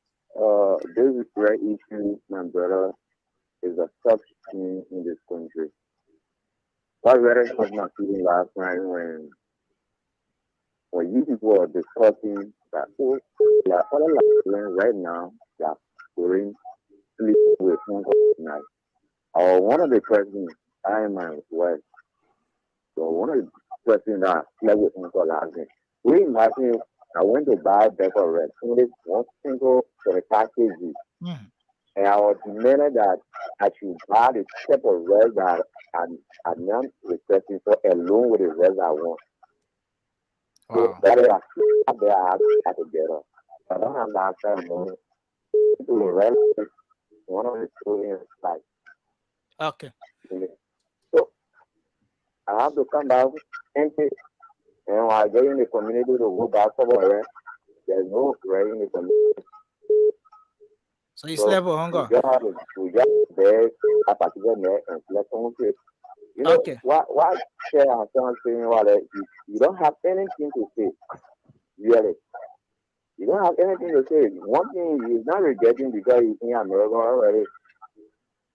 This great issue, my brother, is a tough thing in this country. I read it was my feeling last night when you people are discussing that like all right now that going sleep with phone call tonight. Or one of the presidents, I am my wife. So one of the presidents that slept with phone call last night. We imagine I went to buy a bag of red. Only one single for a package. And I was demanded that I should buy the type of red that I'm not requesting for alone with the red I want. So that is a there I have to get up. I don't have that time money. To the red is one of the two like. Okay. So I have to come back empty. And when I get in the community to go back somewhere, there's no red in the community. So you slept with hunger? We just beg a particular net and select on it. You know, why share and someone saying you don't have anything to say, really. You don't have anything to say. One thing is not regretting because you're in America already.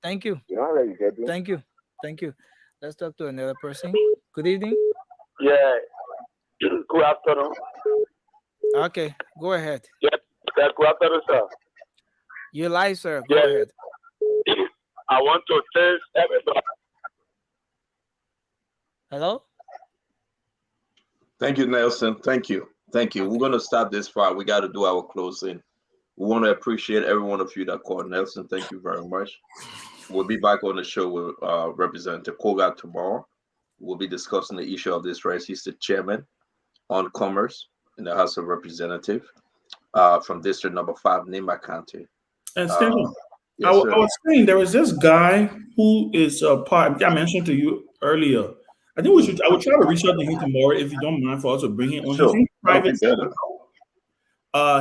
Thank you. You're not regretting. Thank you. Thank you. Let's talk to another person. Good evening. Yeah. Good afternoon. Okay, go ahead. Yeah, good afternoon, sir. You're live, sir. Go ahead. I want to thank everybody. Hello? Thank you, Nelson. Thank you. Thank you. Okay. We're going to stop this part. We got to do our closing. We want to appreciate every one of you that called. Nelson, thank you very much. We'll be back on the show with Representative Koga tomorrow. We'll be discussing the issue of this race. He's the chairman on commerce in the House of Representatives from District Number 5, Nima County. And Stephen, I was saying there was this guy who is a part. I mentioned to you earlier. I think I would try to reach out to him tomorrow if you don't mind for us to bring him on. Sure. He's private.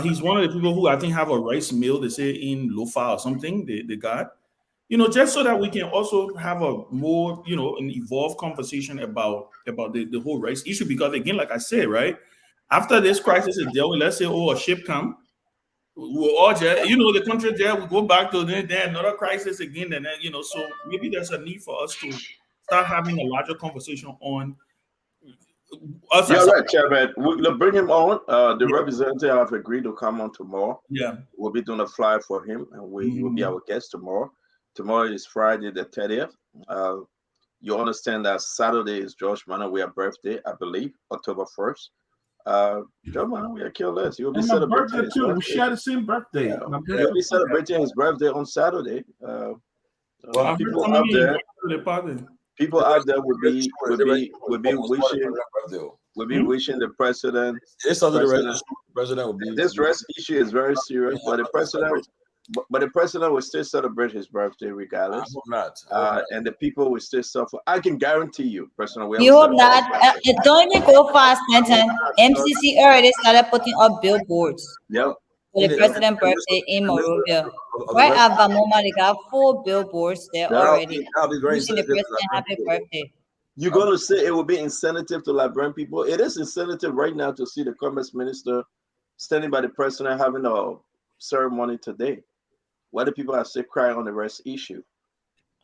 He's one of the people who I think have a rice mill. They say in Lofa or something. They got, just so that we can also have a more, an evolved conversation about the whole rice issue. Because again, like I said, right after this crisis is dealt with, let's say, a ship come. We'll all just, the country there, we go back to then another crisis again, and then, so maybe there's a need for us to start having a larger conversation on us. You're right, Chairman. We'll bring him on. The representative have agreed to come on tomorrow. Yeah. We'll be doing a flyer for him, and he will be our guest tomorrow. Tomorrow is Friday the 30th. You understand that Saturday is George Manawia's birthday, I believe, October 1st. John Manawia, we are careless. You'll be celebrating his birthday. We share the same birthday. Yeah. He'll be celebrating his birthday on Saturday. People out there will be wishing the president. This rest issue is very serious, but the president will still celebrate his birthday regardless. And the people will still suffer. I can guarantee you, personally. You hope not. Don't even go fast, Stanton. MCC already started putting up billboards. Yep. For the president's birthday in Monrovia. Right at Vamoma, they got 4 billboards there already. Wishing the president happy birthday. You're going to say it will be incentive to Liberian people. It is incentive right now to see the commerce minister standing by the president having a ceremony today. Why do people are still crying on the rest issue?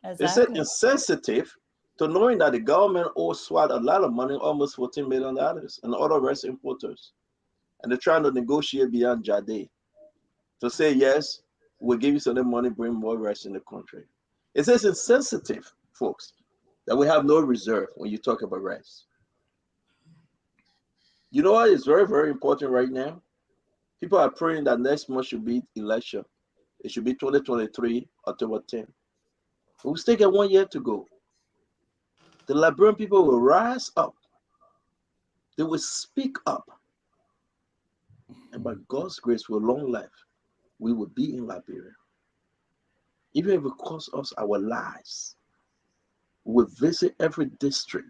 Exactly. Is it insensitive to knowing that the government owes SWAT a lot of money, almost $14 million, and other rest importers? And they're trying to negotiate beyond Jade to say, yes, we'll give you some money, bring more rest in the country. It is insensitive, folks, that we have no reserve when you talk about rest. You know what is very, very important right now? People are praying that next month should be election. It should be 2023, October 10. We still got 1 year to go. The Liberian people will rise up. They will speak up. And by God's grace, with long life, we will be in Liberia. even if it costs us our lives. We visit every district,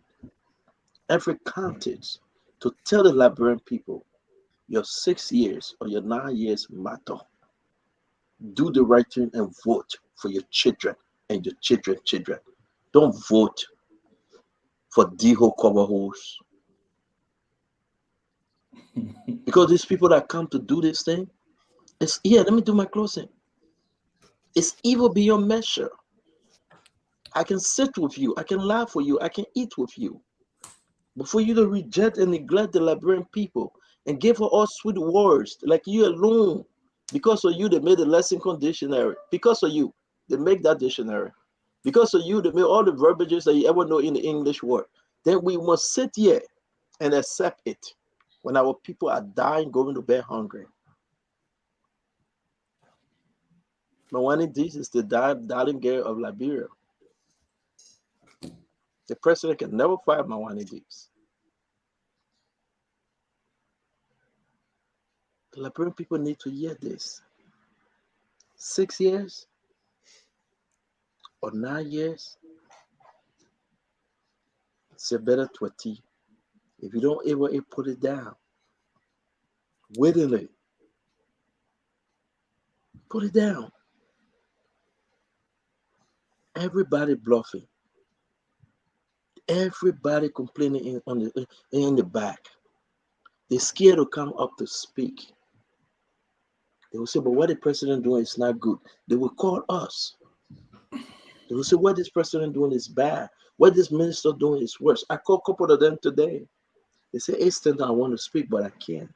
every county to tell the Liberian people your 6 years or your 9 years matter. Do the right thing and vote for your children and your children. Don't vote for D-hole cover holes. Because these people that come to do this thing, it's here. Let me do my closing. It's evil beyond measure. I can sit with you, I can laugh with you, I can eat with you. But for you to reject and neglect the Liberian people and give her all sweet words, like you alone, because of you, they made the lexicon dictionary. Because of you, they make that dictionary. Because of you, they made all the verbiages that you ever know in the English word. Then we must sit here and accept it when our people are dying, going to bed hungry. Mawani Dees is the darling girl of Liberia. The president can never fire Mawani Dees. The Liberian people need to hear this. 6 years or 9 years, it's a better 20. If you don't ever put it down, willingly, put it down. Everybody bluffing. Everybody complaining in the back. They're scared to come up to speak. They will say, but what the president doing is not good. They will call us. They will say, what this president doing is bad. What this minister doing is worse. I called a couple of them today. They say, hey, Stanton, I want to speak, but I can't.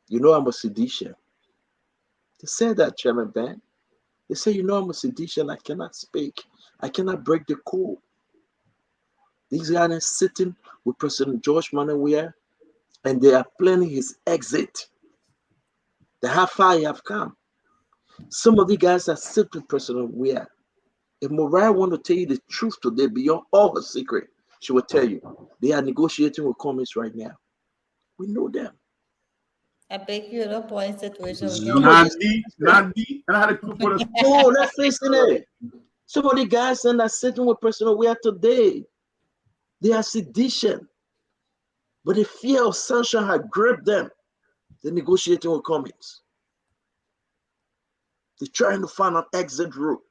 You know I'm a seditious. They said that, Chairman Ben. They say, you know I'm a seditious, I cannot speak. I cannot break the code. These guys are sitting with President George Manawia, and they are planning his exit. How far he have come. Some of the guys that sit with President Weah. If Mariah want to tell you the truth today, beyond all her secret, she will tell you. They are negotiating with communists right now. We know them. I beg you, don't point situation. Nandi, and I had a group for the No, let's face it. Some of the guys that are sitting with President Weah today, they are sedition. But the fear of sanction had gripped them. They're negotiating with communists. They're trying to find an exit route.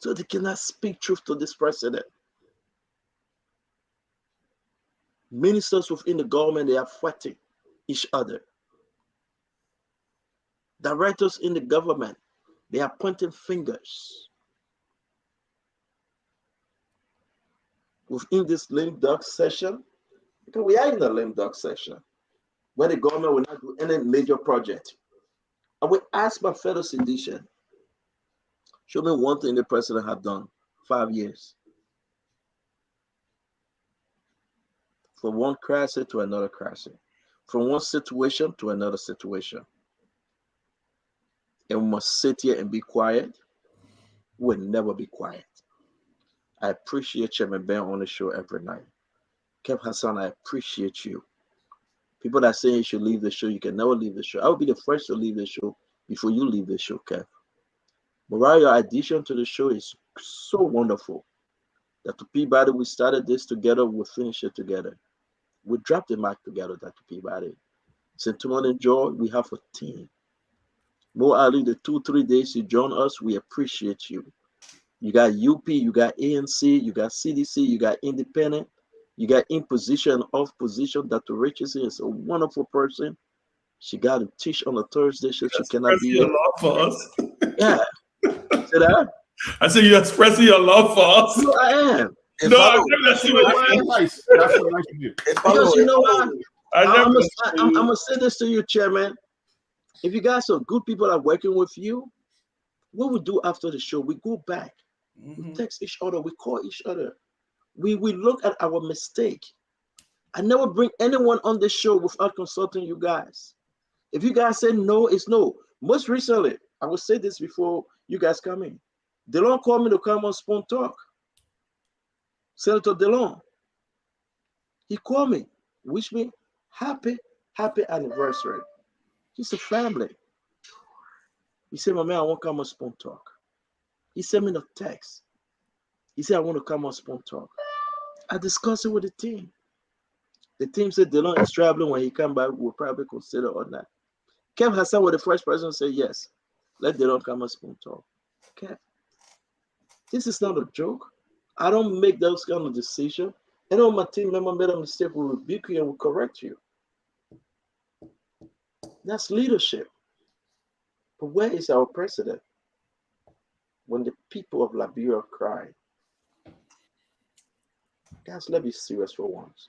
So they cannot speak truth to this president. Ministers within the government, they are fighting each other. Directors in the government, they are pointing fingers. Within this lame duck session, because we are in a lame duck session, where the government will not do any major project. I will ask my fellow citizen, show me one thing the president have done 5 years. From one crisis to another crisis. From one situation to another situation. And we must sit here and be quiet. We'll never be quiet. I appreciate Chairman Ben on the show every night. Kev Hassan, I appreciate you. People that say you should leave the show, you can never leave the show. I will be the first to leave the show before you leave the show, Kev. Mariah, your addition to the show is so wonderful. Dr. Peabody, we started this together, we'll finish it together. We dropped the mic together, Dr. Peabody. St. Timon and Joy, we have a team. Mo Ali, the 2-3 days you join us, we appreciate you. You got UP, you got ANC, you got CDC, you got Independent, you got in position, off position. Dr. Richardson is a wonderful person. She got to teach on a Thursday, so she cannot be your here. love for us. Yeah. Say that? I said you're expressing your love for us. No, I am. No, I've never seen That's nice. That's so nice of you. Because you know what? I'm I'm going to say this to you, Chairman. If you guys are good people that are working with you, what we do after the show, we go back. We text each other. We call each other. We look at our mistake. I never bring anyone on the show without consulting you guys. If you guys say no, it's no. Most recently, I will say this before you guys come in. DeLon called me to come on Spoon Talk. Senator DeLon. He called me, wish me happy anniversary. He's a family. He said, my man, I want to come on Spoon Talk. He sent me the text. He said, I want to come on Spoon Talk. I discussed it with the team. The team said Dylan is traveling. When he come back, we'll probably consider or not. Kev Hassan was the first person to say yes. Let Dylan come on Spoon Talk. Kev, this is not a joke. I don't make those kind of decisions. And when my team member made a mistake, we'll rebuke you and we'll correct you. That's leadership. But where is our president? When the people of Liberia cry, guys, let's be serious for once.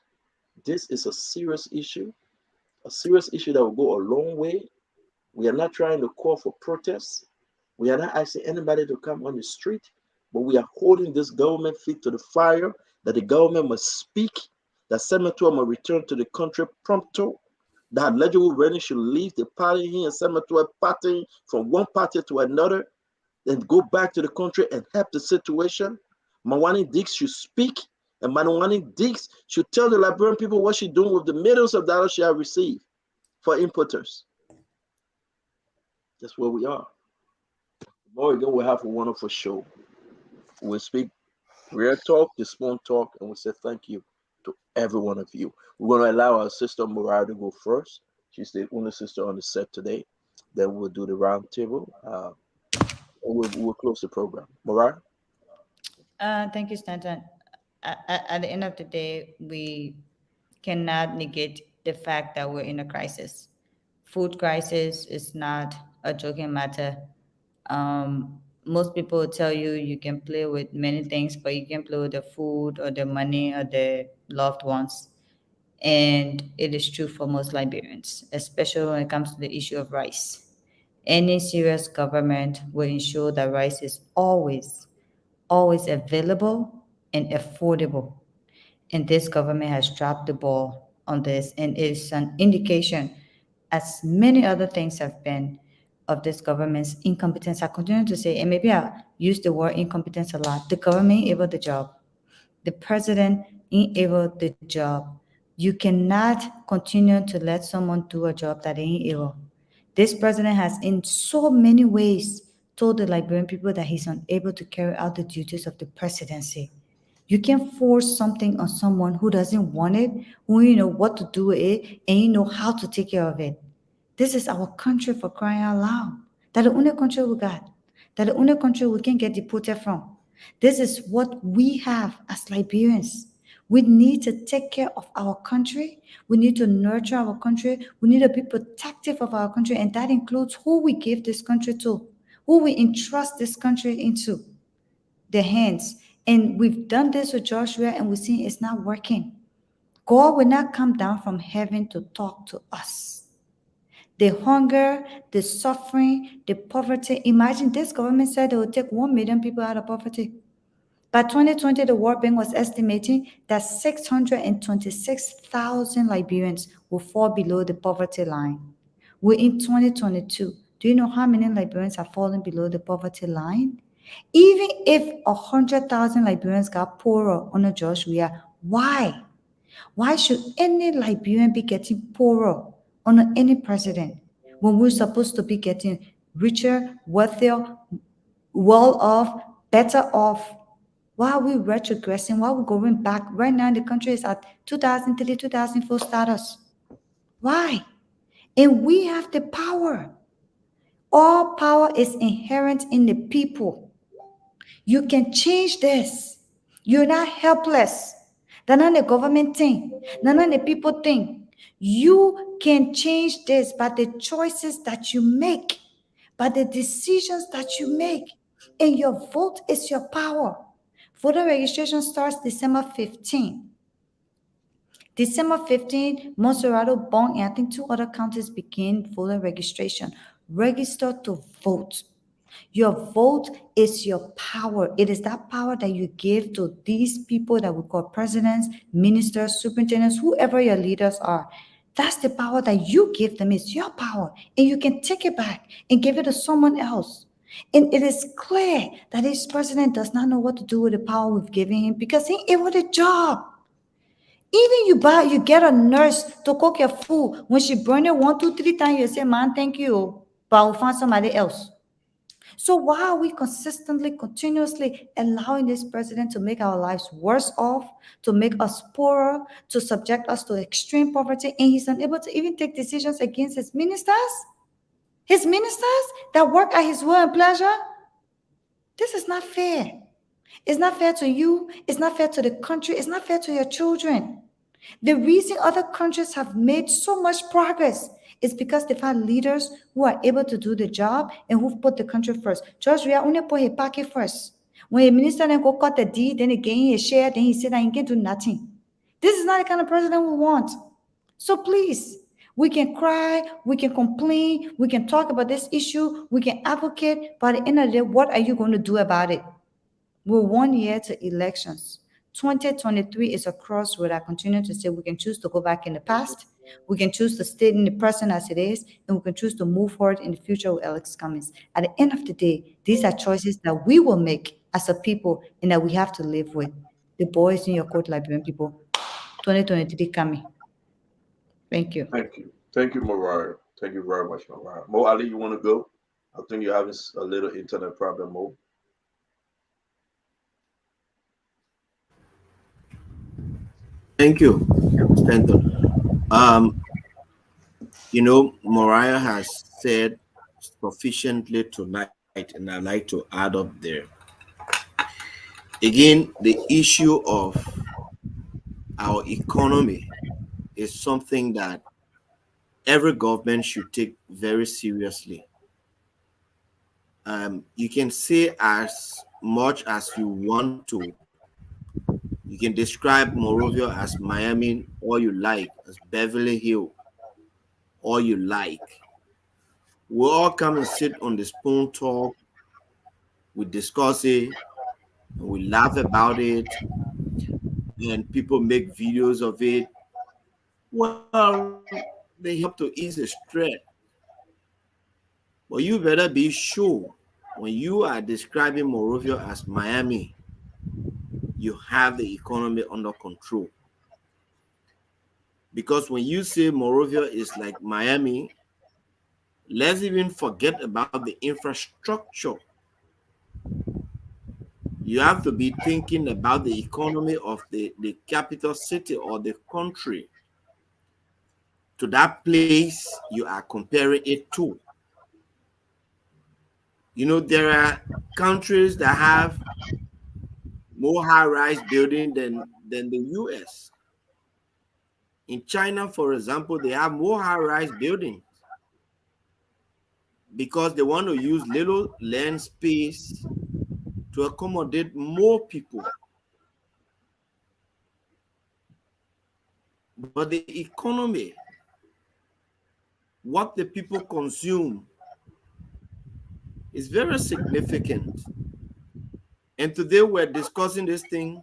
This is a serious issue that will go a long way. We are not trying to call for protests. We are not asking anybody to come on the street, but we are holding this government feet to the fire that the government must speak, that Senator must return to the country prompto, that legislative ready should leave the party here and Senator party from one party to another and go back to the country and help the situation. Mawani Dix should speak, and Mawani Dix should tell the Liberian people what she's doing with the millions of dollars she has received for importers. That's where we are. Tomorrow again, we'll have a wonderful show. We'll speak real talk, the Spoon Talk, and we'll say thank you to every one of you. We're going to allow our sister Mariah to go first. She's the only sister on the set today. Then we'll do the round table. We'll close the program. Mariah? Thank you, Stanton. At the end of the day, we cannot negate the fact that we're in a crisis. Food crisis is not a joking matter. Most people will tell you you can play with many things, but you can play with the food or the money or the loved ones. And it is true for most Liberians, especially when it comes to the issue of rice. Any serious government will ensure that rice is always available and affordable. And this government has dropped the ball on this, and it is an indication, as many other things have been, of this government's incompetence. I continue to say, and maybe I use the word incompetence a lot. The government ain't able the job. The president ain't able the job. You cannot continue to let someone do a job that ain't able. This president has, in so many ways, told the Liberian people that he's unable to carry out the duties of the presidency. You can't force something on someone who doesn't want it, who you know what to do with it, and you know how to take care of it. This is our country, for crying out loud. That's the only country we got. That's the only country we can get deported from. This is what we have as Liberians. We need to take care of our country. We need to nurture our country. We need to be protective of our country, and that includes who we give this country to, who we entrust this country into their hands. And we've done this with Joshua, and we're seeing it's not working. God will not come down from heaven to talk to us. The hunger, the suffering, the poverty. Imagine this government said they would take 1 million people out of poverty. By 2020, the World Bank was estimating that 626,000 Liberians will fall below the poverty line. We're in 2022. Do you know how many Liberians are falling below the poverty line? Even if 100,000 Liberians got poorer under Joshua, why? Why should any Liberian be getting poorer under any president when we're supposed to be getting richer, wealthier, well off, better off? Why are we retrogressing? Why are we going back? Right now, the country is at 2003, 2004 status. Why? And we have the power. All power is inherent in the people. You can change this. You're not helpless. That's not the government thing. That's not the people thing. You can change this by the choices that you make, by the decisions that you make. And your vote is your power. Voter registration starts December 15. December 15, Monserrato, Bong, and I think 2 other counties begin voter registration. Register to vote. Your vote is your power. It is that power that you give to these people that we call presidents, ministers, superintendents, whoever your leaders are. That's the power that you give them. It's your power. And you can take it back and give it to someone else. And it is clear that this president does not know what to do with the power we've given him because he ain't with a job. Even you get a nurse to cook your food. When she burn it 1, 2, 3 times, you say, man, thank you, but I'll find somebody else. So why are we consistently, continuously allowing this president to make our lives worse off, to make us poorer, to subject us to extreme poverty, and he's unable to even take decisions against his ministers? His ministers that work at his will and pleasure? This is not fair. It's not fair to you. It's not fair to the country. It's not fair to your children. The reason other countries have made so much progress is because they've had leaders who are able to do the job and who've put the country first. George Weah only put his pocket first. When a minister then go cut the deed, then he gain his share, then he said that he can do nothing. This is not the kind of president we want. So please, we can cry, we can complain, we can talk about this issue, we can advocate, but at the end of the day, what are you going to do about it? We're 1 year to elections. 2023 is a crossroad. I continue to say we can choose to go back in the past, we can choose to stay in the present as it is, and we can choose to move forward in the future with Alex Cummings. At the end of the day, these are choices that we will make as a people and that we have to live with. The boys in your court, Liberian people. 2023 coming. Thank you. Thank you. Thank you, Mariah. Thank you very much, Mariah. Mo Ali, you want to go? I think you're having a little internet problem, Mo. Thank you, Stanton. Mariah has said sufficiently tonight, and I'd like to add up there. Again, the issue of our economy is something that every government should take very seriously. You can say as much as you want to. You can describe Monrovia as Miami, all you like, as Beverly Hill, all you like. We all come and sit on the spoon talk, we discuss it, and we laugh about it, and people make videos of it. Well, they help to ease the stress. But you better be sure when you are describing Monrovia as Miami, you have the economy under control. Because when you say Monrovia is like Miami, let's even forget about the infrastructure. You have to be thinking about the economy of the capital city or the country to that place you are comparing it to. There are countries that have more high-rise building than the US. In China, for example, they have more high-rise buildings because they want to use little land space to accommodate more people. But the economy, what the people consume, is very significant. And today we're discussing this thing,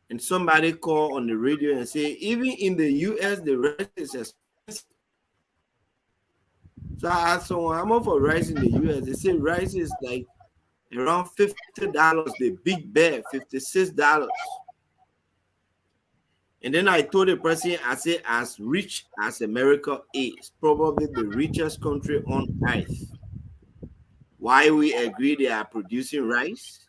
and somebody call on the radio and say, even in the US, the rice is expensive. So I asked someone, how much for rice in the US? They say rice is like around $50, the big bag, $56. And then I told the person, I said, as rich as America is, probably the richest country on earth, why we agree they are producing rice,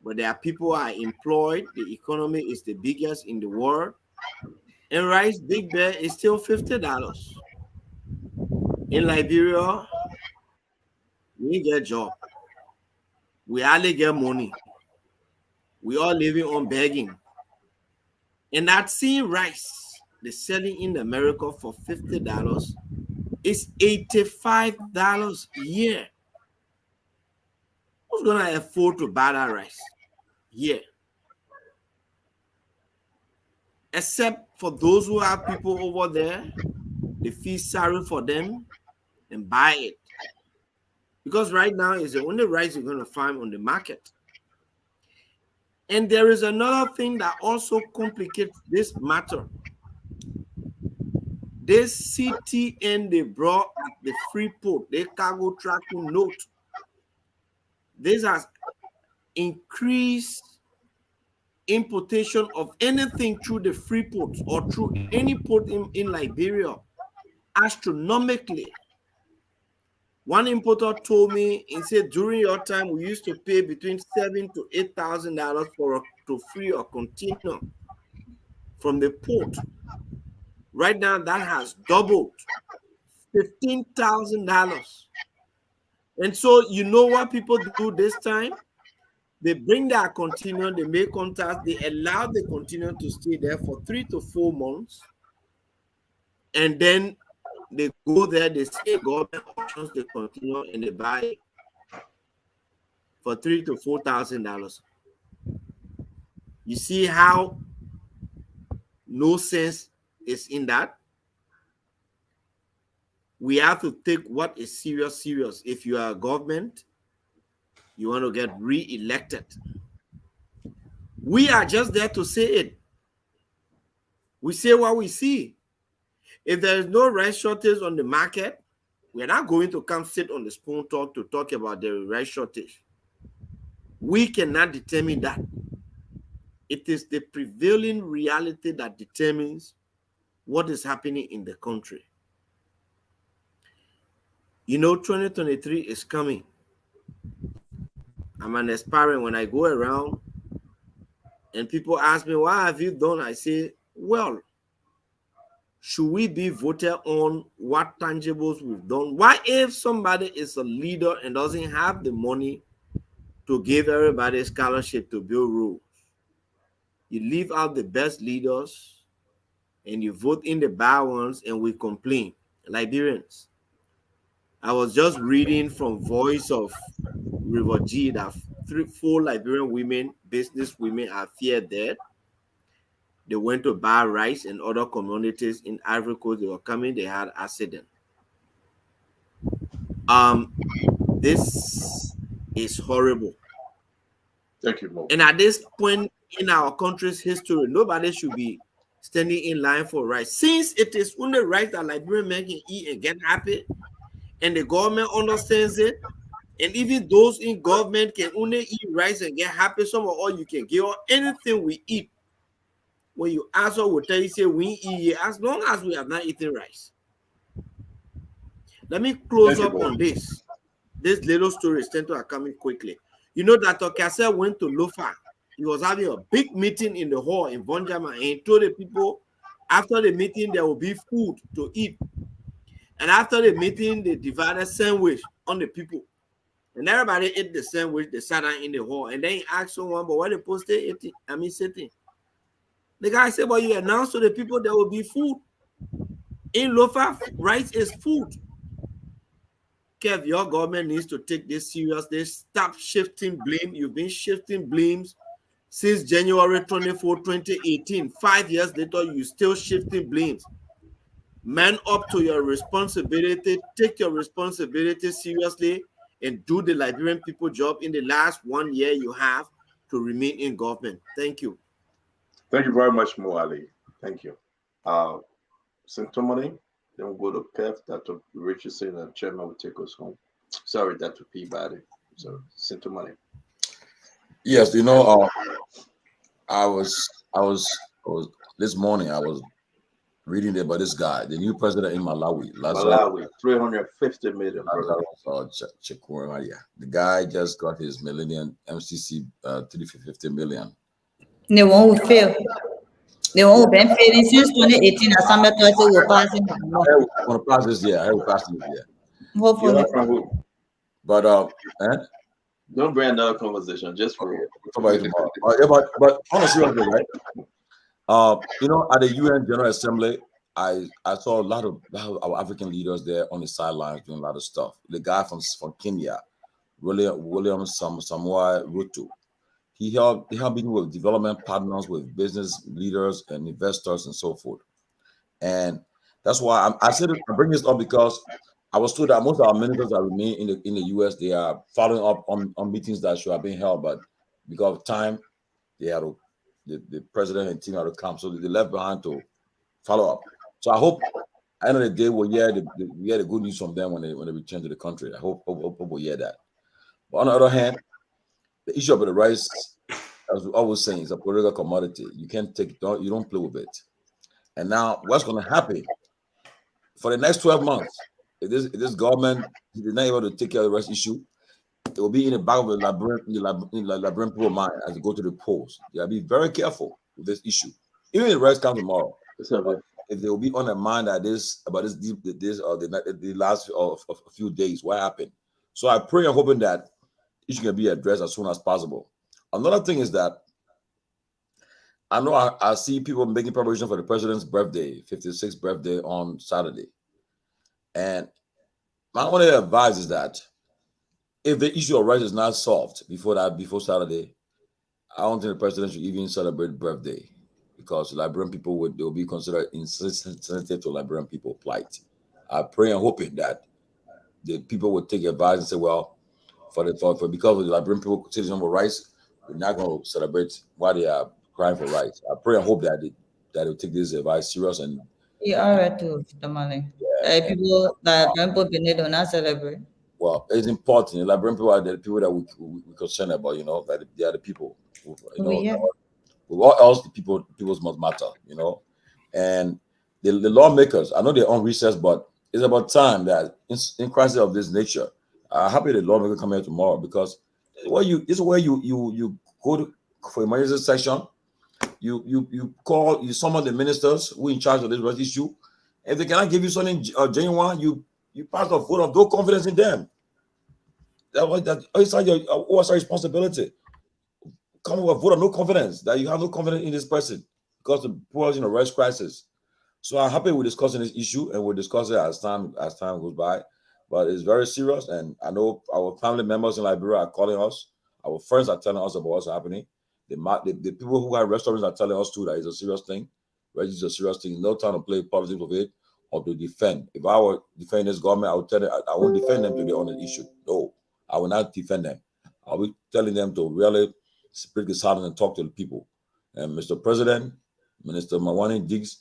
but their people are employed, the economy is the biggest in the world, and rice big bag is still $50. In Liberia, we get job. We hardly get money. We all living on begging. And that same rice they're selling in America for $50 is $85 a year. Who's gonna afford to buy that rice? Yeah. Except for those who have people over there, they feel sorry for them and buy it. Because right now it's the only rice you're gonna find on the market. And there is another thing that also complicates this matter. This CTN they brought at the Freeport, the cargo tracking note, this has increased importation of anything through the Freeport or through any port in Liberia astronomically. One importer told me, he said, during your time, we used to pay between $7,000 to $8,000 to free a container from the port. Right now, that has doubled, $15,000. And so, you know what people do this time? They bring their container, they make contact, they allow the container to stay there for 3 to 4 months, and then they go there, they say government auctions the container, and they buy it for $3,000 to $4,000. You see how no sense is in that? We have to take what is serious. If you are a government, you want to get re-elected. We are just there to say it. We say what we see. If there is no rice shortage on the market, we're not going to come sit on the spoon talk to talk about the rice shortage. We cannot determine that. It is the prevailing reality that determines what is happening in the country. You know, 2023 is coming. I'm an aspirant. When I go around and people ask me, what have you done? I say, well, should we be voted on what tangibles we've done? Why if somebody is a leader and doesn't have the money to give everybody a scholarship to build roads? You leave out the best leaders and you vote in the bad ones, and we complain. Liberians. I was just reading from Voice of River G that 4 Liberian women, business women, are feared dead. They went to buy rice and other communities in Ivory Coast. They were coming, they had accident. This is horrible. Thank you, Mo. And at this point in our country's history, nobody should be standing in line for rice. Since it is only rice that Liberian men can eat and get happy, and the government understands it, and even those in government can only eat rice and get happy, some of all you can give or anything we eat. When you ask us, we'll tell you, say we eat as long as we have not eaten rice. Let me close up on this. This little story is tend to coming quickly. You know that Okase went to Lofa. He was having a big meeting in the hall in Vonjama, and he told the people after the meeting there will be food to eat. And after the meeting, they divided sandwich on the people. And everybody ate the sandwich, they sat down in the hall. And then he asked someone, but what the post they eating? Sitting. The guy said, well, you announced to the people there will be food. In Lofa, rice is food. Kev, your government needs to take this seriously. Stop shifting blame. You've been shifting blames since January 24, 2018. 5 years later, you're still shifting blames. Man up to your responsibility. Take your responsibility seriously and do the Liberian people job in the last 1 year you have to remain in government. Thank you. Thank you very much, Mo Ali. Thank you. Sintomoni, then we'll go to Pef. Dr. Richardson and Chairman will take us home. Sorry, Dr. Peabody. So, Sintomoni. Yes, you know, I was this morning I was reading about this guy, the new president in Malawi. Malawi, 350 million. The guy just got his Millennium MCC 350 million. The one who failed. The one who been failing since 2018. Assembly thought it will pass in. I will pass this year. I will pass this year. Hopefully. But don't bring another conversation just for tomorrow. But honestly, right? You know, at the UN General Assembly, I saw a lot of our African leaders there on the sidelines doing a lot of stuff. The guy from Kenya, William Samoei Ruto, he held meetings with development partners, with business leaders and investors and so forth. And that's why I bring this up, because I was told that most of our ministers that remain in the US, they are following up on meetings that should have been held, but because of time, they had to, the president and team had to come, so they left behind to follow up. So I hope at the end of the day we'll hear the good news from them when they return to the country. I hope we'll hear that. But on the other hand, the issue of the rice, as we always saying, is a political commodity. You can't take it, you don't play with it. And now what's going to happen for the next 12 months? if this government is not able to take care of the rest issue, it will be in the back of the Liberian people's mind as they go to the polls. They gotta be very careful with this issue. Even if the rest come tomorrow, if they will be on their mind that this or the last of a few days, what happened. So I pray and hoping that issue can be addressed as soon as possible. Another thing is that I know I see people making preparation for the president's birthday, 56th birthday on Saturday. And my only advice is that if the issue of rights is not solved before Saturday, I don't think the president should even celebrate birthday because Liberian people will be considered insensitive to Liberian people plight. I pray and hoping that the people would take advice and say, well, because of the Liberian people citizen for rights, we're not going to celebrate while they are crying for rights. I pray and hope that they'll take this advice serious and too, Tamale. People that people do not celebrate. Well, it's important. The Liberian people are the people that we concerned about. That they are the people. What else? People's must matter. And the lawmakers. I know they're on recess, but it's about time that in crisis of this nature, I'm happy the lawmakers come here tomorrow because this is where you go for emergency session. You summon the ministers who in charge of this issue. If they cannot give you something genuine, you pass a vote of no confidence in them. What's our responsibility? Come with a vote of no confidence that you have no confidence in this person because the poor is in a race crisis. So I'm happy we're discussing this issue and we'll discuss it as time goes by. But it's very serious, and I know our family members in Liberia are calling us. Our friends are telling us about what's happening. The people who have restaurants are telling us too that it's a serious thing. Right? It's a serious thing. No time to play politics with it or to defend. If I were defending this government, I would tell them I won't defend them today on the issue. No, I will not defend them. I'll be telling them to really speak the silence and talk to the people. And Mr. President, Minister Mawani Diggs,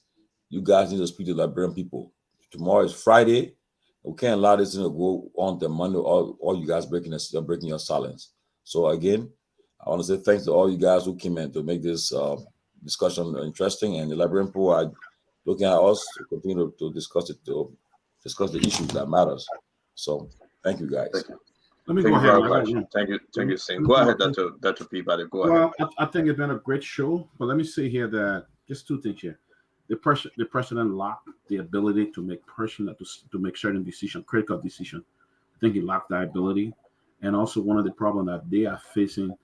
you guys need to speak to the Liberian people. Tomorrow is Friday. We can't allow this thing to go on to Monday. All you guys breaking your silence. So again, I want to say thanks to all you guys who came in to make this discussion interesting. And the Liberian people are looking at us to continue to discuss it, to discuss the issues that matters. So thank you guys. Thank you. Let me Thank go you ahead. very much. Thank you, Singh. Go ahead, Dr. Peabody. Go ahead. Well, I think it's been a great show, but let me say here that just two things here. The president lacked the ability to make to make certain decision, critical decision. I think he lacked that ability, and also one of the problems that they are facing,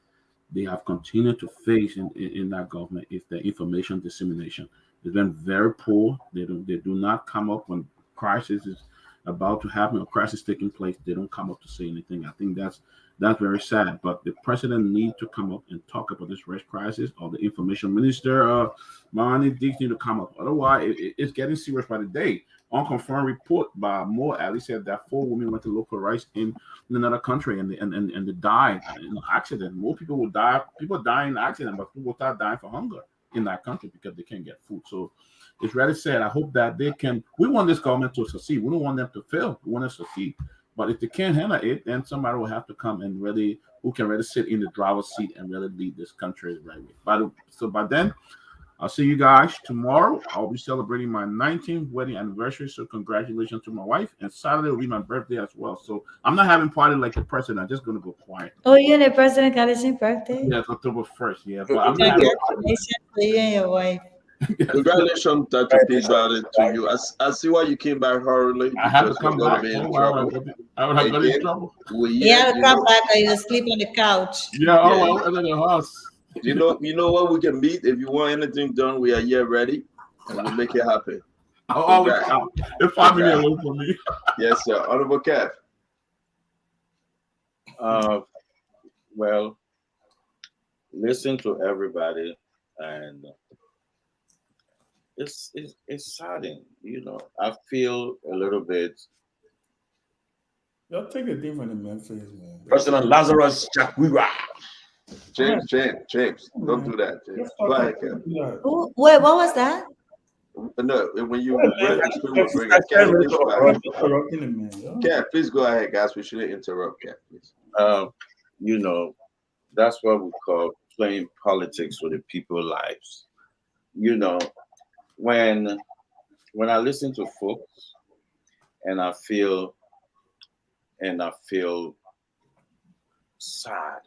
they have continued to face in that government is the information dissemination. It's been very poor. They do not come up when crisis is about to happen or crisis taking place. They don't come up to say anything. I think that's very sad. But the president needs to come up and talk about this race crisis, or the information minister, Melanie Diggs, need to come up. Otherwise, it's getting serious by the day. Unconfirmed report by Moore Ali said that 4 women went to local rice in another country and they died in an accident. More people will die. People die in accident, but people start dying for hunger in that country because they can't get food. So it's really sad. I hope that they can. We want this government to succeed. We don't want them to fail. We want them to succeed. But if they can't handle it, then somebody will have to come and who can really sit in the driver's seat and really lead this country the right way. So by then, I'll see you guys tomorrow. I'll be celebrating my 19th wedding anniversary. So congratulations to my wife. And Saturday will be my birthday as well. So I'm not having party like the president. I'm just going to go quiet. Oh, you and the president got the same birthday? Yeah, it's October 1st. Yeah, but I'm not congratulations to you and your wife. Congratulations, Dr. Peabody, to you. I see why you came back hurriedly. I have to come back. I would have got in trouble. He had to come back or you sleep on the couch. Yeah, I was in the house. You know what, we can meet if you want anything done. We are here ready, and we'll make it happen. I'll always come. If 5 minutes away from me. Yes, sir. Honorable Kev. Well, listen to everybody, and it's saddening. I feel a little bit. Y'all take a thing from the Memphis, man. President Lazarus Chakwera. James, don't do that, James. Go ahead, Kev. Wait, what was that? No, when you Kev, please go ahead, guys. We shouldn't interrupt, Kev, please. That's what we call playing politics with the people's lives. When I listen to folks and I feel sad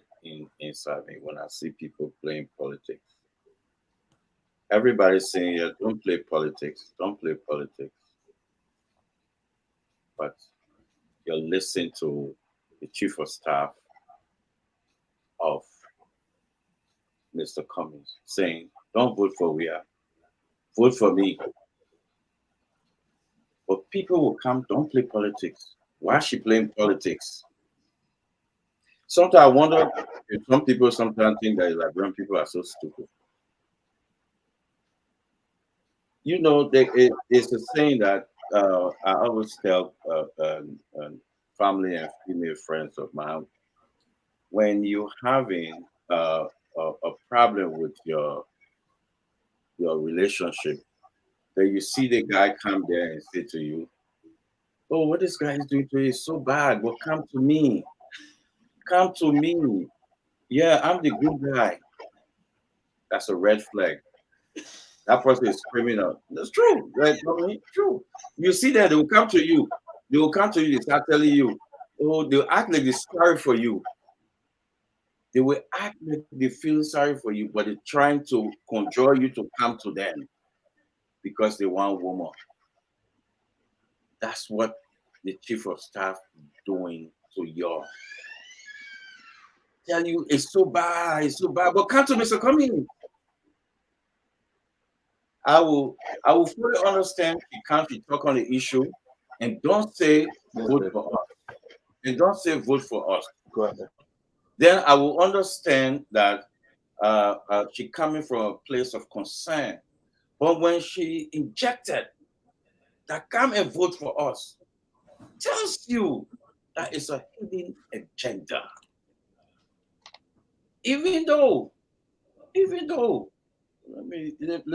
inside me when I see people playing politics. Everybody's saying, yeah, don't play politics, don't play politics. But you're listening to the chief of staff of Mr. Cummings saying, don't vote for Weah, vote for me. But people will come, don't play politics. Why is she playing politics? Sometimes I wonder if some people sometimes think that Liberian people are so stupid. You know, it's a saying that I always tell family and female friends of mine, when you're having a problem with your relationship, then you see the guy come there and say to you, "Oh, what this guy is doing to you is so bad. Well, come to me. Come to me. Yeah, I'm the good guy." That's a red flag. That person is screaming out. That's true. Right? True. You see that they will come to you. They will come to you. They start telling you, "Oh, they'll act like they're sorry for you." They will act like they feel sorry for you, but they're trying to conjure you to come to them because they want woman. That's what the chief of staff is doing to you. Tell you it's so bad, but come to Mr. Cummings. I will fully understand he can't talk on the issue, and don't say vote for us. And don't say vote for us. Go ahead. Then I will understand that she coming from a place of concern. But when she injected that come and vote for us, tells you that it's a hidden agenda. Even though, let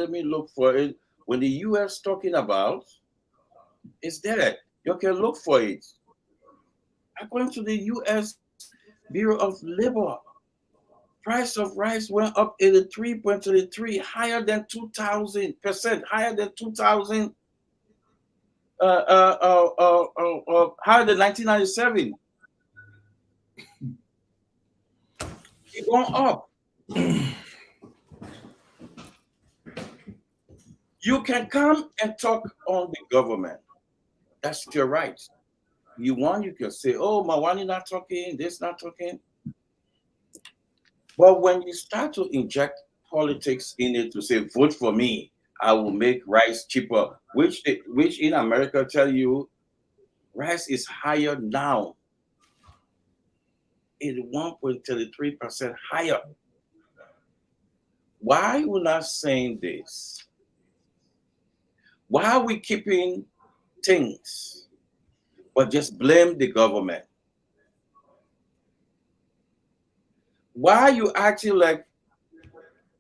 me look for it. When the US talking about, it's there. You can look for it. According to the US Bureau of Labor, price of rice went up 83.33, higher than 2,000%, higher than 2,000, higher than 1997. It gone up. You can come and talk on the government. That's your right. You can say, "Oh, Mawani not talking, this not talking." But when you start to inject politics in it to say, "Vote for me, I will make rice cheaper," which in America tell you rice is higher now, 81.33% higher. Why are we not saying this? Why are we keeping things but just blame the government? Why are you acting like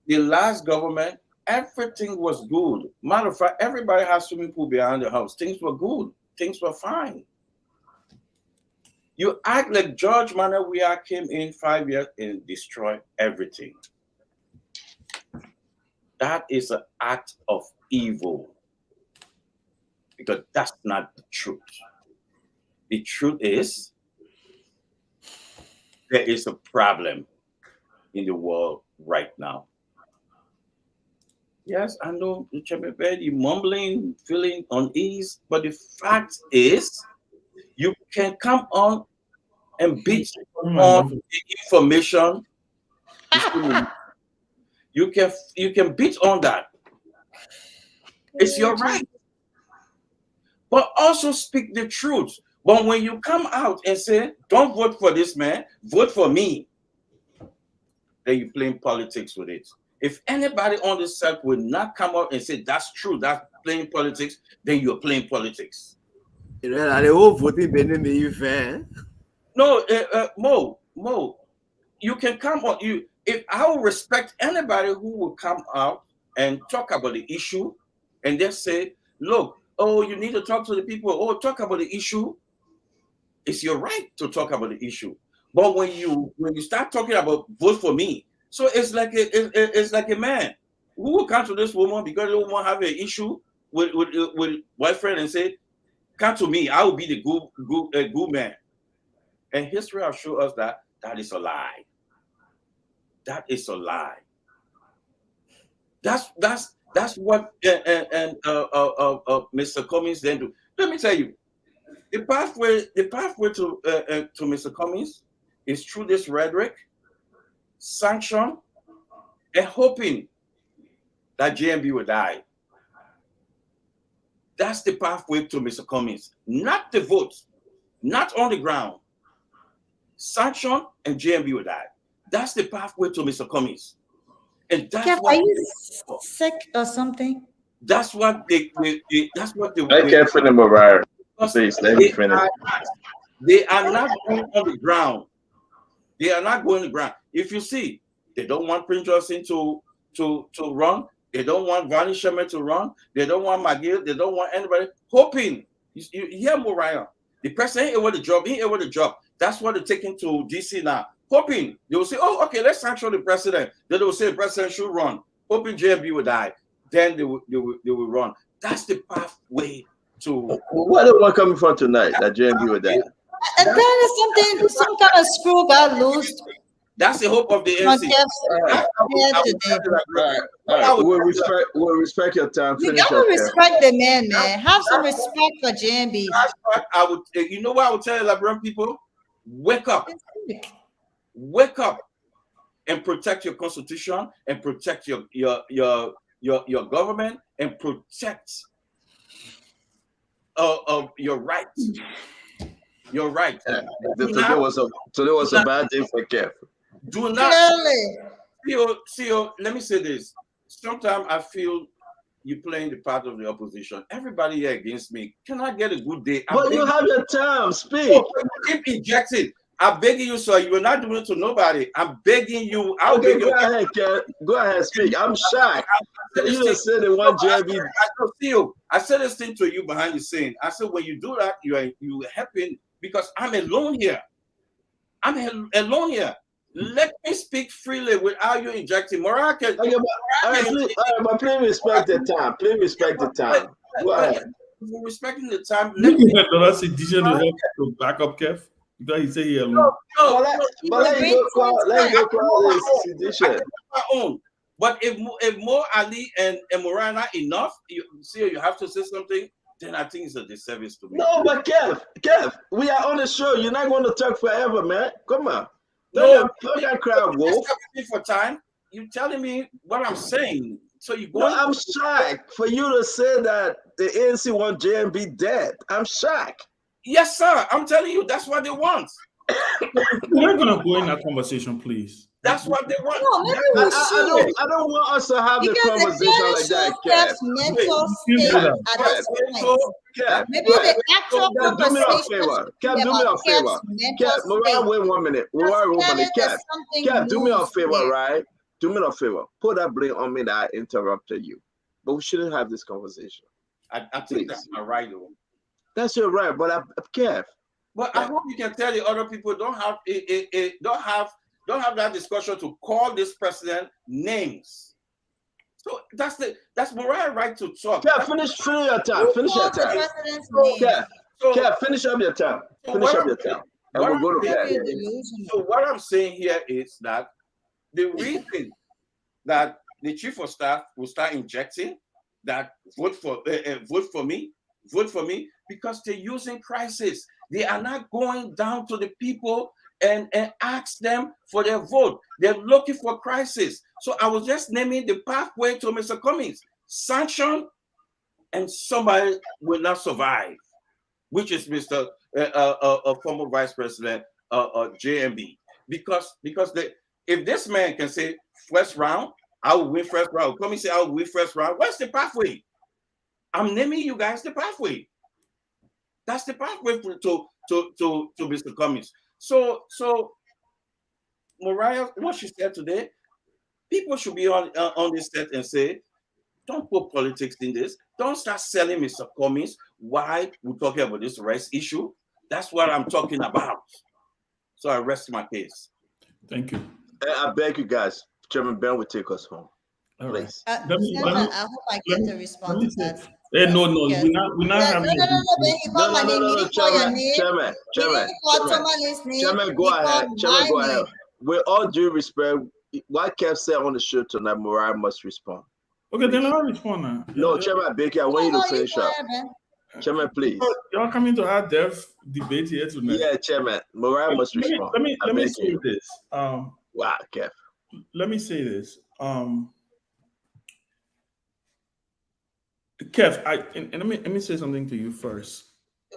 the last government, everything was good? Matter of fact, everybody has swimming pool behind the house. Things were good. Things were fine. You act like George Weah came in 5 years and destroyed everything. That is an act of evil. Because that's not the truth. The truth is, there is a problem in the world right now. Yes, I know you're mumbling, feeling unease, but the fact is, you can come on and beat on the information. You can beat on that. It's your right. But also speak the truth. But when you come out and say, "Don't vote for this man, vote for me," then you're playing politics with it. If anybody on this set would not come out and say that's true, that's playing politics, then you're playing politics. No, Mo, you can come on. If I will respect anybody who will come out and talk about the issue, and then say, "Look, oh, you need to talk to the people. Oh, talk about the issue." It's your right to talk about the issue. But when you start talking about vote for me, so it's like a man who will come to this woman because the woman have an issue with boyfriend and say, come to me, I will be the good man. And history has shown us that that is a lie. That is a lie. That's what Mr. Cummings then do. Let me tell you, the pathway to Mr. Cummings is through this rhetoric, sanction, and hoping that JMB will die. That's the pathway to Mr. Cummings, not the vote, not on the ground. Sanction and JMB will die. That's the pathway to Mr. Cummings. And that's Kev, what are you sick or something? that's what they I can't finish Mariah. Please let me finish. They are not going on the ground. They are not going on the ground. If you see, they don't want Prince Johnson to run. They don't want Vonnie Sherman to run. They don't want McGill. They don't want anybody. Hoping. You hear Mariah. The president ain't able to job. He ain't able to job. That's what they're taking to DC now. Hoping they will say, oh, okay, let's sanction the president. Then they will say the president should run. Hoping JMB will die. Then they will run. That's the pathway to. Where the one coming from tonight that JMB will die? And then is some kind of screw got loose. That's the hope of the NC. We'll respect your time. You gotta respect the man. Have some respect for JMB. That's what I would. You know what I would tell Liberian people? Wake up, and protect your constitution, and protect your government, and protect your rights. Your right. Today was a bad day for Kev. Do not. CEO, let me say this. Sometimes I feel you playing the part of the opposition. Everybody here against me. Can I get a good day? But you have your time. Speak. Keep injecting. I'm begging you, sir. You are not doing it to nobody. I'm begging you. Go ahead, Kev. Go ahead, speak. I'm shocked. You just said they want JB. I said this thing to you behind the scene. I said when you do that, you helping because I'm alone here. I'm alone here. Let me speak freely without you injecting. Mariah, but please respect the time. Please respect the time. Go ahead. Respecting the time. Let me to back up, Kev. Because he say he alone. Let you go this edition. But if Mo Ali and Mariah not enough, you have to say something. Then I think it's a disservice to me. No, but Kev, we are on the show. You're not going to talk forever, man. Come on. Don't crowd, Wolf. For time, you telling me what I'm saying. So you go. No, I'm shocked for you to say that the ANC want JMB dead. I'm shocked. Yes, sir. I'm telling you, that's what they want. We're gonna go in that conversation, please. That's what they want. No, I don't want us to have the conversation like that, Kev. Mental state at this point. Maybe the actual conversation. Kev, do me a favor. Kev, Mariah, wait 1 minute. Kev, do me a favor, right? Do me a favor. Put that blame on me that I interrupted you. But we shouldn't have this conversation. I think that's my right, though. That's your right, but Kev. But I hope you can tell the other people don't have that discussion to call this president names. So that's Mariah's right to talk. Yeah, finish your time. Finish your time. Yeah, finish up your time. Finish up your time. And we'll go to bed. So what I'm saying here is that the reason that the chief of staff will start injecting that vote for me, because they're using crisis. They are not going down to the people and ask them for their vote. They're looking for crisis. So I was just naming the pathway to Mr. Cummings. Sanction, and somebody will not survive, which is Mr. Former Vice President JMB. Because if this man can say first round, I will win first round. Cummings say I will win first round. What's the pathway? I'm naming you guys the pathway. That's the pathway to Mr. Cummings. So Mariah, what she said today, people should be on this set and say, don't put politics in this. Don't start selling Mr. Cummings. Why we're talking about this race issue? That's what I'm talking about. So I rest my case. Thank you. I beg you guys, Chairman Ben will take us home. Please. Chairman, I hope I get to respond to that. No, Yes. we're not having No. Then he called my name. He didn't call your name. He didn't call Tomalin's name. Chairman, go He ahead. called Chairman, my go ahead. name. With all due respect, what Kev said on the show tonight, Mariah must respond. Okay, then I'll respond now. No, Chairman Baker, I want you to finish up. Chairman, please. You're coming to have deaf debate here tonight. Yeah, Chairman. Mariah must respond. Let me say this. Wow, Kev. Let me say this. Kev, let me say something to you first.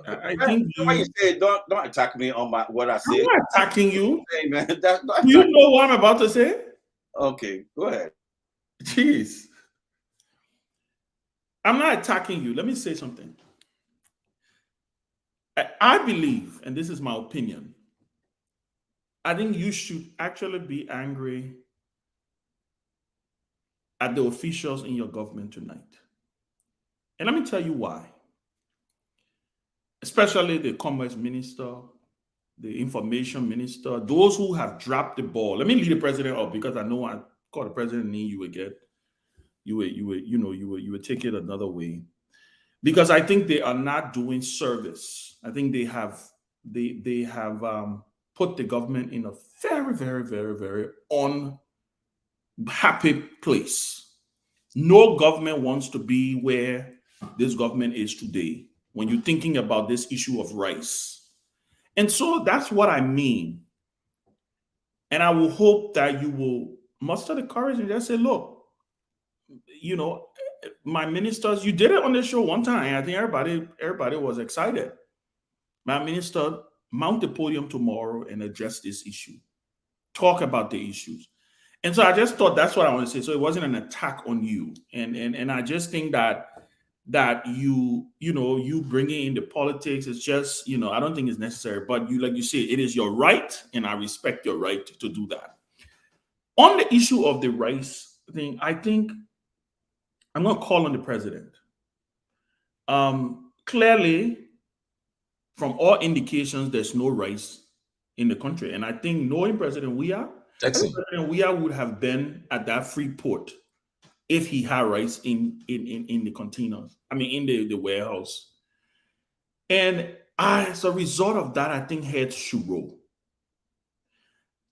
I think why you say don't attack me on what I say. I'm not attacking you. Hey, man, Do you know what I'm about to say? Okay, go ahead. Jeez. I'm not attacking you. Let me say something. I believe, and this is my opinion, I think you should actually be angry at the officials in your government tonight. And let me tell you why. Especially the commerce minister, the information minister, those who have dropped the ball. Let me lead the president up because I know I call the president name you would get. You would take it another way. Because I think they are not doing service. I think they have put the government in a very, very, very, very unhappy place. No government wants to be where this government is today when you're thinking about this issue of rice. And so that's what I mean. And I will hope that you will muster the courage and just say, look, my ministers, you did it on the show one time. I think everybody was excited. My minister, mount the podium tomorrow and address this issue. Talk about the issues. And so I just thought that's what I want to say. So it wasn't an attack on you. And I just think that you bringing in the politics is just, I don't think it's necessary. But like you say, it is your right, and I respect your right to do that. On the issue of the rice thing, I think I'm going to call on the president. Clearly, from all indications, there's no rice in the country. And I think knowing President Weah, President Weah would have been at that free port if he had rice in the containers, in the warehouse. And as a result of that, I think heads should roll.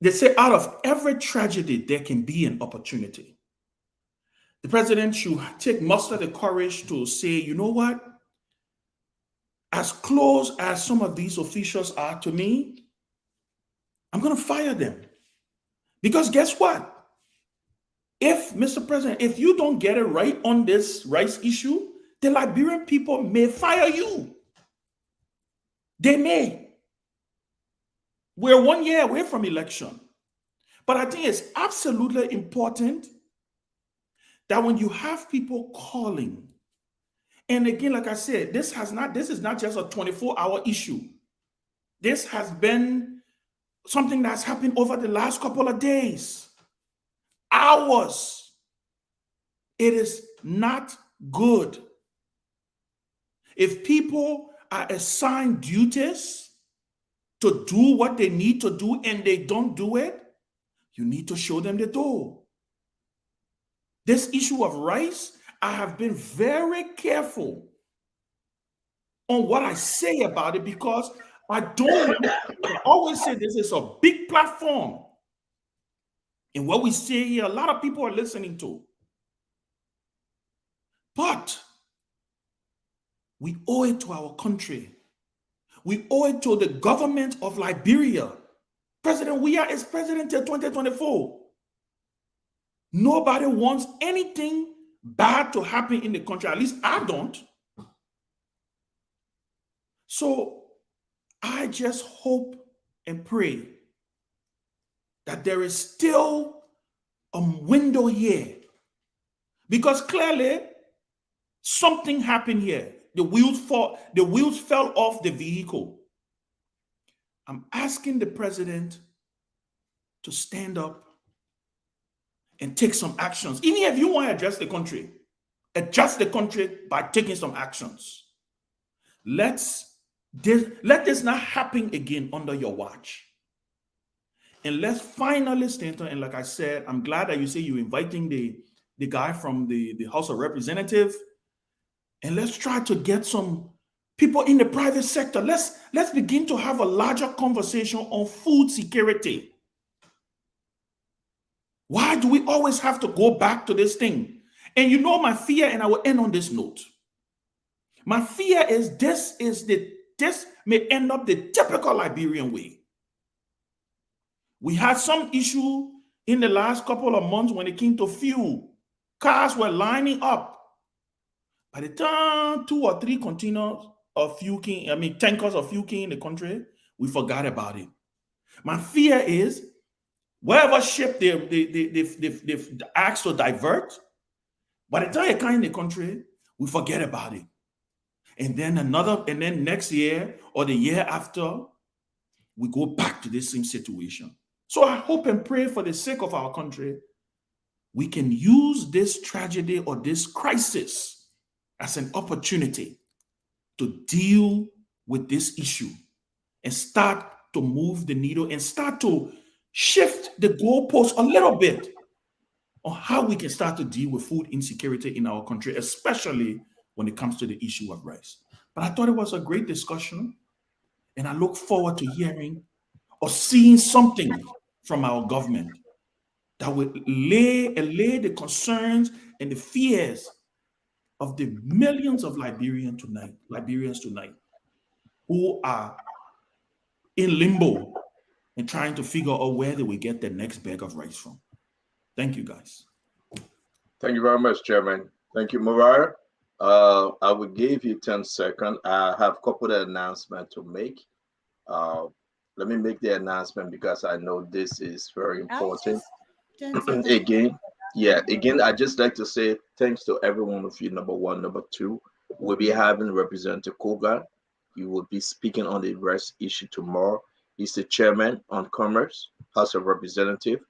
They say out of every tragedy, there can be an opportunity. The president should muster the courage to say, you know what? As close as some of these officials are to me, I'm going to fire them. Because guess what? If, Mr. President, if you don't get it right on this rice issue, the Liberian people may fire you. They may. We're 1 year away from election. But I think it's absolutely important that when you have people calling, and again, like I said, this is not just a 24-hour issue. This has been something that's happened over the last couple of days, hours. It is not good. If people are assigned duties to do what they need to do and they don't do it, you need to show them the door. This issue of rice, I have been very careful on what I say about it because I always say this is a big platform. And what we say here, a lot of people are listening to. But we owe it to our country. We owe it to the government of Liberia. President Weah is president till 2024. Nobody wants anything bad to happen in the country. At least I don't. So I just hope and pray that there is still a window here. Because clearly something happened here. The wheels fell off the vehicle. I'm asking the president to stand up and take some actions. Even if you want to adjust the country by taking some actions. Let this not happen again under your watch. And let's finally stand up. And like I said, I'm glad that you say you're inviting the the guy from the House of Representatives, and let's try to get some people in the private sector. Let's begin to have a larger conversation on food security. Why do we always have to go back to this thing? And you know my fear, and I will end on this note. My fear is this may end up the typical Liberian way. We had some issue in the last couple of months when it came to fuel. Cars were lining up. By the time 2 or 3 containers of fuel tankers of fuel came in the country, we forgot about it. My fear is wherever ship they asked to divert, by the time it comes in the country, we forget about it. And then next year or the year after, we go back to this same situation. So I hope and pray for the sake of our country, we can use this tragedy or this crisis as an opportunity to deal with this issue and start to move the needle and start to shift the goalposts a little bit on how we can start to deal with food insecurity in our country, especially when it comes to the issue of rice. But I thought it was a great discussion, and I look forward to hearing or seeing something from our government that would allay the concerns and the fears of the millions of Liberians tonight who are in limbo and trying to figure out where they will get their next bag of rice from. Thank you, guys. Thank you very much, Chairman. Thank you, Mariah. I will give you 10 seconds. I have a couple of announcements to make. Let me make the announcement because I know this is very important. Again, I just like to say thanks to every one of you. Number one, number two, we'll be having Representative Koga. He will be speaking on the rice issue tomorrow. He's the chairman on Commerce, House of Representative.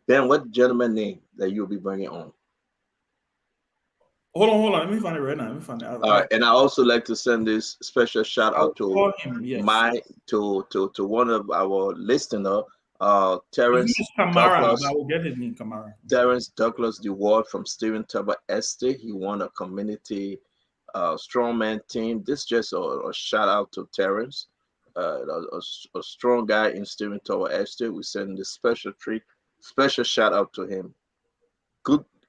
Ben, what gentleman name that you'll be bringing on? Hold on. Let me find it right now. All right, and I also like to send this special shout out to one of our listener, Terrence Douglas. I will get his name, Kamara. Terrence Douglas, the award from Steven Tower Estate. He won a community strongman team. This is just a shout out to Terrence, a strong guy in Steven Tower Estate. We send this special shout out to him.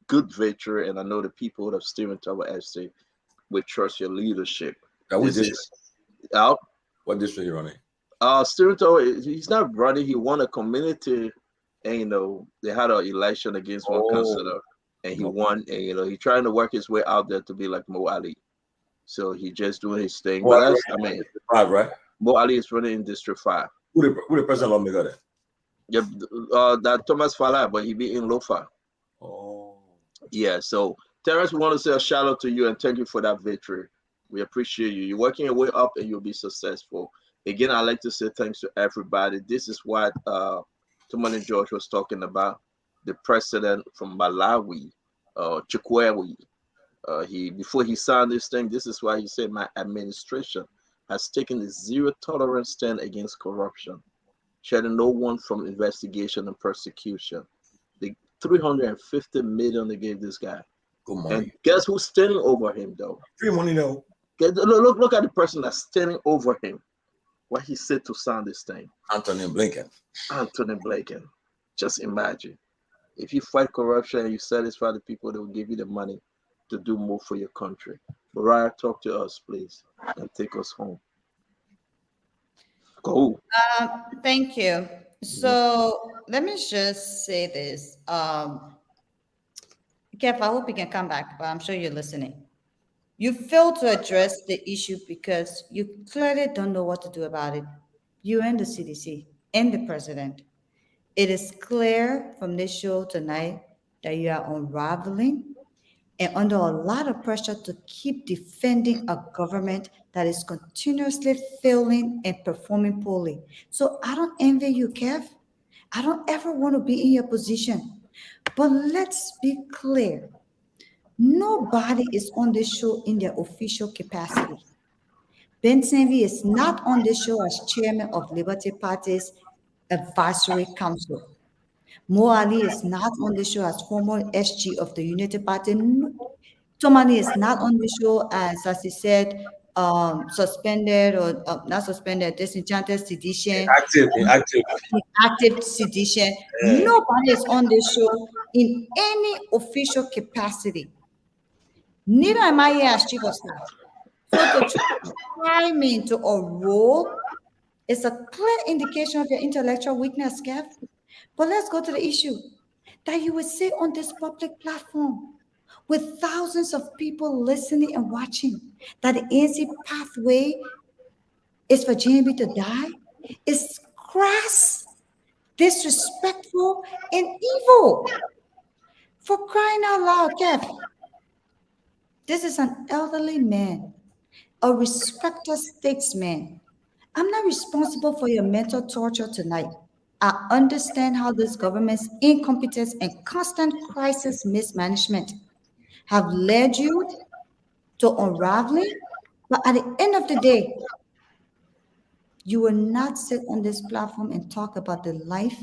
Good veteran, and I know the people of Steven Tower Estate will trust your leadership. What district are you running? Steven Tower, he's not running. He won a community, and they had an election against one councillor, and he won. And he's trying to work his way out there to be like Mo Ali. So he just doing his thing. But that's, District 5, right? Mo Ali is running in District 5. Who the president lawmaker there? Yep, that Thomas Fala, but he be in Lofa. Yeah, so Terrence, we want to say a shout out to you and thank you for that victory. We appreciate you. You're working your way up and you'll be successful. Again, I'd like to say thanks to everybody. This is what Tumani George was talking about. The president from Malawi, Chukwewi. Before he signed this thing, this is why he said my administration has taken a zero tolerance stand against corruption, shedding no one from investigation and persecution. The 350 million they gave this guy. Good money. And guess who's standing over him though? Free money though. Look at the person that's standing over him. What he said to sign this thing. Anthony Blinken. Just imagine. If you fight corruption and you satisfy the people that will give you the money to do more for your country. Mariah, talk to us, please, and take us home. Go. Thank you. So let me just say this. Kev, I hope you can come back, but I'm sure you're listening. You failed to address the issue because you clearly don't know what to do about it. You and the CDC and the president. It is clear from this show tonight that you are unraveling and under a lot of pressure to keep defending a government that is continuously failing and performing poorly. So I don't envy you, Kev. I don't ever want to be in your position. But let's be clear. Nobody is on this show in their official capacity. Ben Senvi is not on this show as chairman of Liberty Party's advisory council. Mo Ali is not on the show as former SG of the Unity Party. Tomani is not on the show as he said, suspended or not suspended, disenchanted sedition, Inactive. active sedition. Nobody is on the show in any official capacity. Neither am I here as chief of staff. So to try me into a role is a clear indication of your intellectual weakness, Kev. But let's go to the issue that you would say on this public platform with thousands of people listening and watching that the ANC pathway is for JMB to die is crass, disrespectful, and evil. For crying out loud, Kev, this is an elderly man, a respected statesman. I'm not responsible for your mental torture tonight. I understand how this government's incompetence and constant crisis mismanagement have led you to unraveling, but at the end of the day, you will not sit on this platform and talk about the life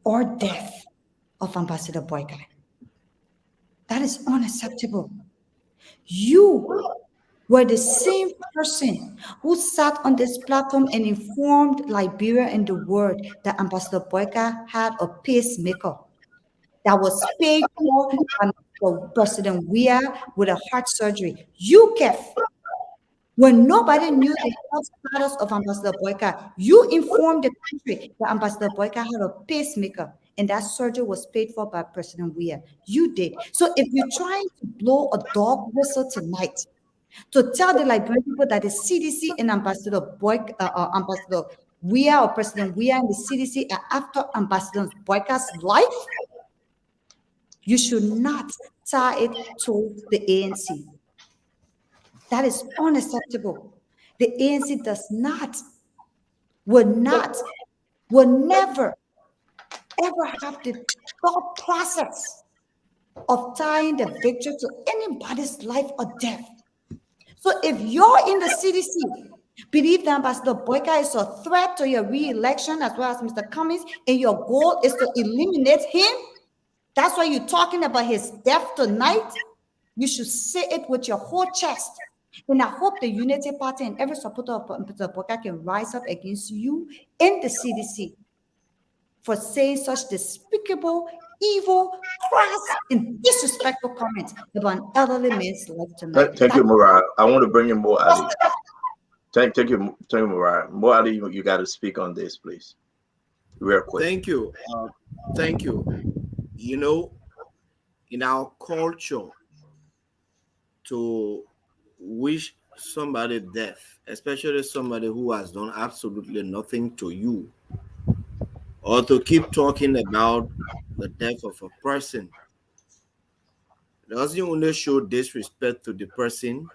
or death of Ambassador Boyka. That is unacceptable. You were the same person who sat on this platform and informed Liberia and the world that Ambassador Boyka had a pacemaker that was paid for by President Weah with a heart surgery. You, Kev, when nobody knew the health status of Ambassador Boyka, you informed the country that Ambassador Boyka had a pacemaker and that surgery was paid for by President Weah. You did. So if you're trying to blow a dog whistle tonight to tell the Liberian people that the CDC and Ambassador Weah or President Weah and the CDC are after Ambassador Boyka's life, you should not tie it to the ANC. That is unacceptable. The ANC will never, ever have the thought process of tying the victory to anybody's life or death. So if you're in the CDC, believe that Ambassador Boyka is a threat to your re-election as well as Mr. Cummings, and your goal is to eliminate him, that's why you're talking about his death tonight. You should say it with your whole chest. And I hope the Unity Party and every supporter of Mr. Boyka can rise up against you in the CDC for saying such despicable, evil, crass, and disrespectful comments about an elderly man's life tonight. Thank you, Mariah. I want to bring in more Ali. Thank you, Mariah. More Ali, you got to speak on this, please, real quick. Thank you. Thank you. You know, in our culture, to wish somebody death, especially somebody who has done absolutely nothing to you, or to keep talking about the death of a person, doesn't only show disrespect to the person,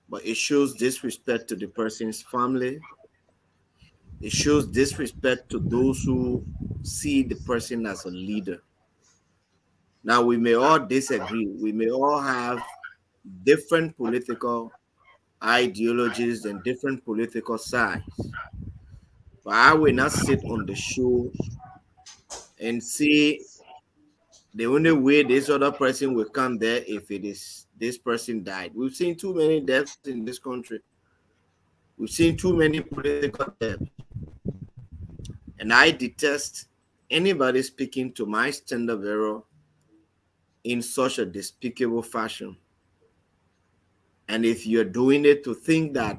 but it shows disrespect to the person's family. It shows disrespect to those who see the person as a leader. Now, we may all disagree. We may all have different political ideologies and different political sides. But I will not sit on the show and see the only way this other person will come there if it is this person died. We've seen too many deaths in this country. We've seen too many political deaths. And I detest anybody speaking to my standard bearer in such a despicable fashion. And if you're doing it to think that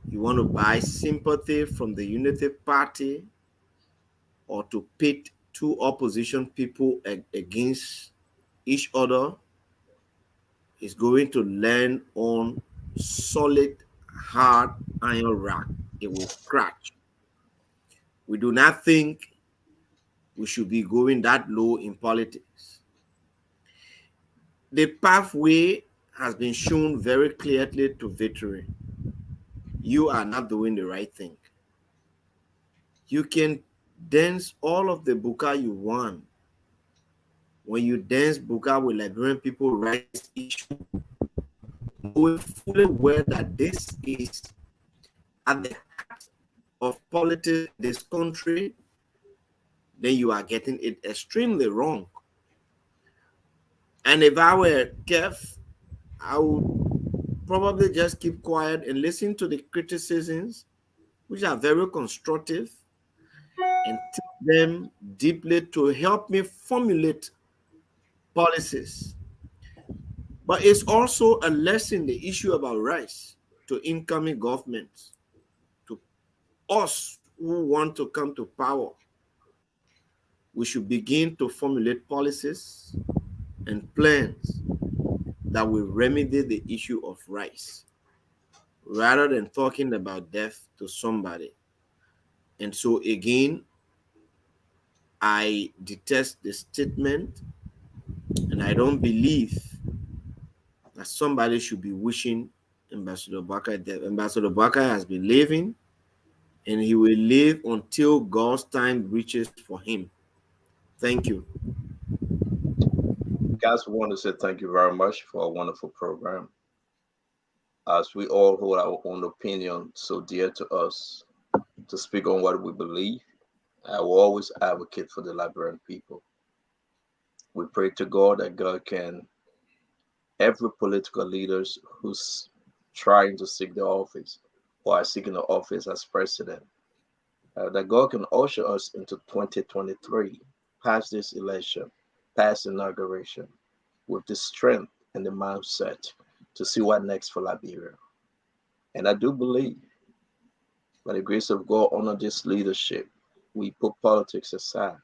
you want to buy sympathy from the Unity Party or to pit two opposition people against each other, is going to land on solid, hard iron rack. It will crack. We do not think we should be going that low in politics. The pathway has been shown very clearly to victory. You are not doing the right thing. You can dance all of the buka you want. When you dance buka with Liberian people rights issue, knowing fully well that this is at the heart of politics in this country, then you are getting it extremely wrong. And if I were Kev, I would probably just keep quiet and listen to the criticisms, which are very constructive, and take them deeply to help me formulate policies. But it's also a lesson, the issue about rice, to incoming governments, to us who want to come to power. We should begin to formulate policies and plans that will remedy the issue of rice rather than talking about death to somebody. And so, again, I detest the statement, and I don't believe that somebody should be wishing Ambassador Barker death. Ambassador Barker has been living, and he will live until God's time reaches for him. Thank you. Guys, we want to say thank you very much for a wonderful program. As we all hold our own opinion so dear to us to speak on what we believe, I will always advocate for the Liberian people. We pray to God that God can, every political leaders who's trying to seek the office or are seeking the office as president, that God can usher us into 2023, past this election, past inauguration, with the strength and the mindset to see what next for Liberia. And I do believe, by the grace of God, under this leadership, we put politics aside.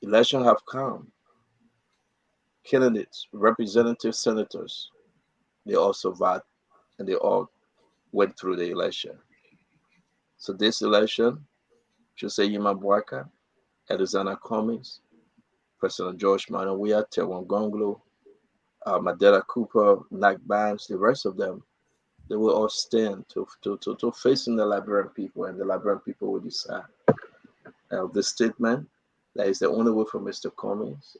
Election have come. Candidates, representatives, senators, they all survived and they all went through the election. So this election, Jose Yima Bwaka, Elizana Cummings, President George Manawia, Tewan Gonglo, Madela Cooper, Nak Banks, the rest of them, they will all stand to facing the Liberian people, and the Liberian people will decide. This statement, that is the only way for Mr. Cummings.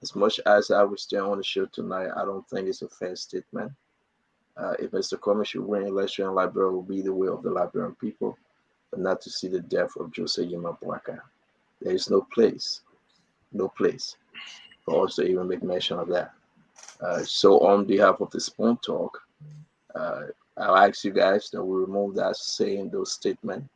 As much as I will stay on the show tonight, I don't think it's a fair statement. If Mr. Cummings should win election, Liberia will be the way of the Liberian people, but not to see the death of Jose Yima Bwaka. There is no place for us to even make mention of that. So on behalf of the Spoon Talk, I'll ask you guys that we remove that saying those statements.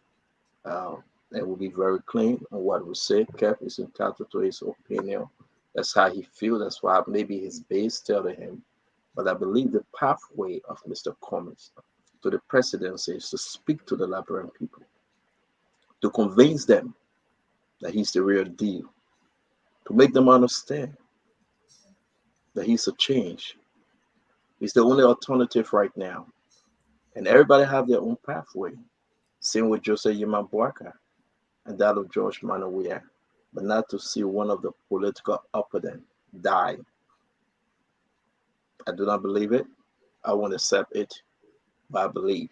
And we'll be very clean on what we say. Kev is entitled to his opinion. That's how he feels. That's why maybe his base telling him. But I believe the pathway of Mr. Cummings to the presidency is to speak to the Liberian people, to convince them that he's the real deal, to make them understand that he's a change. He's the only alternative right now. And everybody have their own pathway. Same with Jose Yima Bwaka and that of George Manawia, but not to see one of the political opponent die. I do not believe it. I won't accept it, but I believe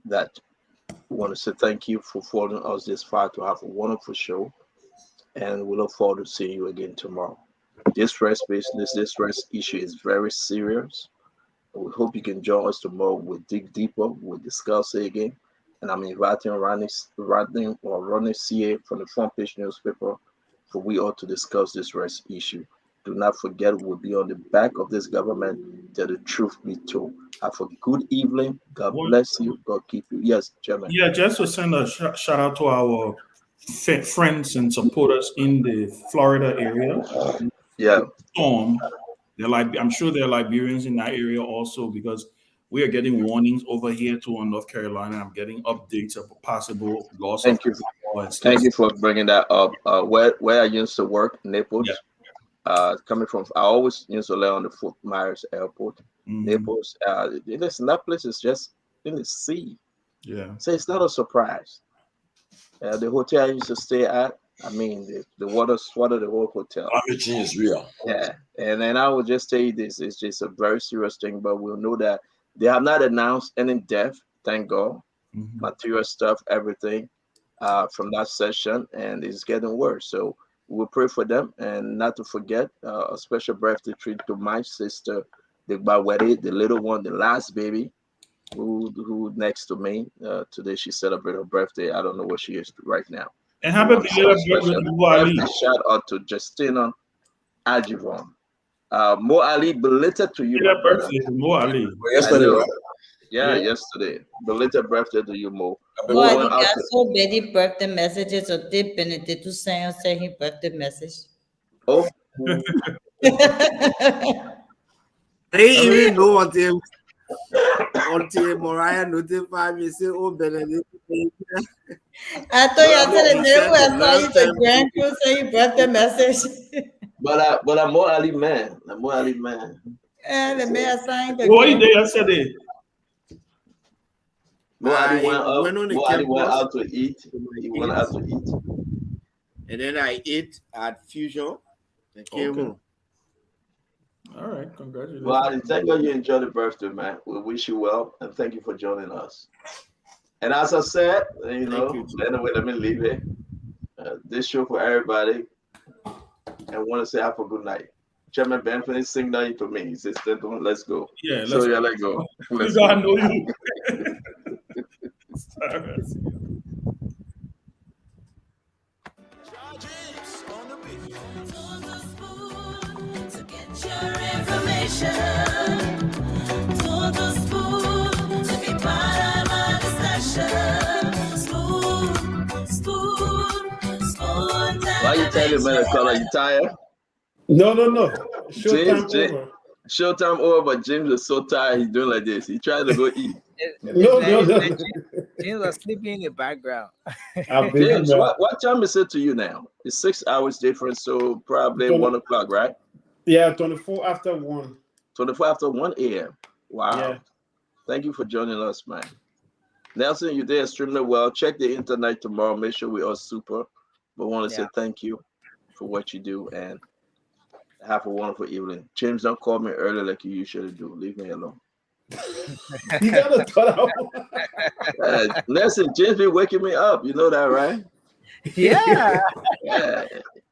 that we want to say thank you for following us this far to have a wonderful show, and we look forward to seeing you again tomorrow. This rest business, this rest issue is very serious. We hope you can join us tomorrow. We'll dig deeper, we'll discuss it again. And I'm inviting Ronnie CA from the front page newspaper for we all to discuss this rest issue. Do not forget, we'll be on the back of this government till the truth be told. Have a good evening. God bless you. God keep you. Yes, Chairman. Yeah, just to send a shout out to our friends and supporters in the Florida area. Yeah. Storm. They're like, I'm sure there are Liberians in that area also, because we are getting warnings over here too in North Carolina. I'm getting updates of possible loss of power and stuff. Thank you for bringing that up. Where I used to work, Naples. Yeah. Coming from, I always used to land on the Fort Myers Airport, Naples. Listen, that place is just in the sea. Yeah. So it's not a surprise. The hotel I used to stay at, I mean, the water swallowed the whole hotel. Climate change is real. Yeah, and then I will just tell you this: it's just a very serious thing. But we'll know that they have not announced any death. Thank God. Material stuff, everything from that session, and it's getting worse. So we'll pray for them, and not to forget a special birthday treat to my sister, the Bawede, the little one, the last baby, who next to me today. She celebrated her birthday. I don't know where she is right now, And happy belated birthday to Mo Ali. Shout out to Justina Ajivon. Mo Ali, belated to you. Happy birthday to Mo Ali. Yesterday, right? Yeah, yesterday. Belated birthday to you, Mo. Mo Ali got so many birthday messages. So they Benedict to say his birthday message. Oh. I didn't even know until Mariah notified me. Say, "Oh, Benedict." I thought you said the day when I saw you the grand crew say your birthday message. But I'm Mo Ali man. I'm Mo Ali man. And the man signed the. What you did yesterday? Mo Ali went out to eat. He went out to eat. And then I ate at Fusion and came home. All right, congratulations. Well, thank God you enjoyed the birthday, man. We wish you well, and thank you for joining us. And as I said, anyway, let me leave it. This show for everybody, and want to say have a good night. Chairman Benford sing that to me. He says, let's go. Yeah, let's go. Let's go. I know you. Your information to the spoon to be part of our discussion. Spoon. Why you telling me to call you tired? No. Showtime over, but James is so tired. He's doing like this. He tried to go eat. No. James was sleeping in the background. James, what time is it to you now? It's 6 hours difference, so probably 1 o'clock, right? Yeah, 24 after 1. 24 after 1 a.m. Wow. Yeah. Thank you for joining us, man. Nelson, you did extremely well. Check the internet tomorrow. Make sure we are super. But I want to say thank you for what you do and have a wonderful evening. James, don't call me early like you usually do. Leave me alone. You gotta cut out. Nelson, James been waking me up. You know that, right? Yeah.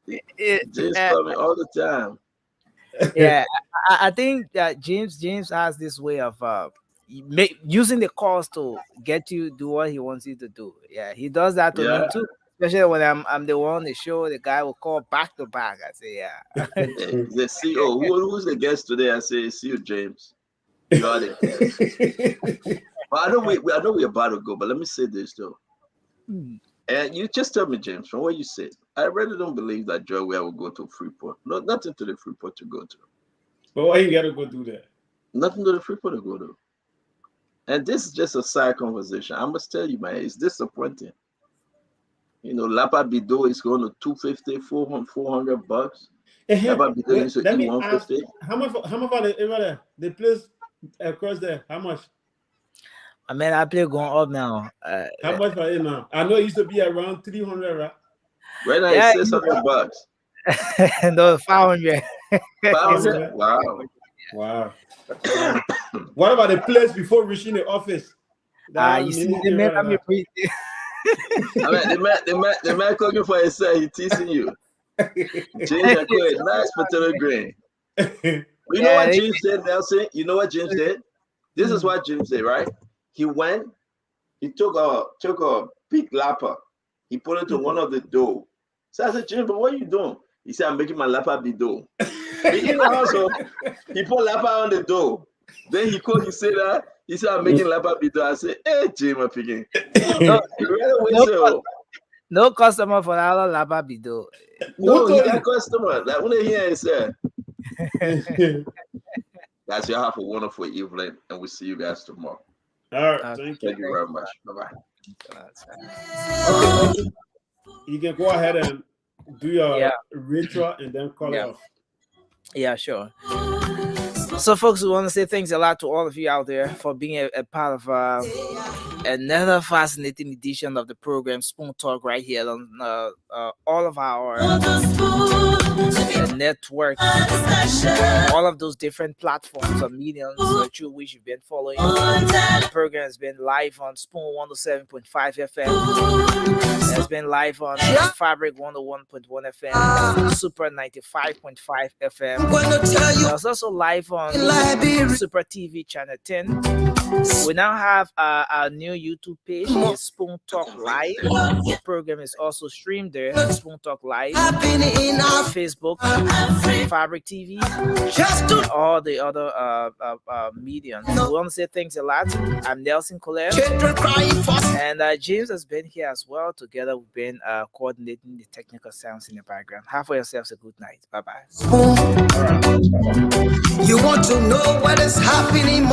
James call me all the time. Yeah, I think that James has this way of using the calls to get you do what he wants you to do. Yeah, he does that to me too. Especially when I'm the one on the show, the guy will call back to back. I say, The CEO, who's the guest today? I say, see you, James. You are the guest. But I know we're about to go, but let me say this though. And you just tell me, James, from what you said, I really don't believe that Joy will go to Freeport. No, nothing to the Freeport to go to. But why you gotta go do that? Nothing to the Freeport to go to. And this is just a side conversation. I must tell you, man, it's disappointing. Lapa Bido is going to $250, $400. Lapa Bido used to eat $150. How much are the place across there? How much? I mean, I play going up now. How much for it now? I know it used to be around 300, right? Right now it's $600. No, 500. 500? Wow. What about the place before reaching the office? You see, the man breathe. the man cooking for himself, he's teasing you. James acquired nice potato grain. You know what James said, Nelson? You know what James did? This is what James did, right? He took a big lapa. He put it to one of the dough. So I said, James, but what are you doing? He said, I'm making my lapa be dough. He put lapa on the dough. Then he said that. He said, I'm making lapa be dough. I said, hey, James, I'm picking. No customer for our lapa be dough. No, he got customer. Like when they hear it, say. Guys, y'all have a wonderful evening, and we'll see you guys tomorrow. All right, thank you very much. Bye-bye. Okay. You can go ahead and do your ritual and then call it off. Yeah, sure. So, folks, we want to say thanks a lot to all of you out there for being a part of another fascinating edition of the program Spoon Talk right here on all of our networks, all of those different platforms or mediums through which you've been following. The program has been live on Spoon 107.5 FM. It's been live on Fabric 101.1 FM, Super 95.5 FM. It's also live on Super TV Channel 10. We now have our new YouTube page is Spoon Talk Live. The program is also streamed there. Spoon Talk Live, Facebook, Fabric TV, and all the other mediums. We want to say thanks a lot. I'm Nelson Colette, and James has been here as well. Together, we've been coordinating the technical sounds in the background. Have for yourselves a good night. Bye bye. You want to know what is happening?